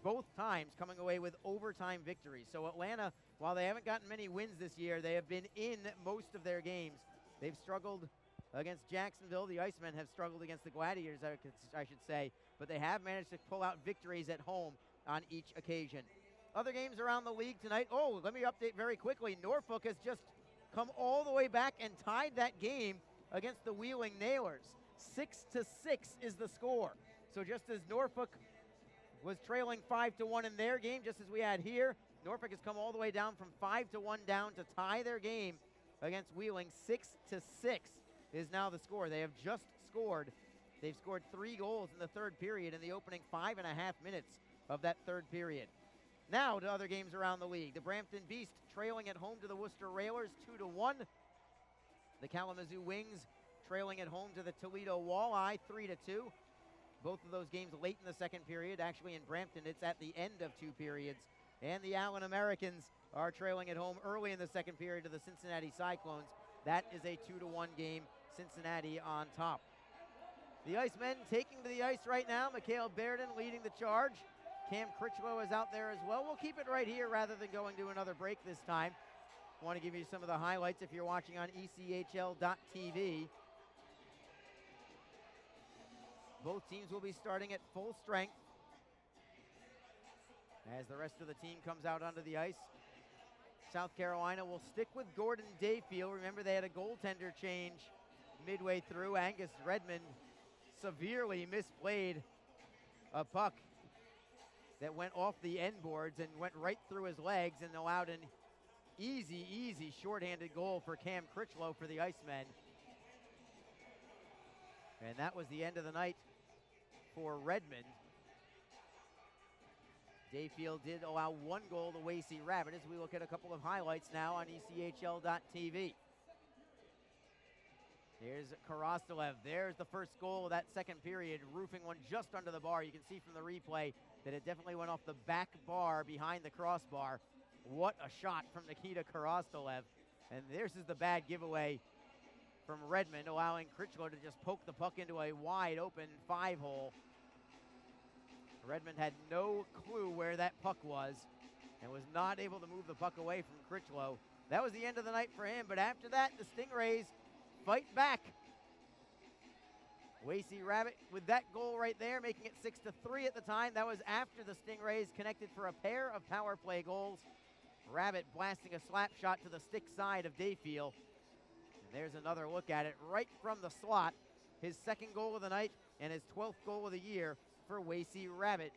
both times coming away with overtime victories. So Atlanta, while they haven't gotten many wins this year, they have been in most of their games. They've struggled against Jacksonville. The Icemen have struggled against the Gladiators, I should say, but they have managed to pull out victories at home on each occasion. Other games around the league tonight. Oh, let me update very quickly. Norfolk has just come all the way back and tied that game against the Wheeling Nailers. 6-6 is the score. So just as Norfolk was trailing 5-1 in their game, just as we had here, Norfolk has come all the way down from 5-1 down to tie their game against Wheeling. 6-6 is now the score. They have just scored. They've scored 3 goals in the third period in the opening 5.5 minutes of that third period. Now to other games around the league. The Brampton Beast trailing at home to the Worcester Railers 2-1. The Kalamazoo Wings trailing at home to the Toledo Walleye 3-2. Both of those games late in the second period. Actually in Brampton, it's at the end of 2 periods. and the Allen Americans are trailing at home early in the second period to the Cincinnati Cyclones. That is a 2-1 game, Cincinnati on top. The Icemen taking to the ice right now. Mikhail Bearden leading the charge. Cam Critchlow is out there as well. We'll keep it right here rather than going to another break this time. Want to give you some of the highlights if you're watching on ECHL.tv. Both teams will be starting at full strength as the rest of the team comes out onto the ice. South Carolina will stick with Gordon Dayfield. Remember, they had a goaltender change midway through. Angus Redmond severely misplayed a puck that went off the end boards and went right through his legs and allowed an easy shorthanded goal for Cam Critchlow for the Icemen. And that was the end of the night for Redmond. Dayfield did allow one goal to Wasey Rabbit as we look at a couple of highlights now on ECHL.tv. Here's Karastalev. There's the first goal of that second period, roofing one just under the bar. You can see from the replay that it definitely went off the back bar behind the crossbar. What a shot from Nikita Karastalev. And this is the bad giveaway from Redmond, allowing Critchlow to just poke the puck into a wide open 5-hole. Redmond had no clue where that puck was and was not able to move the puck away from Critchlow. That was the end of the night for him, but after that, the Stingrays fight back. Wasey Rabbit with that goal right there, making it 6-3 at the time. That was after the Stingrays connected for a pair of power play goals. Rabbit blasting a slap shot to the stick side of Dayfield. And there's another look at it right from the slot. His second goal of the night and his 12th goal of the year for Wasey Rabbit.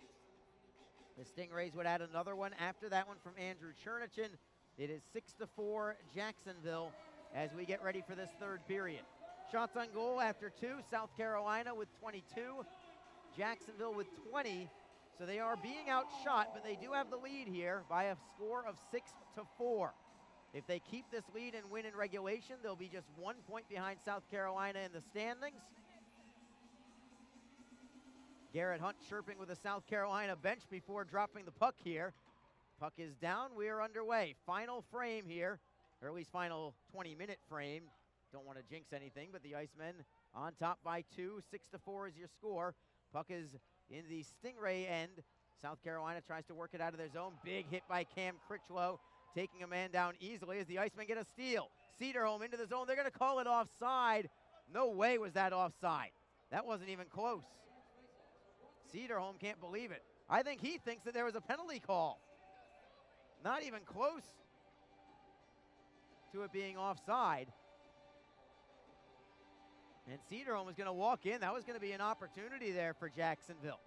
The Stingrays would add another one after that one from Andrew Chernichin. It is 6-4 Jacksonville as we get ready for this third period. Shots on goal after 2, South Carolina with 22, Jacksonville with 20. So they are being outshot, but they do have the lead here by a score of 6-4. If they keep this lead and win in regulation, they'll be just 1 point behind South Carolina in the standings. Garrett Hunt chirping with the South Carolina bench before dropping the puck here. Puck is down, we are underway. Final frame here, or at least final 20-minute frame. Don't want to jinx anything, but the Icemen on top by 2, 6-4 is your score. Puck is in the Stingray end. South Carolina tries to work it out of their zone. Big hit by Cam Critchlow, taking a man down easily as the Icemen get a steal. Cedarholm into the zone, they're gonna call it offside. No way was that offside. That wasn't even close. Cedarholm can't believe it. I think he thinks that there was a penalty call. Not even close to it being offside. And Cedarholm was going to walk in. That was going to be an opportunity there for Jacksonville.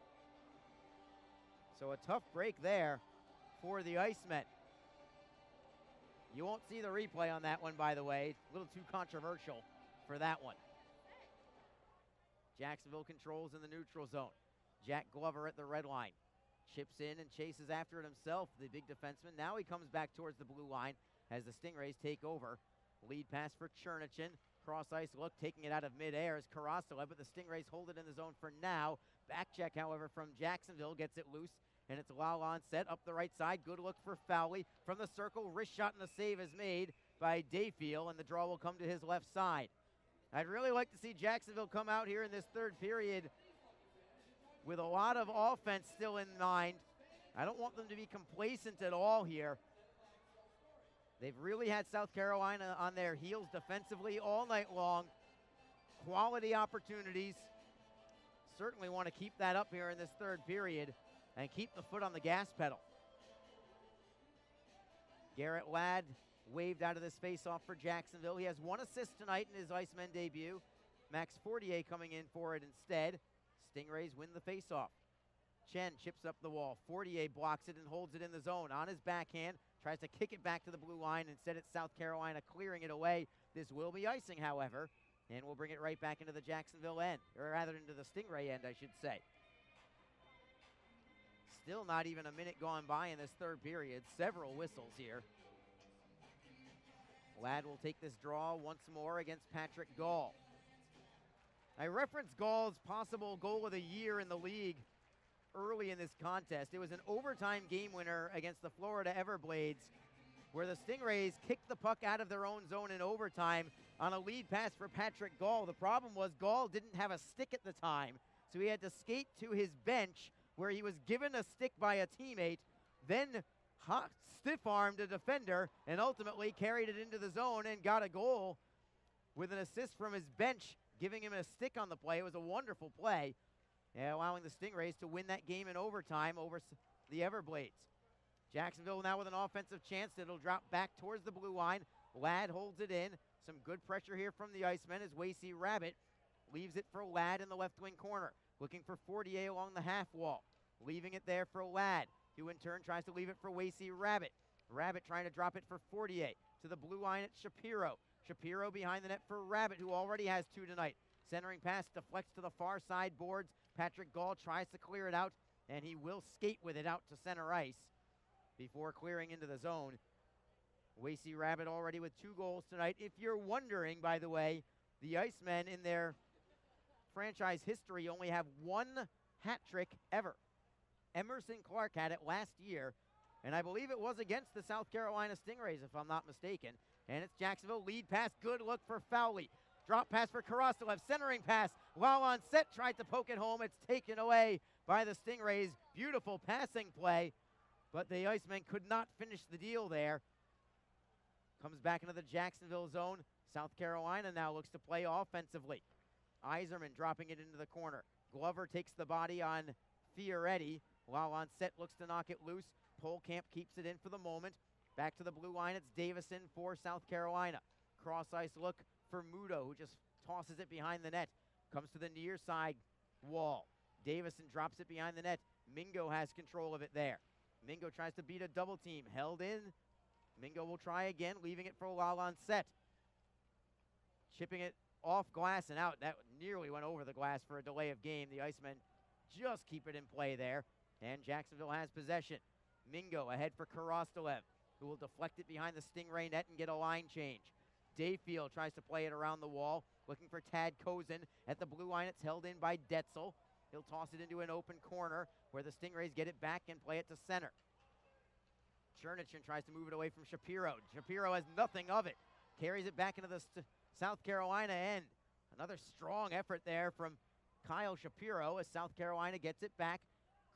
So a tough break there for the Icemen. You won't see the replay on that one, by the way. A little too controversial for that one. Jacksonville controls in the neutral zone. Jack Glover at the red line. Chips in and chases after it himself, the big defenseman. Now he comes back towards the blue line as the Stingrays take over. Lead pass for Chernichin. Cross ice look, taking it out of midair is Karastalev, but the Stingrays hold it in the zone for now. Back check, however, from Jacksonville, gets it loose, and it's Lalonde set up the right side. Good look for Fowley. From the circle, wrist shot, and the save is made by Dayfield, and the draw will come to his left side. I'd really like to see Jacksonville come out here in this third period with a lot of offense still in mind. I don't want them to be complacent at all here. They've really had South Carolina on their heels defensively all night long. Quality opportunities. Certainly want to keep that up here in this third period and keep the foot on the gas pedal. Garrett Ladd waved out of this faceoff for Jacksonville. He has 1 assist tonight in his Icemen debut. Max Fortier coming in for it instead. Stingrays win the faceoff. Chen chips up the wall. Fortier blocks it and holds it in the zone. On his backhand, tries to kick it back to the blue line. Instead, it's South Carolina clearing it away. This will be icing, however, and we'll bring it right back into the Jacksonville end, or rather into the Stingray end, I should say. Still not even a minute gone by in this third period. Several whistles here. Ladd will take this draw once more against Patrick Gall. I referenced Gall's possible goal of the year in the league early in this contest. It was an overtime game winner against the Florida Everblades, where the Stingrays kicked the puck out of their own zone in overtime on a lead pass for Patrick Gall. The problem was Gall didn't have a stick at the time, so he had to skate to his bench where he was given a stick by a teammate, then stiff-armed a defender, and ultimately carried it into the zone and got a goal with an assist from his bench, giving him a stick on the play. It was a wonderful play, allowing the Stingrays to win that game in overtime over the Everblades. Jacksonville now with an offensive chance. It'll drop back towards the blue line. Ladd holds it in. Some good pressure here from the Icemen as Wasey Rabbit leaves it for Ladd in the left wing corner. Looking for Fortier along the half wall. Leaving it there for Ladd, who in turn tries to leave it for Wasey Rabbit. Rabbit trying to drop it for Fortier. To the blue line at Shapiro. Shapiro behind the net for Rabbit, who already has 2 tonight. Centering pass deflects to the far side boards. Patrick Gall tries to clear it out, and he will skate with it out to center ice before clearing into the zone. Wasey Rabbit already with 2 goals tonight. If you're wondering, by the way, the Icemen in their franchise history only have 1 hat trick ever. Emerson Clark had it last year, and I believe it was against the South Carolina Stingrays, if I'm not mistaken. And it's Jacksonville, lead pass, good look for Fowley. Drop pass for Karastalev, centering pass. While on set, tried to poke it home. It's taken away by the Stingrays. Beautiful passing play, but the Icemen could not finish the deal there. Comes back into the Jacksonville zone. South Carolina now looks to play offensively. Iserman dropping it into the corner. Glover takes the body on Fioretti. While on set, looks to knock it loose. Polkamp keeps it in for the moment. Back to the blue line, it's Davison for South Carolina. Cross ice look for Muto, who just tosses it behind the net. Comes to the near side wall. Davison drops it behind the net. Mingo has control of it there. Mingo tries to beat a double team. Held in. Mingo will try again, leaving it for Lalonset. Chipping it off glass and out. That nearly went over the glass for a delay of game. The Icemen just keep it in play there. And Jacksonville has possession. Mingo ahead for Karastalev, who will deflect it behind the Stingray net and get a line change. Dayfield tries to play it around the wall, looking for Tad Kozin. At the blue line, it's held in by Detzel. He'll toss it into an open corner where the Stingrays get it back and play it to center. Chernichin tries to move it away from Shapiro. Shapiro has nothing of it. Carries it back into the South Carolina end. Another strong effort there from Kyle Shapiro as South Carolina gets it back.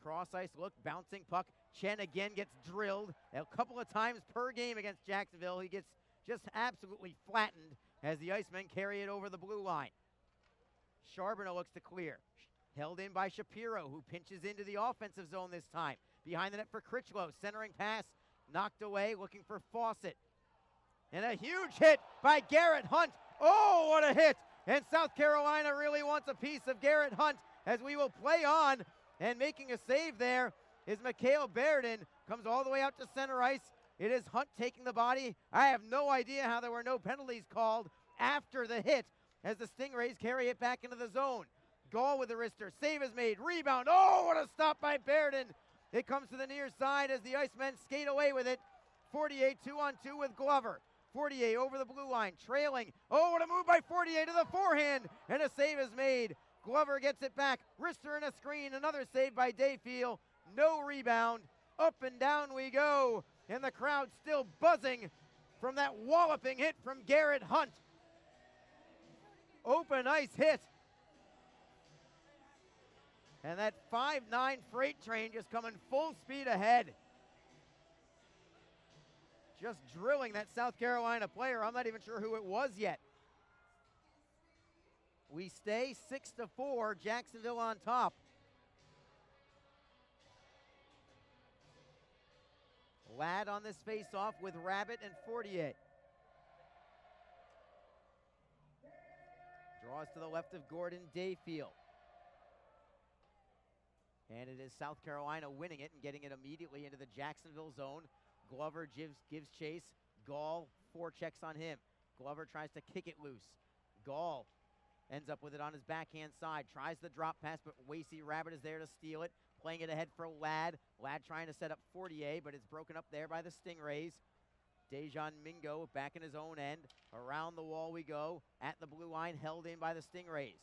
Cross ice look, bouncing puck. Chen again gets drilled a couple of times per game against Jacksonville. He gets just absolutely flattened as the Icemen carry it over the blue line. Charbonneau looks to clear. Held in by Shapiro, who pinches into the offensive zone this time. Behind the net for Critchlow. Centering pass knocked away, looking for Fawcett. And a huge hit by Garrett Hunt. Oh, what a hit! And South Carolina really wants a piece of Garrett Hunt as we will play on. And making a save there is Mikhail Berdin. Comes all the way out to center ice. It is Hunt taking the body. I have no idea how there were no penalties called after the hit as the Stingrays carry it back into the zone. Gall with the wrister. Save is made. Rebound. Oh, what a stop by Berdin. It comes to the near side as the Icemen skate away with it. Fortier 2-on-2 with Glover. Fortier over the blue line, trailing. Oh, what a move by Fortier to the forehand. And a save is made. Glover gets it back. Wrister in a screen. Another save by Dayfield. No rebound. Up and down we go. And the crowd still buzzing from that walloping hit from Garrett Hunt. Open ice hit. And that 5'9" freight train just coming full speed ahead. Just drilling that South Carolina player. I'm not even sure who it was yet. We stay 6-4, Jacksonville on top. Ladd on this face-off with Rabbit and Fortier. Draws to the left of Gordon Dayfield. And it is South Carolina winning it and getting it immediately into the Jacksonville zone. Glover gives chase. Gall forechecks on him. Glover tries to kick it loose. Gall ends up with it on his backhand side. Tries the drop pass, but Wasey Rabbit is there to steal it. Playing it ahead for Ladd. Ladd trying to set up Fortier, but it's broken up there by the Stingrays. Dejan Mingo back in his own end. Around the wall we go. At the blue line, held in by the Stingrays.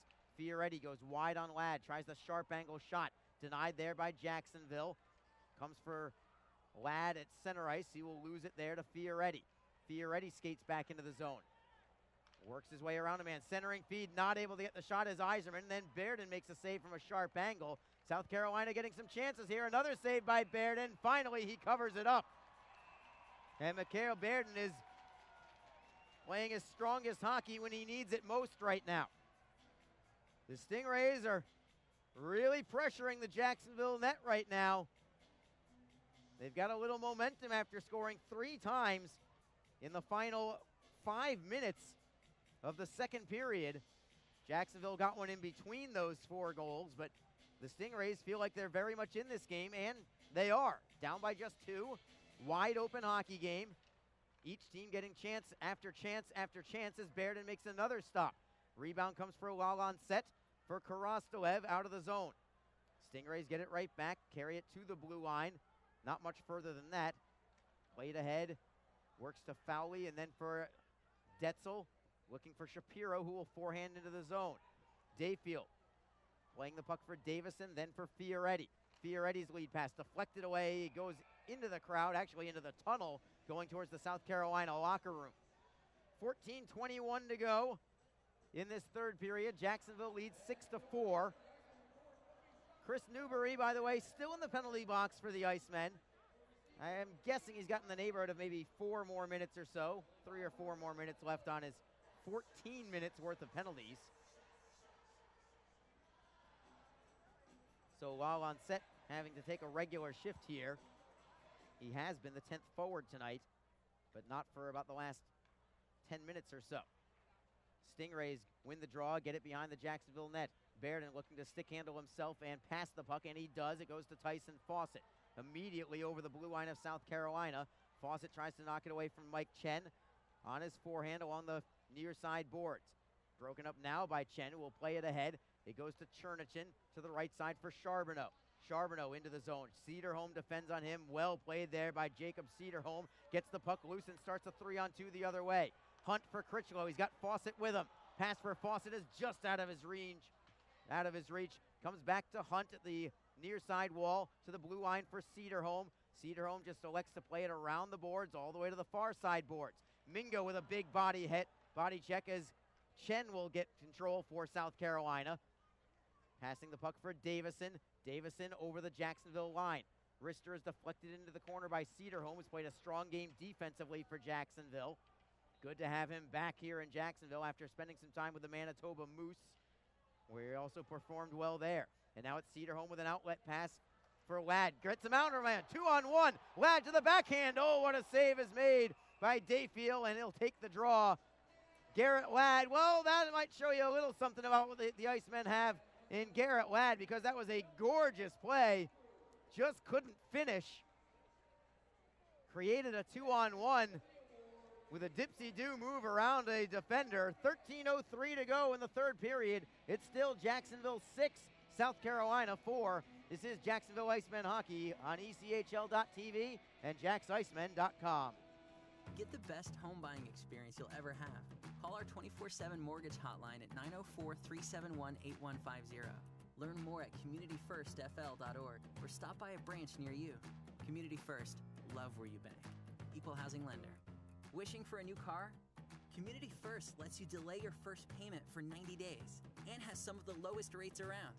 Fioretti goes wide on Ladd. Tries the sharp angle shot. denied there by Jacksonville. Comes for Ladd at center ice. He will lose it there to Fioretti. Fioretti skates back into the zone. Works his way around a man. Centering feed, not able to get the shot as Yzerman. Then Bearden makes a save from a sharp angle. South Carolina getting some chances here. Another save by Bearden. Finally, he covers it up. And Mikhail Bearden is playing his strongest hockey when he needs it most right now. The Stingrays are really pressuring the Jacksonville net right now. They've got a little momentum after scoring 3 times in the final 5 minutes of the second period. Jacksonville got one in between those 4 goals, but the Stingrays feel like they're very much in this game, and they are. Down by just 2. Wide open hockey game. Each team getting chance after chance after chance as Bearden makes another stop. Rebound comes for Lalanset for Karastolev out of the zone. Stingrays get it right back, carry it to the blue line. Not much further than that. Played ahead, works to Fowley, and then for Detzel, looking for Shapiro, who will forehand into the zone. Dayfield playing the puck for Davison, then for Fioretti. Fioretti's lead pass deflected away, goes into the crowd, actually into the tunnel, going towards the South Carolina locker room. 14:21 to go in this third period. Jacksonville leads 6-4. Chris Newbury, by the way, still in the penalty box for the Icemen. I am guessing he's got in the neighborhood of maybe 4 more minutes or so. 3 or 4 more minutes left on his 14 minutes worth of penalties. So while on set having to take a regular shift here, he has been the 10th forward tonight, but not for about the last 10 minutes or so. Stingrays win the draw, get it behind the Jacksonville net. Bearden looking to stick handle himself and pass the puck, and he does. It goes to Tyson Fawcett. Immediately over the blue line of South Carolina. Fawcett tries to knock it away from Mike Chen on his forehand along the near side boards. Broken up now by Chen, who will play it ahead. It goes to Chernichin to the right side for Charbonneau. Charbonneau into the zone. Cederholm defends on him. Well played there by Jacob Cederholm. Gets the puck loose and starts a 3-on-2 the other way. Hunt for Critchlow. He's got Fawcett with him. Pass for Fawcett is just out of his reach. Comes back to Hunt at the near side wall to the blue line for Cederholm. Cederholm just elects to play it around the boards all the way to the far side boards. Mingo with a big body check as Chen will get control for South Carolina. Passing the puck for Davison. Davison over the Jacksonville line. Rister is deflected into the corner by Cederholm, who's played a strong game defensively for Jacksonville. Good to have him back here in Jacksonville after spending some time with the Manitoba Moose, where he also performed well there. And now it's Cederholm with an outlet pass for Ladd. Gets him out, man. 2-on-1. Ladd to the backhand. Oh, what a save is made by Dayfield, and he'll take the draw. Garrett Ladd. Well, that might show you a little something about what the Icemen have in Garrett Ladd, because that was a gorgeous play. Just couldn't finish. Created a 2-on-1 with a dipsy-do move around a defender. 13:03 to go in the third period. It's still Jacksonville 6, South Carolina 4. This is Jacksonville Icemen hockey on ECHL.TV and JacksIcemen.com. Get the best home buying experience you'll ever have. Call our 24/7 mortgage hotline at 904-371-8150. Learn more at communityfirstfl.org or stop by a branch near you. Community First, love where you bank. Equal housing lender. Wishing for a new car? Community First lets you delay your first payment for 90 days and has some of the lowest rates around.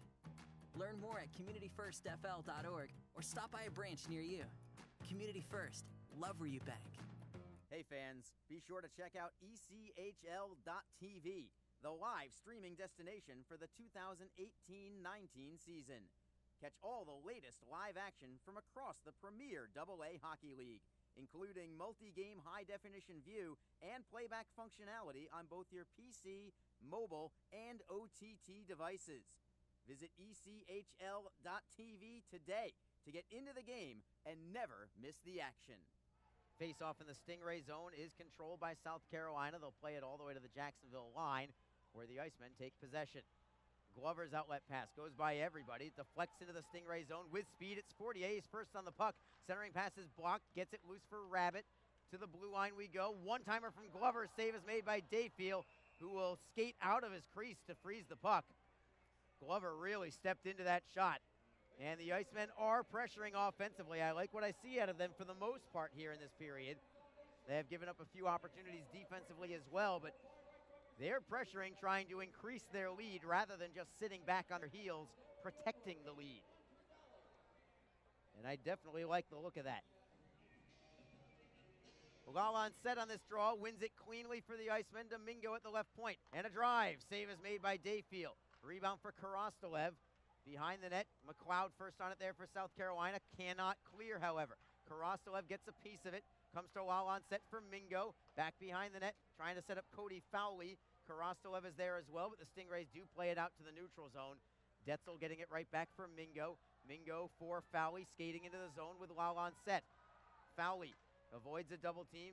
Learn more at communityfirstfl.org or stop by a branch near you. Community First, love where you bank. Hey fans, be sure to check out ECHL.TV, the live streaming destination for the 2018-19 season. Catch all the latest live action from across the premier AA Hockey League, including multi-game high-definition view and playback functionality on both your PC, mobile, and OTT devices. Visit ECHL.TV today to get into the game and never miss the action. Face-off in the Stingray zone is controlled by South Carolina. They'll play it all the way to the Jacksonville line, where the Icemen take possession. Glover's outlet pass goes by everybody. Deflects into the Stingray zone with speed. It's Fortier. He's first on the puck. Centering pass is blocked. Gets it loose for Rabbit. To the blue line we go. One-timer from Glover. Save is made by Dayfield, who will skate out of his crease to freeze the puck. Glover really stepped into that shot. And the Icemen are pressuring offensively. I like what I see out of them for the most part here in this period. They have given up a few opportunities defensively as well, but they're pressuring, trying to increase their lead rather than just sitting back on their heels, protecting the lead. And I definitely like the look of that. Lalan set on this draw, wins it cleanly for the Icemen. Domingo at the left point, and a drive. Save is made by Dayfield. Rebound for Karastolev. Behind the net, McLeod first on it there for South Carolina. Cannot clear, however. Karastolev gets a piece of it. Comes to Lalan set for Mingo. Back behind the net, trying to set up Cody Fowley. Karastolev is there as well, but the Stingrays do play it out to the neutral zone. Detzel getting it right back for Mingo. Mingo for Fowley, skating into the zone with Lalan set. Fowley avoids a double team.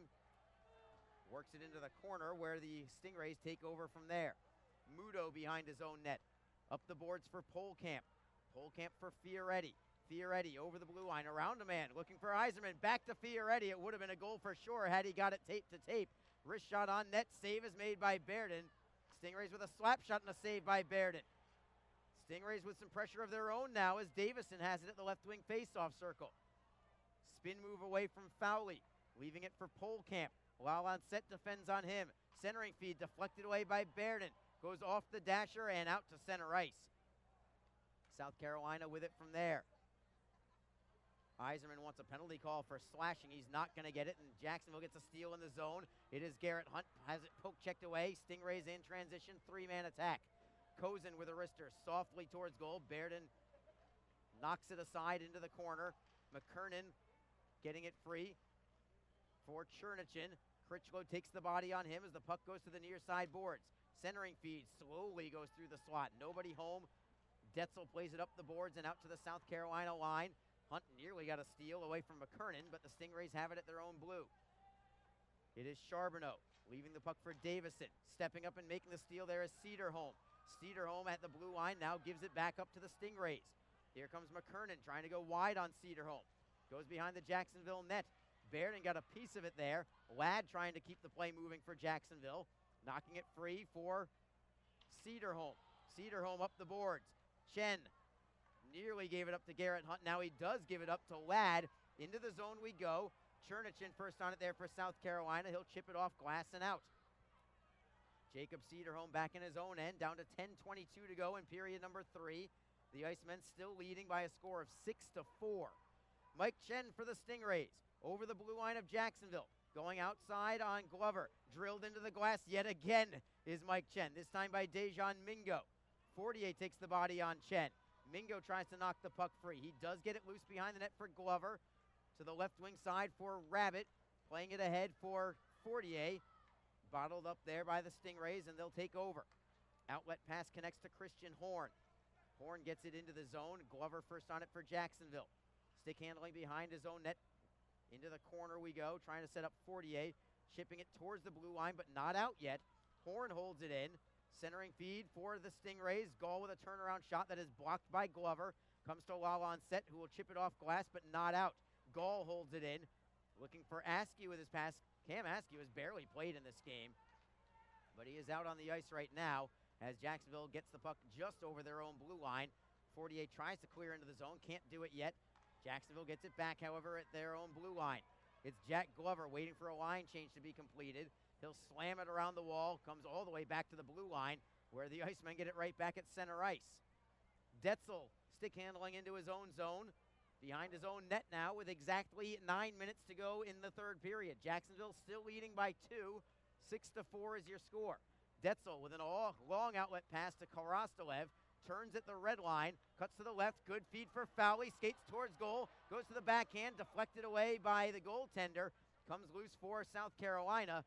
Works it into the corner where the Stingrays take over from there. Muto behind his own net. Up the boards for Polkamp. Polkamp for Fioretti. Fioretti over the blue line, around a man, looking for Yzerman. Back to Fioretti. It would have been a goal for sure had he got it tape to tape. Wrist shot on net. Save is made by Bairden. Stingrays with a slap shot and a save by Bairden. Stingrays with some pressure of their own now as Davison has it at the left wing faceoff circle. Spin move away from Fowley, leaving it for Polkamp. Lalan set defends on him. Centering feed deflected away by Bairden. Goes off the dasher and out to center ice. South Carolina with it from there. Yzerman wants a penalty call for slashing. He's not going to get it, and Jacksonville gets a steal in the zone. It is Garrett Hunt, has it poke checked away. Stingrays in transition, three-man attack. Kozin with a wrister, softly towards goal. Bairden knocks it aside into the corner. McKernan getting it free for Chernichin. Critchlow takes the body on him as the puck goes to the near side boards. Centering feed slowly goes through the slot. Nobody home. Detzel plays it up the boards and out to the South Carolina line. Hunt nearly got a steal away from McKernan, but the Stingrays have it at their own blue. It is Charbonneau leaving the puck for Davison. Stepping up and making the steal there is Cederholm. Cederholm at the blue line now gives it back up to the Stingrays. Here comes McKernan trying to go wide on Cederholm. Goes behind the Jacksonville net. Bairden got a piece of it there. Ladd trying to keep the play moving for Jacksonville. Knocking it free for Cederholm. Cederholm up the boards. Chen nearly gave it up to Garrett Hunt. Now he does give it up to Ladd. Into the zone we go. Chernichin first on it there for South Carolina. He'll chip it off glass and out. Jacob Cederholm back in his own end. Down to 10:22 to go in period number 3. The Icemen still leading by a score of 6-4. Mike Chen for the Stingrays. Over the blue line of Jacksonville. Going outside on Glover. Drilled into the glass yet again is Mike Chen. This time by Dejan Mingo. Fortier takes the body on Chen. Mingo tries to knock the puck free. He does get it loose behind the net for Glover. To the left wing side for Rabbit. Playing it ahead for Fortier. Bottled up there by the Stingrays, and they'll take over. Outlet pass connects to Christian Horn. Horn gets it into the zone. Glover first on it for Jacksonville. Stick handling behind his own net. Into the corner we go, trying to set up Fortier. Chipping it towards the blue line, but not out yet. Horn holds it in. Centering feed for the Stingrays. Gall with a turnaround shot that is blocked by Glover. Comes to Lalan set, who will chip it off glass, but not out. Gall holds it in. Looking for Askew with his pass. Cam Askew has barely played in this game, but he is out on the ice right now as Jacksonville gets the puck just over their own blue line. Fortier tries to clear into the zone, can't do it yet. Jacksonville gets it back, however, at their own blue line. It's Jack Glover waiting for a line change to be completed. He'll slam it around the wall, comes all the way back to the blue line, where the Icemen get it right back at center ice. Detzel stick handling into his own zone, behind his own net now with exactly 9 minutes to go in the third period. Jacksonville still leading by 2. 6-4 is your score. Detzel with a long outlet pass to Karastolev. Turns at the red line, cuts to the left, good feed for Fowley, skates towards goal, goes to the backhand, deflected away by the goaltender, comes loose for South Carolina,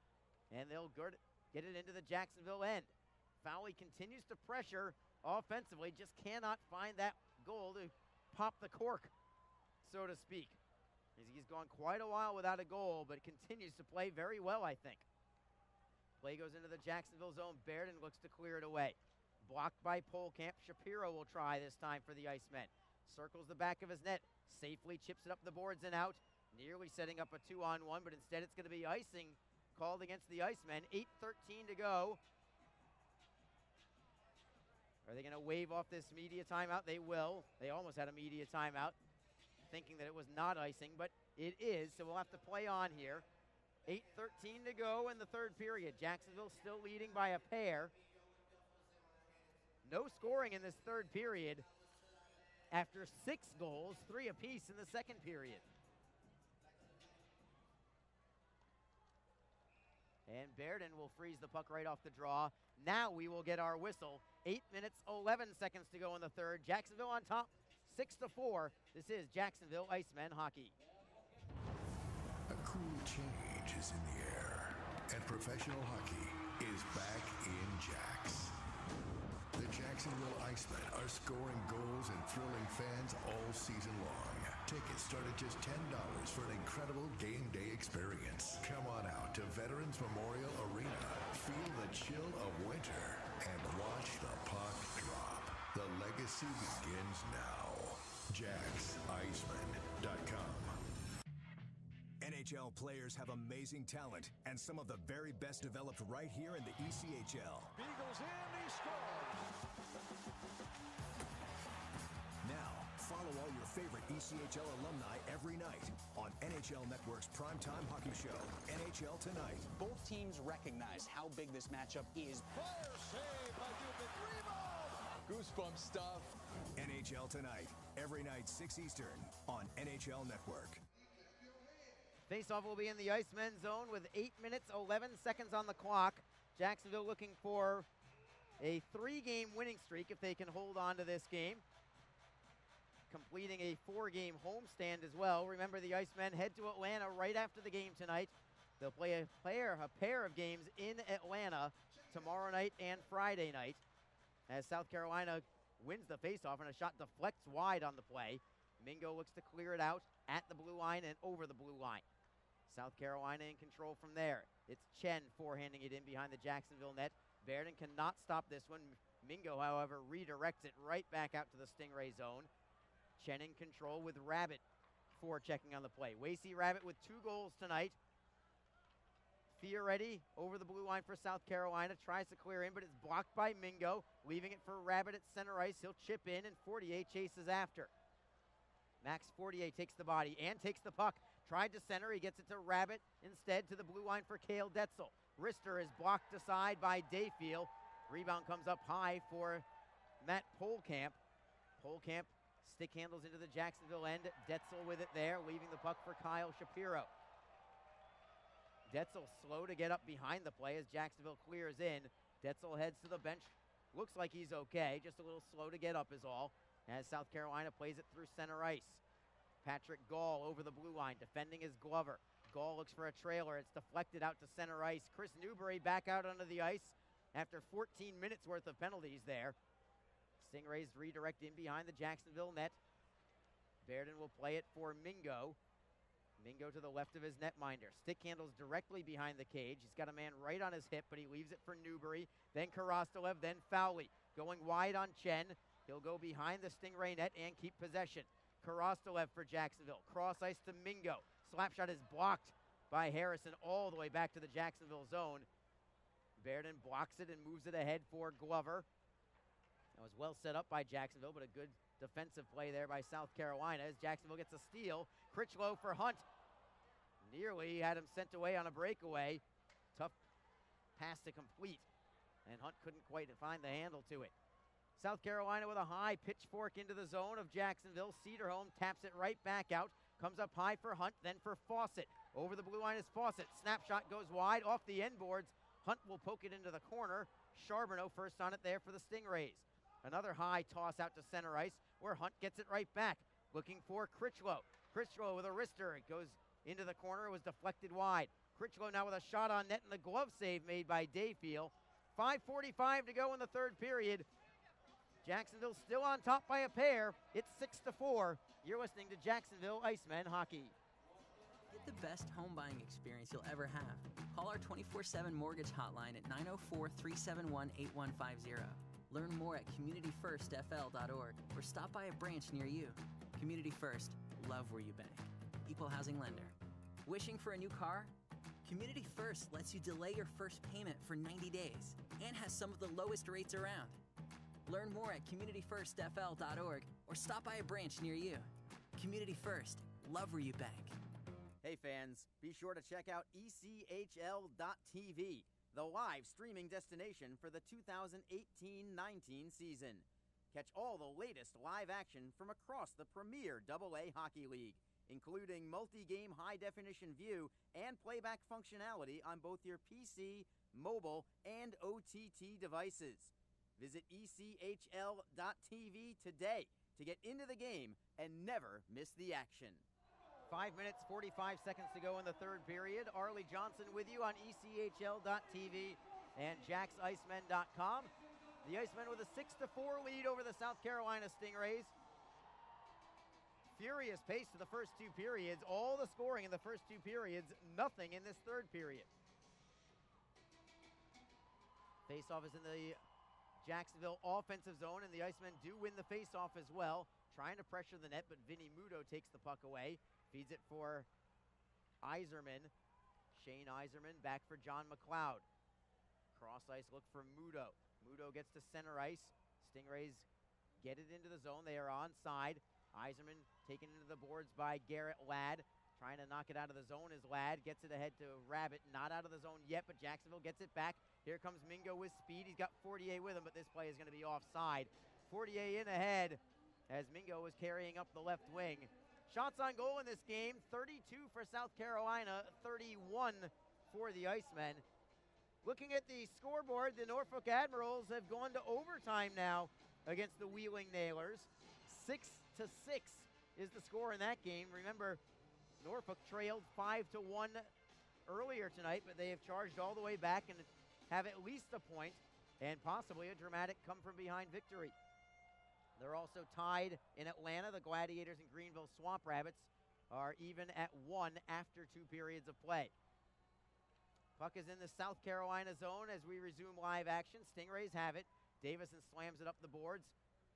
and they'll get it into the Jacksonville end. Fowley continues to pressure offensively, just cannot find that goal to pop the cork, so to speak. He's gone quite a while without a goal, but continues to play very well, I think. Play goes into the Jacksonville zone. Bairden looks to clear it away. Blocked by Polkamp. Shapiro will try this time for the Icemen. Circles the back of his net. Safely chips it up the boards and out. Nearly setting up a 2-on-1, but instead it's going to be icing called against the Icemen. 8:13 to go. Are they going to wave off this media timeout? They will. They almost had a media timeout, thinking that it was not icing, but it is, so we'll have to play on here. 8:13 to go in the third period. Jacksonville still leading by a pair. No scoring in this third period after 6 goals, 3 apiece in the second period. And Bairden will freeze the puck right off the draw. Now we will get our whistle. 8 minutes, 11 seconds to go in the third. Jacksonville on top, 6-4. This is Jacksonville Icemen hockey. A cool change is in the air, and professional hockey is back in Jax. The Jacksonville Icemen are scoring goals and thrilling fans all season long. Tickets start at just $10 for an incredible game day experience. Come on out to Veterans Memorial Arena. Feel the chill of winter and watch the puck drop. The legacy begins now. JaxIceman.com. NHL players have amazing talent, and some of the very best developed right here in the ECHL. Beagles in, he scores. Now, follow all your favorite ECHL alumni every night on NHL Network's primetime hockey show, NHL Tonight. Both teams recognize how big this matchup is. Fire save by Dubin. Rebound. Goosebump stuff. NHL Tonight, every night 6 Eastern on NHL Network. Faceoff will be in the Icemen zone with 8 minutes, 11 seconds on the clock. Jacksonville looking for a 3-game winning streak if they can hold on to this game. Completing a 4-game homestand as well. Remember, the Icemen head to Atlanta right after the game tonight. They'll play a pair of games in Atlanta tomorrow night and Friday night as South Carolina wins the faceoff and a shot deflects wide on the play. Mingo looks to clear it out at the blue line and over the blue line. South Carolina in control from there. It's Chen forehanding it in behind the Jacksonville net. Bairden cannot stop this one. Mingo, however, redirects it right back out to the Stingray zone. Chen in control with Rabbit forechecking on the play. Wasey Rabbit with 2 goals tonight. Fioretti over the blue line for South Carolina. Tries to clear in, but it's blocked by Mingo. Leaving it for Rabbit at center ice. He'll chip in, and Fortier chases after. Max Fortier takes the body and takes the puck. Tried to center. He gets it to Rabbit instead to the blue line for Cale Detzel. Rister is blocked aside by Dayfield. Rebound comes up high for Matt Polkamp. Polkamp stick handles into the Jacksonville end. Detzel with it there, leaving the puck for Kyle Shapiro. Detzel slow to get up behind the play as Jacksonville clears in. Detzel heads to the bench. Looks like he's okay, just a little slow to get up is all, as South Carolina plays it through center ice. Patrick Gall over the blue line, defending his Glover. Gall looks for a trailer. It's deflected out to center ice. Chris Newbury back out onto the ice after 14 minutes worth of penalties there. Stingrays redirect in behind the Jacksonville net. Bairden will play it for Mingo. Mingo to the left of his netminder. Stick handles directly behind the cage. He's got a man right on his hip, but he leaves it for Newbury. Then Karastolev, then Fowley. Going wide on Chen. He'll go behind the Stingray net and keep possession. Karastolev for Jacksonville. Cross ice to Mingo. Slap shot is blocked by Harrison all the way back to the Jacksonville zone. Bairden blocks it and moves it ahead for Glover. That was well set up by Jacksonville, but a good defensive play there by South Carolina as Jacksonville gets a steal. Critchlow for Hunt. Nearly had him sent away on a breakaway. Tough pass to complete, and Hunt couldn't quite find the handle to it. South Carolina with a high pitchfork into the zone of Jacksonville. Cedarholm taps it right back out. Comes up high for Hunt, then for Fawcett. Over the blue line is Fawcett. Snapshot goes wide off the end boards. Hunt will poke it into the corner. Charbonneau first on it there for the Stingrays. Another high toss out to center ice where Hunt gets it right back. Looking for Critchlow. Critchlow with a wrister. It goes into the corner. It was deflected wide. Critchlow now with a shot on net and the glove save made by Dayfield. 5:45 to go in the third period. Jacksonville still on top by a pair. It's 6-4. You're listening to Jacksonville Icemen hockey. Get the best home buying experience you'll ever have. Call our 24/7 mortgage hotline at 904-371-8150. Learn more at communityfirstfl.org or stop by a branch near you. Community First, love where you bank. Equal housing lender. Wishing for a new car? Community First lets you delay your first payment for 90 days and has some of the lowest rates around. Learn more at communityfirstfl.org or stop by a branch near you. Community First, love where you bank. Hey fans, be sure to check out ECHL.TV, the live streaming destination for the 2018-19 season. Catch all the latest live action from across the premier AA Hockey League, including multi-game high-definition view and playback functionality on both your PC, mobile, and OTT devices. Visit ECHL.TV today to get into the game and never miss the action. 5 minutes, 45 seconds to go in the third period. Arlie Johnson with you on ECHL.TV and JacksIcemen.com. The Icemen with a 6-4 lead over the South Carolina Stingrays. Furious pace to the first two periods. All the scoring in the first two periods, nothing in this third period. Faceoff is in the Jacksonville offensive zone, and the Icemen do win the faceoff as well. Trying to pressure the net, but Vinny Muto takes the puck away. Feeds it for Iserman. Shane Iserman back for John McLeod. Cross ice look for Muto. Muto gets to center ice. Stingrays get it into the zone. They are onside. Iserman taken into the boards by Garrett Ladd. Trying to knock it out of the zone as Ladd gets it ahead to Rabbit. Not out of the zone yet, but Jacksonville gets it back. Here comes Mingo with speed. He's got Fortier with him, but this play is going to be offside. Fortier in ahead as Mingo was carrying up the left wing. Shots on goal in this game, 32 for South Carolina, 31 for the Icemen. Looking at the scoreboard, the Norfolk Admirals have gone to overtime now against the Wheeling Nailers. 6-6 is the score in that game. Remember, Norfolk trailed 5-1 earlier tonight, but they have charged all the way back and have at least a point and possibly a dramatic come-from-behind victory. They're also tied in Atlanta. The Gladiators and Greenville Swamp Rabbits are even at 1 after 2 periods of play. Puck is in the South Carolina zone as we resume live action. Stingrays have it. Davison slams it up the boards,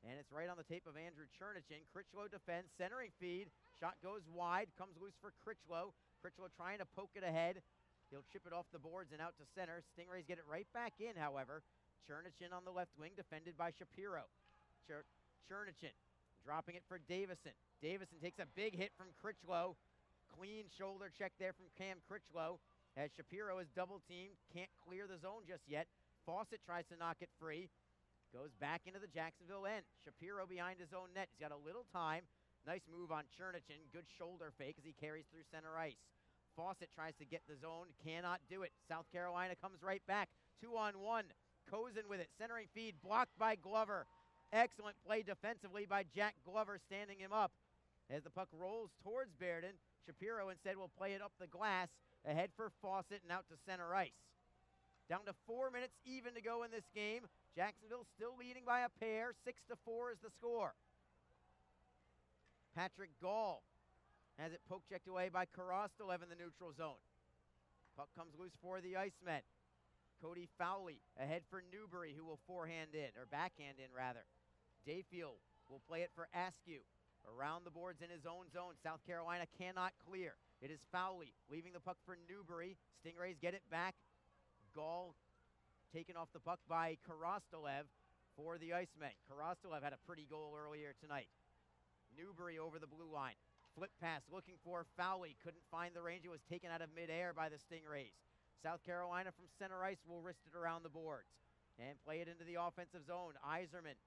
and it's right on the tape of Andrew Chernichin. Critchlow defends, centering feed. Shot goes wide, comes loose for Critchlow. Critchlow trying to poke it ahead. He'll chip it off the boards and out to center. Stingrays get it right back in, however. Chernichin on the left wing, defended by Shapiro. Chernichin dropping it for Davison. Davison takes a big hit from Critchlow. Clean shoulder check there from Cam Critchlow as Shapiro is double teamed. Can't clear the zone just yet. Fawcett tries to knock it free. Goes back into the Jacksonville end. Shapiro behind his own net. He's got a little time. Nice move on Chernichin. Good shoulder fake as he carries through center ice. Fawcett tries to get the zone. Cannot do it. South Carolina comes right back. 2-on-1. Cozen with it. Centering feed blocked by Glover. Excellent play defensively by Jack Glover, standing him up. As the puck rolls towards Bearden, Shapiro instead will play it up the glass, ahead for Fawcett and out to center ice. Down to 4 minutes even to go in this game. Jacksonville still leading by a pair. 6-4 is the score. Patrick Gall has it poke checked away by Karostelev in the neutral zone. Puck comes loose for the Icemen. Cody Fowley ahead for Newbury, who will forehand in, or backhand in rather. Dayfield will play it for Askew. Around the boards in his own zone. South Carolina cannot clear. It is Fowley leaving the puck for Newbury. Stingrays get it back. Gall taken off the puck by Karostelev for the Icemen. Karostelev had a pretty goal earlier tonight. Newbury over the blue line. Flip pass looking for Fowley. Couldn't find the range. It was taken out of midair by the Stingrays. South Carolina from center ice will wrist it around the boards and play it into the offensive zone. Iserman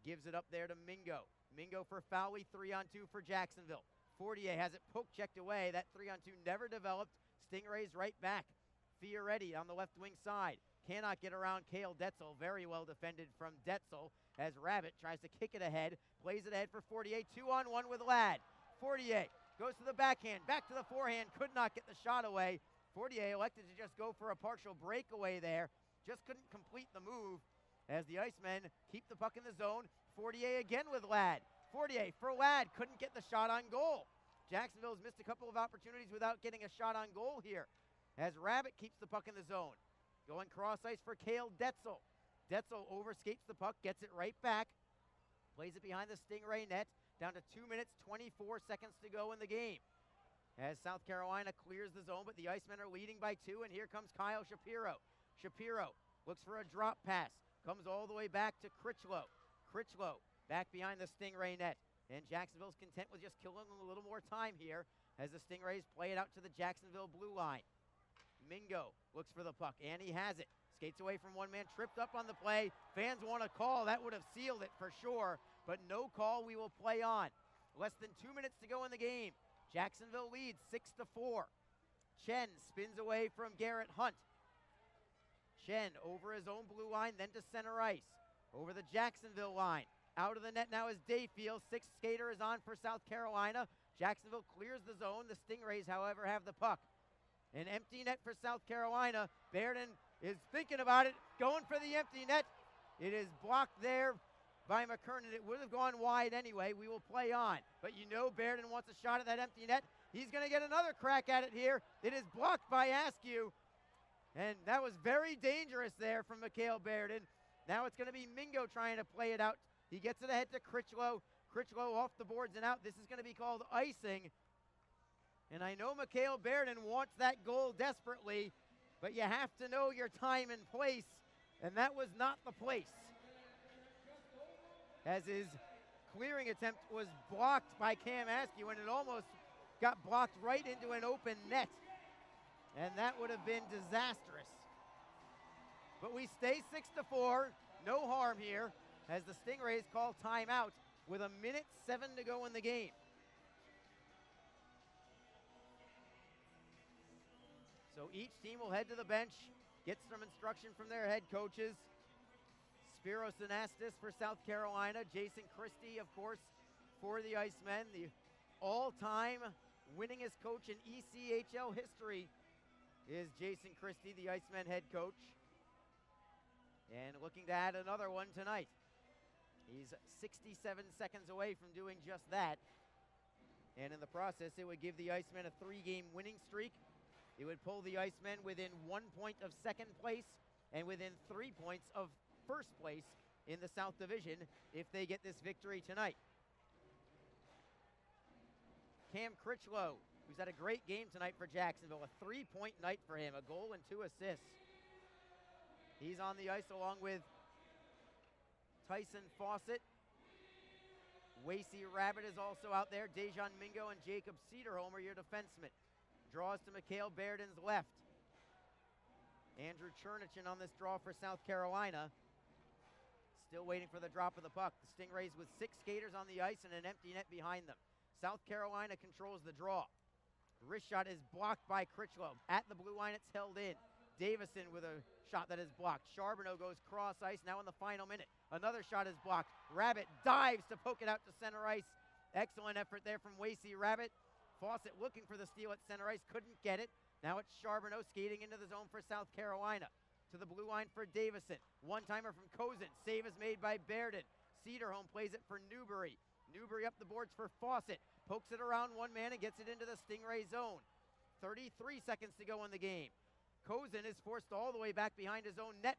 gives it up there to Mingo. Mingo for Fowley, 3-on-2 for Jacksonville. Fortier has it poke checked away. That 3-on-2 never developed. Stingrays right back. Fioretti on the left wing side. Cannot get around Cale Detzel. Very well defended from Detzel as Rabbit tries to kick it ahead. Plays it ahead for Fortier. 2-on-1 with Ladd. Fortier goes to the backhand. Back to the forehand. Could not get the shot away. Fortier elected to just go for a partial breakaway there. Just couldn't complete the move as the Icemen keep the puck in the zone. Fortier again with Ladd. Fortier for Ladd. Couldn't get the shot on goal. Jacksonville's missed a couple of opportunities without getting a shot on goal here as Rabbit keeps the puck in the zone. Going cross ice for Cale Detzel. Detzel overskates the puck, gets it right back. Plays it behind the Stingray net. Down to 2 minutes, 24 seconds to go in the game. As South Carolina clears the zone, but the Icemen are leading by 2, and here comes Kyle Shapiro. Shapiro looks for a drop pass. comes all the way back to Critchlow. Critchlow back behind the Stingray net. And Jacksonville's content with just killing them a little more time here as the Stingrays play it out to the Jacksonville blue line. Mingo looks for the puck, and he has it. Skates away from one man, tripped up on the play. Fans want a call. That would have sealed it for sure, but no call. We will play on. Less than 2 minutes to go in the game. Jacksonville leads 6-4. Chen spins away from Garrett Hunt. Chen over his own blue line, then to center ice. Over the Jacksonville line. Out of the net now is Dayfield. Sixth skater is on for South Carolina. Jacksonville clears the zone. The Stingrays, however, have the puck. An empty net for South Carolina. Bairden is thinking about it, going for the empty net. It is blocked there by McKernan. It would have gone wide anyway. We will play on. But you know Bairden wants a shot at that empty net. He's going to get another crack at it here. It is blocked by Askew. And that was very dangerous there from Mikhail Bairden. Now it's going to be Mingo trying to play it out. He gets it ahead to Critchlow. Critchlow off the boards and out. This is going to be called icing. And I know Mikhail Bairden wants that goal desperately, but you have to know your time and place, and that was not the place. As his clearing attempt was blocked by Cam Askew, and it almost got blocked right into an open net. And that would have been disastrous. But we stay 6-4, no harm here, as the Stingrays call timeout with 1:07 to go in the game. So each team will head to the bench, get some instruction from their head coaches. Spiros Anastas for South Carolina, Jason Christie, of course, for the Icemen, the all-time winningest coach in ECHL history is Jason Christie, the Icemen head coach. And looking to add another one tonight. He's 67 seconds away from doing just that. And in the process, it would give the Icemen a 3-game winning streak. It would pull the Icemen within 1 point of second place and within 3 points of first place in the South Division if they get this victory tonight. Cam Critchlow, who's had a great game tonight for Jacksonville, a 3-point night for him, a goal and 2 assists. He's on the ice along with Tyson Fawcett. Wasey Rabbit is also out there. Dejan Mingo and Jacob Cederholm are your defensemen. Draws to Mikhail Bairden's left. Andrew Chernichin on this draw for South Carolina. Still waiting for the drop of the puck. The Stingrays with 6 skaters on the ice and an empty net behind them. South Carolina controls the draw. Wrist shot is blocked by Critchlow. At the blue line, it's held in. Davison with a shot that is blocked. Charbonneau goes cross ice now in the final minute. Another shot is blocked. Rabbit dives to poke it out to center ice. Excellent effort there from Wasey Rabbit. Fawcett looking for the steal at center ice, couldn't get it. Now it's Charbonneau skating into the zone for South Carolina. To the blue line for Davison. One-timer from Kozin. Save is made by Bairden. Cederholm plays it for Newbury. Newbury up the boards for Fawcett. Pokes it around one man and gets it into the Stingray zone. 33 seconds to go in the game. Kozin is forced all the way back behind his own net.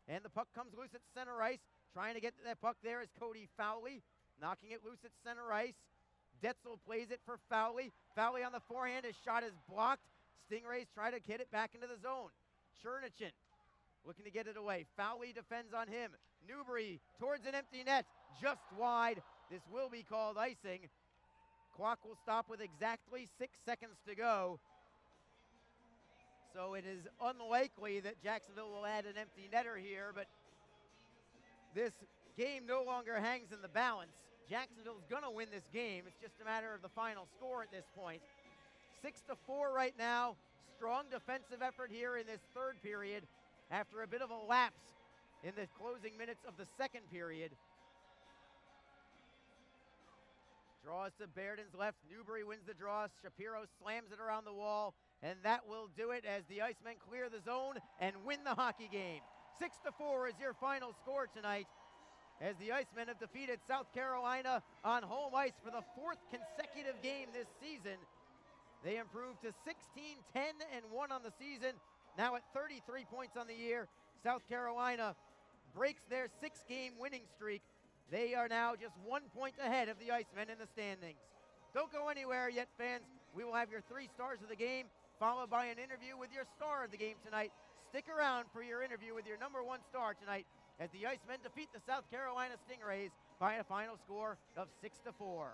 And the puck comes loose at center ice. Trying to get to that puck there is Cody Fowley. Knocking it loose at center ice. Detzel plays it for Fowley. Fowley on the forehand. His shot is blocked. Stingrays try to get it back into the zone. Chernichin looking to get it away. Fowley defends on him. Newbury towards an empty net. Just wide. This will be called icing. Clock will stop with exactly 6 seconds to go. So it is unlikely that Jacksonville will add an empty netter here, but this game no longer hangs in the balance. Jacksonville's going to win this game. It's just a matter of the final score at this point. 6-4 right now. Strong defensive effort here in this third period after a bit of a lapse in the closing minutes of the second period. Draws to Bairden's left. Newbury wins the draw. Shapiro slams it around the wall. And that will do it as the Icemen clear the zone and win the hockey game. 6-4 is your final score tonight as the Icemen have defeated South Carolina on home ice for the 4th consecutive game this season. They improved to 16-10-1 on the season. Now at 33 points on the year, South Carolina breaks their 6-game winning streak. They are now just 1 point ahead of the Icemen in the standings. Don't go anywhere yet, fans. We will have your 3 stars of the game, followed by an interview with your star of the game tonight. Stick around for your interview with your number 1 star tonight as the Icemen defeat the South Carolina Stingrays by a final score of 6-4.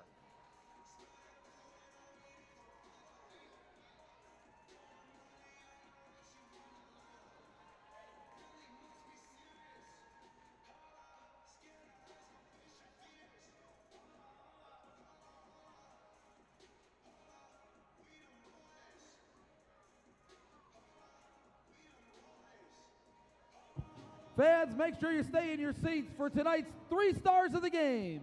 Fans, make sure you stay in your seats for tonight's 3 stars of the game.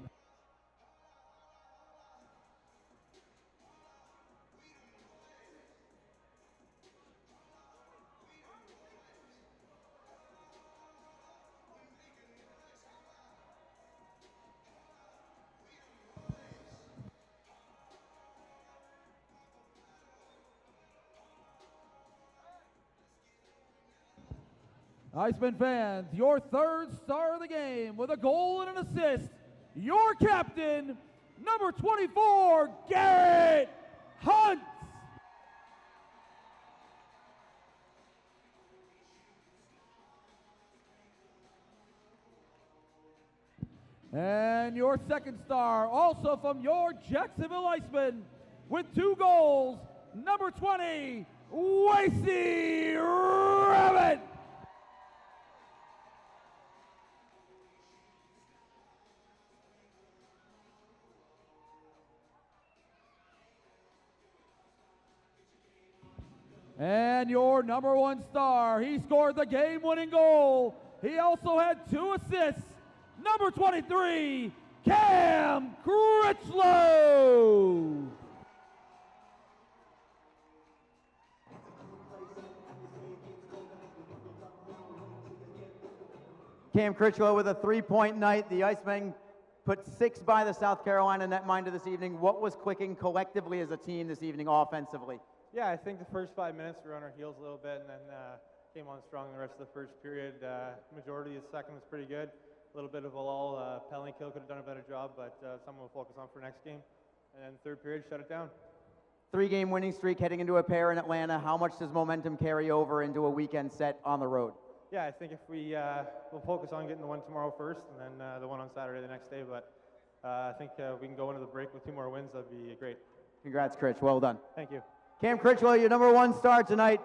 Icemen fans, your 3rd star of the game with a goal and an assist, your captain, number 24, Garrett Hunt. And your 2nd star, also from your Jacksonville Icemen, with 2 goals, number 20, Wasey Rabbit. And your number 1 star, he scored the game-winning goal. He also had 2 assists. Number 23, Cam Critchlow. Cam Critchlow with a 3-point night. The Icemen put 6 by the South Carolina netminder this evening. What was clicking collectively as a team this evening offensively? Yeah, I think the first 5 minutes we were on our heels a little bit, and then came on strong the rest of the first period. Majority of the second was pretty good. A little bit of a lull. Penalty kill could have done a better job, but something we'll focus on for next game. And then 3rd period, shut it down. 3-game winning streak heading into a pair in Atlanta. How much does momentum carry over into a weekend set on the road? Yeah, I think if we'll focus on getting the one tomorrow first, and then the one on Saturday the next day. But I think we can go into the break with 2 more wins. That'd be great. Congrats, Critch. Well done. Thank you. Cam Critchlow, your number 1 star tonight.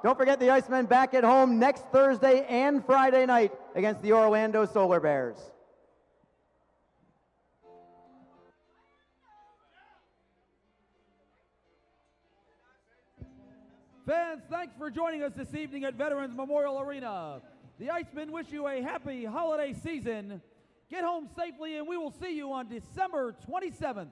Don't forget the Icemen back at home next Thursday and Friday night against the Orlando Solar Bears. Fans, thanks for joining us this evening at Veterans Memorial Arena. The Icemen wish you a happy holiday season. Get home safely, and we will see you on December 27th.